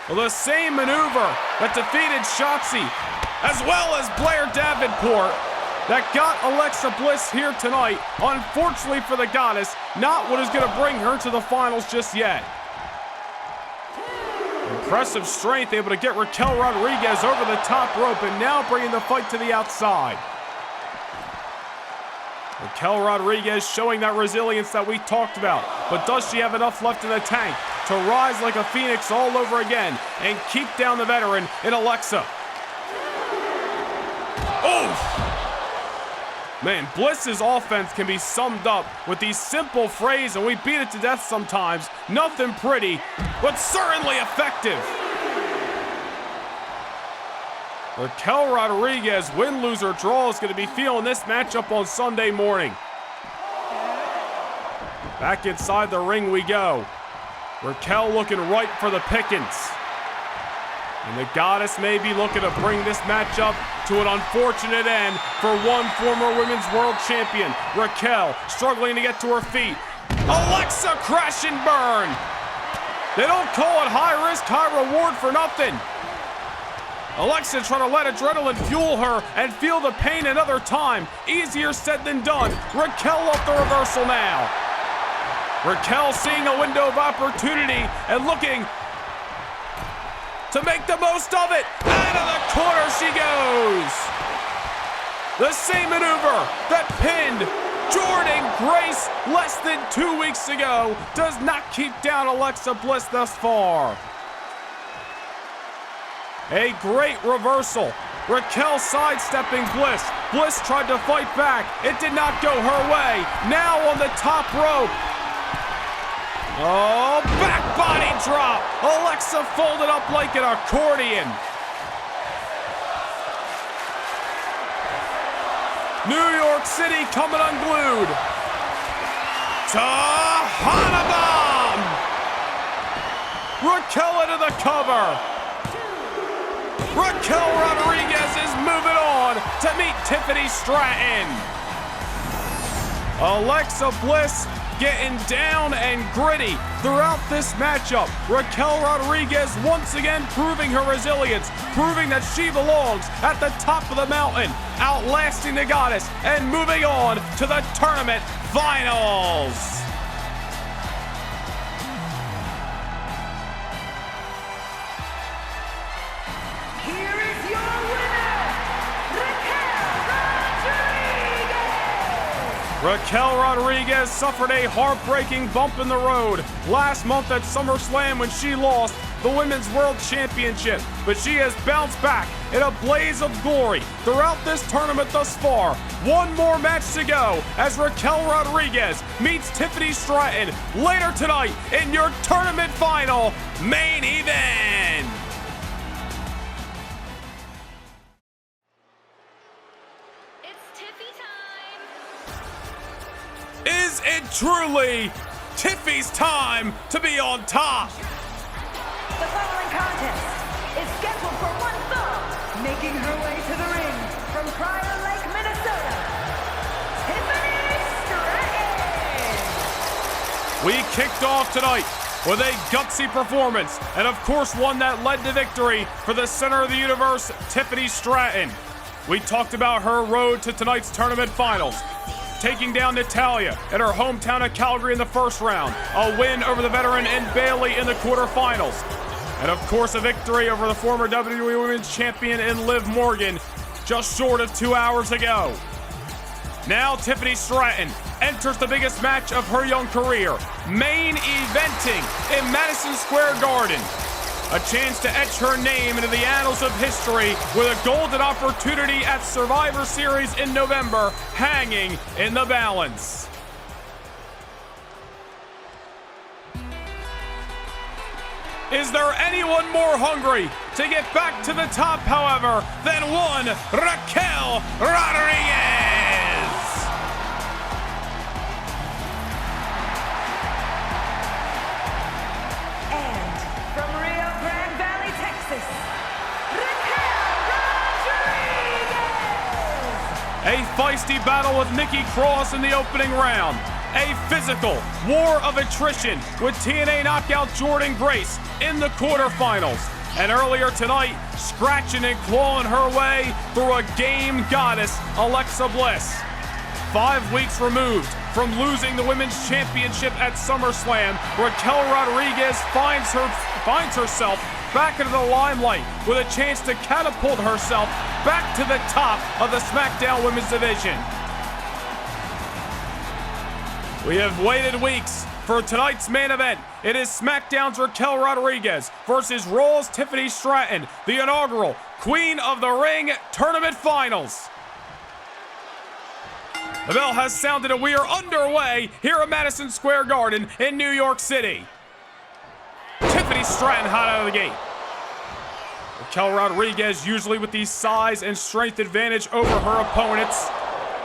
Well, the same maneuver that defeated Shotzi, as well as Blair Davenport, that got Alexa Bliss here tonight. Unfortunately for the Goddess, not what is going to bring her to the finals just yet. Impressive strength, able to get Raquel Rodriguez over the top rope and now bringing the fight to the outside. Raquel Rodriguez showing that resilience that we talked about. But does she have enough left in the tank to rise like a phoenix all over again and keep down the veteran in Alexa? Oof! Man, Bliss's offense can be summed up with these simple phrases, and we beat it to death sometimes. Nothing pretty, but certainly effective. Raquel Rodriguez, win, lose, or draw, is going to be feeling this matchup on Sunday morning. Back inside the ring we go. Raquel looking right for the pickings. And the goddess may be looking to bring this matchup to an unfortunate end for one former women's world champion. Raquel struggling to get to her feet. Alexa crash and burn. They don't call it high risk, high reward for nothing. Alexa trying to let adrenaline fuel her and feel the pain another time. Easier said than done. Raquel off the reversal now. Raquel seeing a window of opportunity and looking to make the most of it. Out of the corner she goes. The same maneuver that pinned Jordynne Grace less than 2 weeks ago does not keep down Alexa Bliss thus far. A great reversal. Raquel sidestepping Bliss. Bliss tried to fight back. It did not go her way. Now on the top rope. Oh, back body drop. Alexa folded up like an accordion. New York City coming unglued. Tahana bomb. Raquel into the cover. Raquel Rodriguez is moving on to meet Tiffany Stratton. Alexa Bliss getting down and gritty throughout this matchup. Raquel Rodriguez once again proving her resilience, proving that she belongs at the top of the mountain, outlasting the goddess and moving on to the tournament finals. Here is your winner, Raquel Rodriguez suffered a heartbreaking bump in the road last month at SummerSlam when she lost the Women's World Championship, but she has bounced back in a blaze of glory throughout this tournament thus far. One more match to go as Raquel Rodriguez meets Tiffany Stratton later tonight in your tournament final main event. Is it truly Tiffy's time to be on top? The following contest is scheduled for one fall, making her way to the ring from Prior Lake, Minnesota, Tiffany Stratton. We kicked off tonight with a gutsy performance, and of course one that led to victory for the center of the universe, Tiffany Stratton. We talked about her road to tonight's tournament finals, taking down Natalya in her hometown of Calgary in the first round, a win over the veteran in Bayley in the quarterfinals, and of course a victory over the former WWE Women's Champion in Liv Morgan just short of 2 hours ago. Now Tiffany Stratton enters the biggest match of her young career, main eventing in Madison Square Garden. A chance to etch her name into the annals of history with a golden opportunity at Survivor Series in November hanging in the balance. Is there anyone more hungry to get back to the top, however, than one Raquel Rodriguez? A feisty battle with Nikki Cross in the opening round. A physical war of attrition with TNA knockout Jordynne Grace in the quarterfinals. And earlier tonight, scratching and clawing her way through a game goddess, Alexa Bliss. 5 weeks removed from losing the Women's Championship at SummerSlam, Raquel Rodriguez finds herself back into the limelight with a chance to catapult herself back to the top of the SmackDown Women's Division. We have waited weeks for tonight's main event. It is SmackDown's Raquel Rodriguez versus Raw's Tiffany Stratton, the inaugural Queen of the Ring Tournament Finals. The bell has sounded and we are underway here at Madison Square Garden in New York City. Tiffany Stratton hot out of the gate. Raquel Rodriguez, usually with the size and strength advantage over her opponents,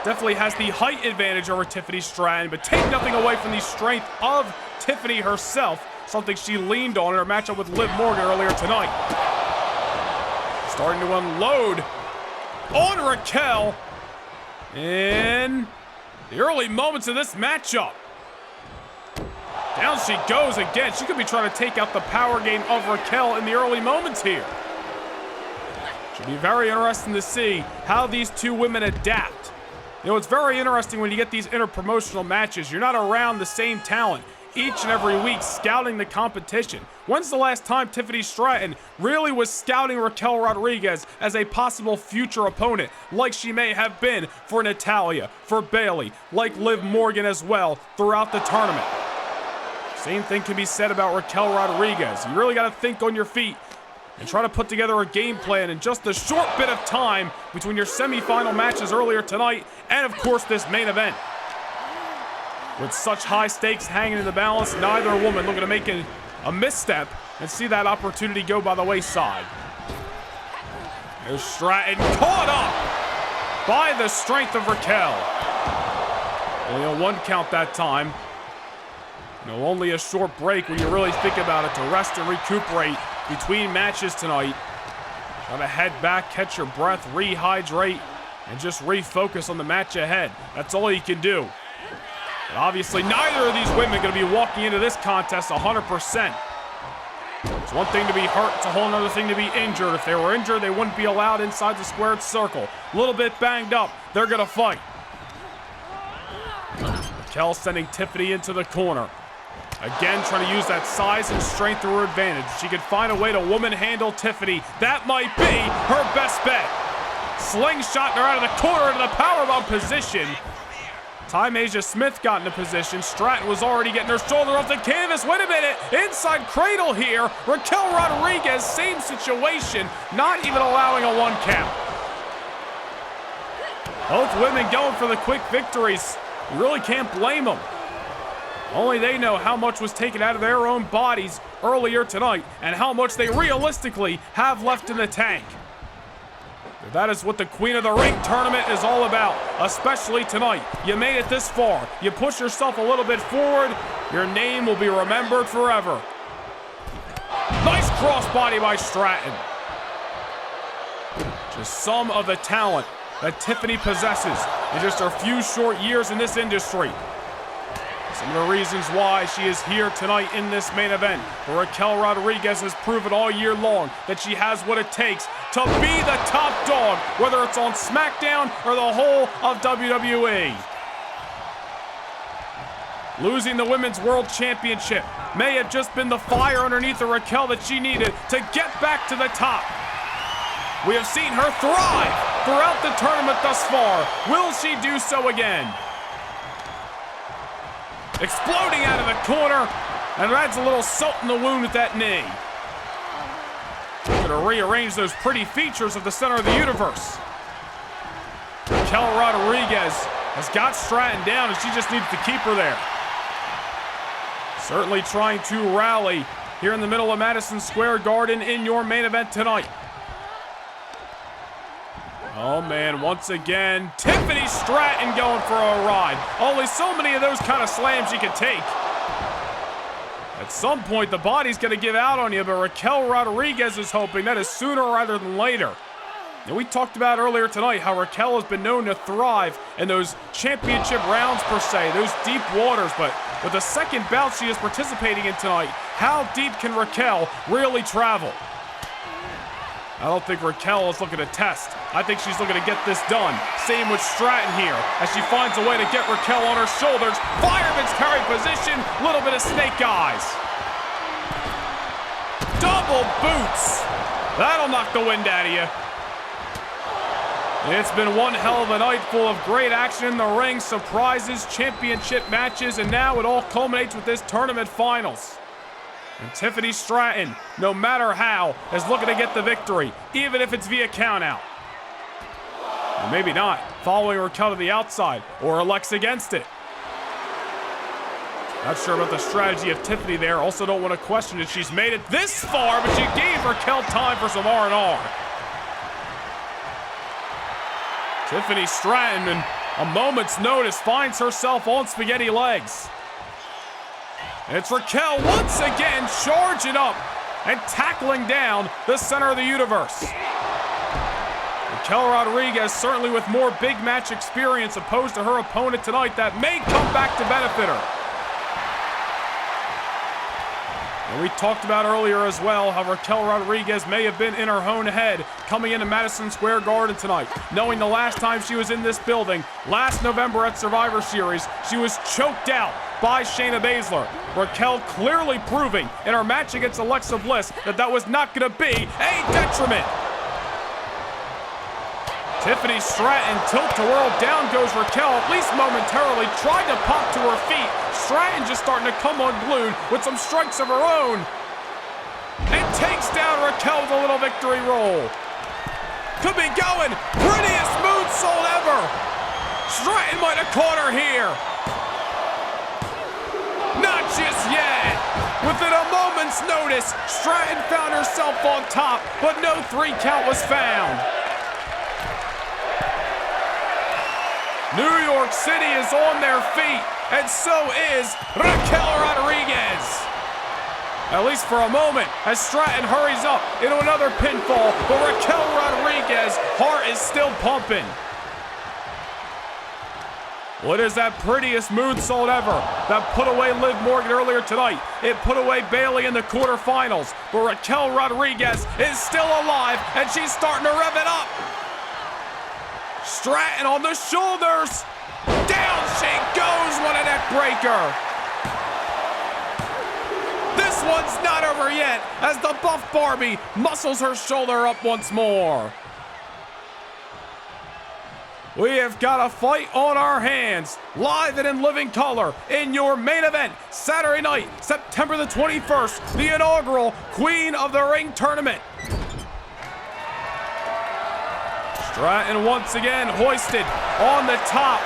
definitely has the height advantage over Tiffany Stratton, but take nothing away from the strength of Tiffany herself, something she leaned on in her matchup with Liv Morgan earlier tonight. Starting to unload on Raquel in the early moments of this matchup. Down she goes again. She could be trying to take out the power game of Raquel in the early moments here. Should be very interesting to see how these two women adapt. You know, it's very interesting when you get these interpromotional matches. You're not around the same talent each and every week scouting the competition. When's the last time Tiffany Stratton really was scouting Raquel Rodriguez as a possible future opponent, like she may have been for Natalya, for Bayley, like Liv Morgan as well throughout the tournament? Same thing can be said about Raquel Rodriguez. You really got to think on your feet and try to put together a game plan in just a short bit of time between your semifinal matches earlier tonight and, of course, this main event. With such high stakes hanging in the balance, neither woman looking to make a misstep and see that opportunity go by the wayside. There's Stratton caught up by the strength of Raquel. Only a 1 count that time. You know, only a short break when you really think about it to rest and recuperate between matches tonight. Try to head back, catch your breath, rehydrate, and just refocus on the match ahead. That's all you can do. But obviously, neither of these women going to be walking into this contest 100%. It's one thing to be hurt, it's a whole other thing to be injured. If they were injured, they wouldn't be allowed inside the squared circle. A little bit banged up, they're going to fight. Raquel sending Tiffany into the corner. Again, trying to use that size and strength to her advantage. She could find a way to woman handle Tiffany. That might be her best bet. Slingshot her out of the corner into the powerbomb position. Time Asia Smith got into position. Stratton was already getting her shoulder off the canvas. Wait a minute. Inside cradle here. Raquel Rodriguez, same situation. Not even allowing a 1 count. Both women going for the quick victories. You really can't blame them. Only they know how much was taken out of their own bodies earlier tonight and how much they realistically have left in the tank. That is what the Queen of the Ring tournament is all about, especially tonight. You made it this far. You push yourself a little bit forward, your name will be remembered forever. Nice crossbody by Stratton. Just some of the talent that Tiffany possesses in just her few short years in this industry. Some of the reasons why she is here tonight in this main event. But Raquel Rodriguez has proven all year long that she has what it takes to be the top dog, whether it's on SmackDown or the whole of WWE. Losing the Women's World Championship may have just been the fire underneath of Raquel that she needed to get back to the top. We have seen her thrive throughout the tournament thus far. Will she do so again? Exploding out of the corner, and adds a little salt in the wound with that knee. Gonna rearrange those pretty features of the center of the universe. Raquel Rodriguez has got Stratton down, and she just needs to keep her there. Certainly trying to rally here in the middle of Madison Square Garden in your main event tonight. Oh man, once again, Tiffany Stratton going for a ride. Only so many of those kind of slams you can take. At some point, the body's gonna give out on you, but Raquel Rodriguez is hoping that is sooner rather than later. And we talked about earlier tonight how Raquel has been known to thrive in those championship rounds per se, those deep waters, but with the second bout she is participating in tonight, how deep can Raquel really travel? I don't think Raquel is looking to test. I think she's looking to get this done. Same with Stratton here, as she finds a way to get Raquel on her shoulders. Fireman's carry position, little bit of snake eyes. Double boots. That'll knock the wind out of you. It's been one hell of a night full of great action in the ring, surprises, championship matches, and now it all culminates with this tournament finals. And Tiffany Stratton, no matter how, is looking to get the victory, even if it's via countout. Or maybe not, following Raquel to the outside, or elects against it. Not sure about the strategy of Tiffany there. Also don't want to question if she's made it this far, but she gave Raquel time for some R&R. Tiffany Stratton, in a moment's notice, finds herself on spaghetti legs. And it's Raquel once again charging up and tackling down the center of the universe. Raquel Rodriguez certainly with more big match experience opposed to her opponent tonight that may come back to benefit her. And we talked about earlier as well how Raquel Rodriguez may have been in her own head coming into Madison Square Garden tonight, knowing the last time she was in this building, last November at Survivor Series, she was choked out by Shayna Baszler. Raquel clearly proving in her match against Alexa Bliss that was not going to be a detriment. Tiffany Stratton, tilt to whirl, down goes Raquel, at least momentarily, tried to pop to her feet. Stratton just starting to come unglued with some strikes of her own. And takes down Raquel with a little victory roll. Could be going, prettiest moonsault ever. Stratton might have caught her here. Not just yet. Within a moment's notice, Stratton found herself on top, but no 3 count was found. New York City is on their feet, and so is Raquel Rodriguez. At least for a moment, as Stratton hurries up into another pinfall, but Raquel Rodriguez's heart is still pumping. What is that prettiest moonsault ever that put away Liv Morgan earlier tonight? It put away Bayley in the quarterfinals, but Raquel Rodriguez is still alive, and she's starting to rev it up. Stratton on the shoulders. Down she goes, what a neck breaker. This one's not over yet as the buff Barbie muscles her shoulder up once more. We have got a fight on our hands, live and in living color, in your main event, Saturday night, September the 21st, the inaugural Queen of the Ring tournament. Stratton once again hoisted on the top.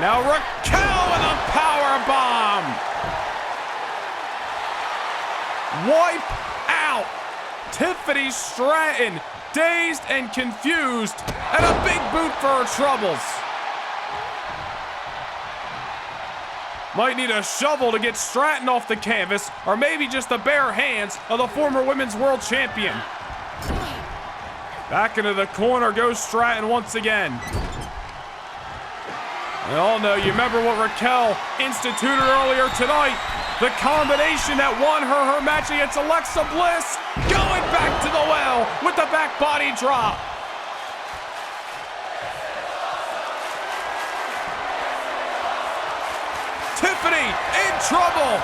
Now Raquel with a power bomb. Wipe out. Tiffany Stratton dazed and confused, and a big boot for her troubles. Might need a shovel to get Stratton off the canvas, or maybe just the bare hands of the former women's world champion. Back into the corner goes Stratton once again. We all know, you remember what Raquel instituted earlier tonight. The combination that won her match against Alexa Bliss. Going back to the well with the back body drop. Tiffany in trouble.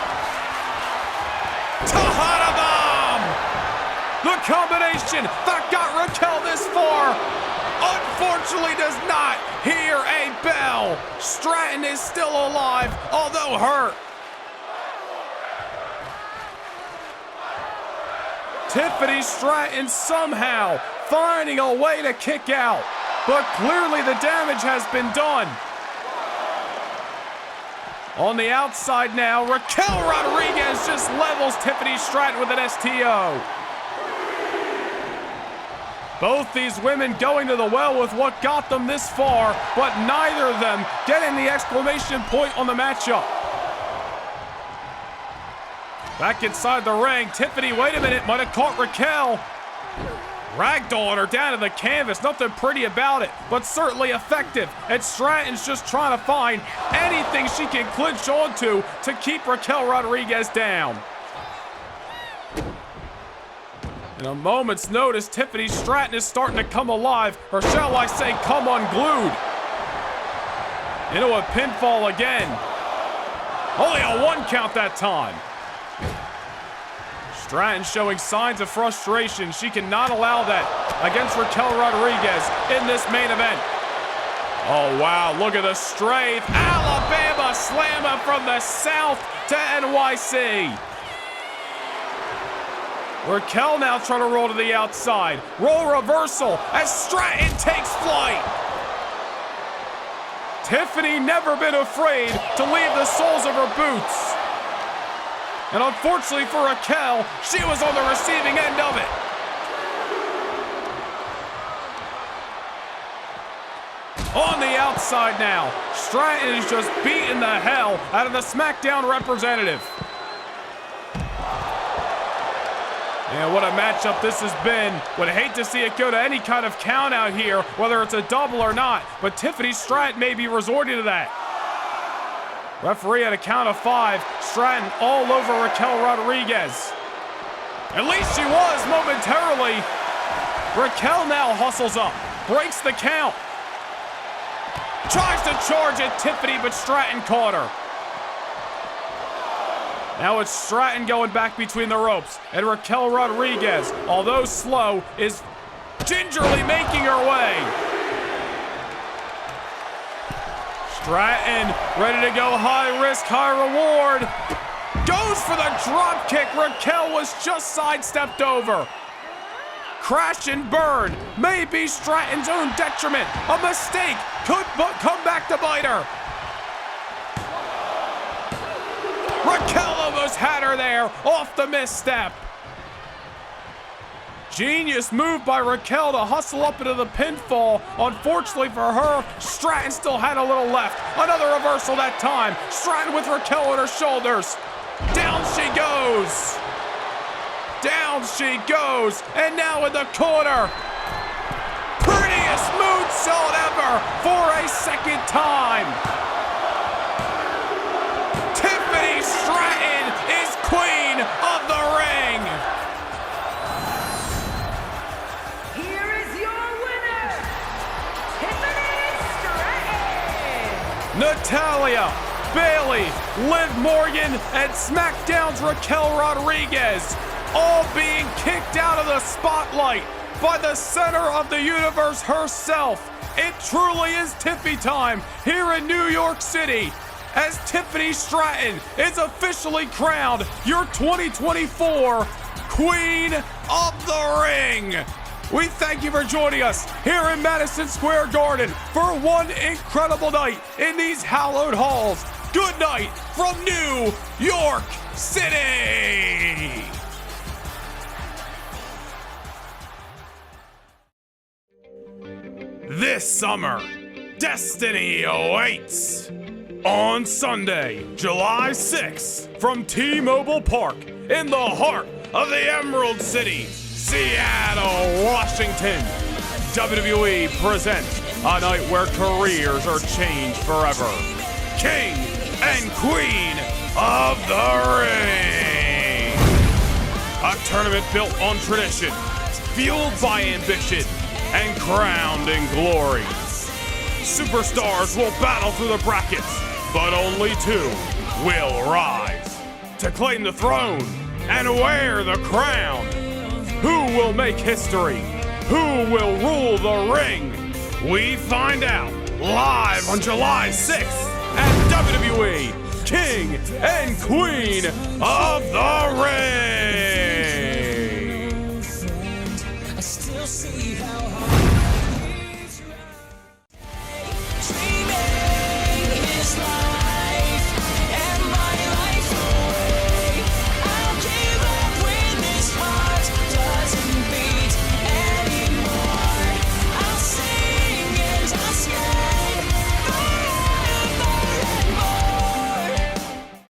Tahada bomb. The combination that got Raquel this far, unfortunately does not hear a bell. Stratton is still alive, although hurt. Tiffany Stratton somehow finding a way to kick out, but clearly the damage has been done. On the outside now, Raquel Rodriguez just levels Tiffany Stratton with an STO. Both these women going to the well with what got them this far, but neither of them getting the exclamation point on the matchup. Back inside the ring, Tiffany, wait a minute, might have caught Raquel. Ragdolling her down to the canvas, nothing pretty about it, but certainly effective. And Stratton's just trying to find anything she can clinch onto to keep Raquel Rodriguez down. In a moment's notice, Tiffany Stratton is starting to come alive, or shall I say come unglued. Into a pinfall again. Only a 1 count that time. Stratton showing signs of frustration. She cannot allow that against Raquel Rodriguez in this main event. Oh, wow, look at the strength. Alabama slammer from the South to NYC. Raquel now trying to roll to the outside. Roll reversal as Stratton takes flight. Tiffany never been afraid to leave the soles of her boots. And unfortunately for Raquel, she was on the receiving end of it. On the outside now, Stratton is just beating the hell out of the SmackDown representative. And what a matchup this has been. Would hate to see it go to any kind of count out here, whether it's a double or not, but Tiffany Stratton may be resorting to that. Referee at a count of 5, Stratton all over Raquel Rodriguez. At least she was momentarily. Raquel now hustles up, breaks the count. Tries to charge at Tiffany, but Stratton caught her. Now it's Stratton going back between the ropes, and Raquel Rodriguez, although slow, is gingerly making her way. Stratton ready to go high risk, high reward. Goes for the drop kick. Raquel was just sidestepped over. Crash and burn may be Stratton's own detriment. A mistake could come back to bite her. Raquel almost had her there off the misstep. Genius move by Raquel to hustle up into the pinfall. Unfortunately for her, Stratton still had a little left. Another reversal that time. Stratton with Raquel on her shoulders. Down she goes. Down she goes, and now in the corner. Prettiest moonsault ever for a second time. Tiffany Stratton is queen of the ring. Here is your winner, Tiffany Stratton. Natalya, Bayley, Liv Morgan, and SmackDown's Raquel Rodriguez all being kicked out of the spotlight by the center of the universe herself. It truly is Tiffy time here in New York City as Tiffany Stratton is officially crowned your 2024 Queen of the Ring. We thank you for joining us here in Madison Square Garden for one incredible night in these hallowed halls. Good night from New York City. This summer, destiny awaits. On Sunday, July 6th, from T-Mobile Park in the heart of the Emerald City, Seattle, Washington, WWE presents a night where careers are changed forever. King and Queen of the Ring. A tournament built on tradition, fueled by ambition, and crowned in glory. Superstars will battle through the brackets, but only 2 will rise to claim the throne and wear the crown. Who will make history? Who will rule the ring? We find out live on July 6th at WWE King and Queen of the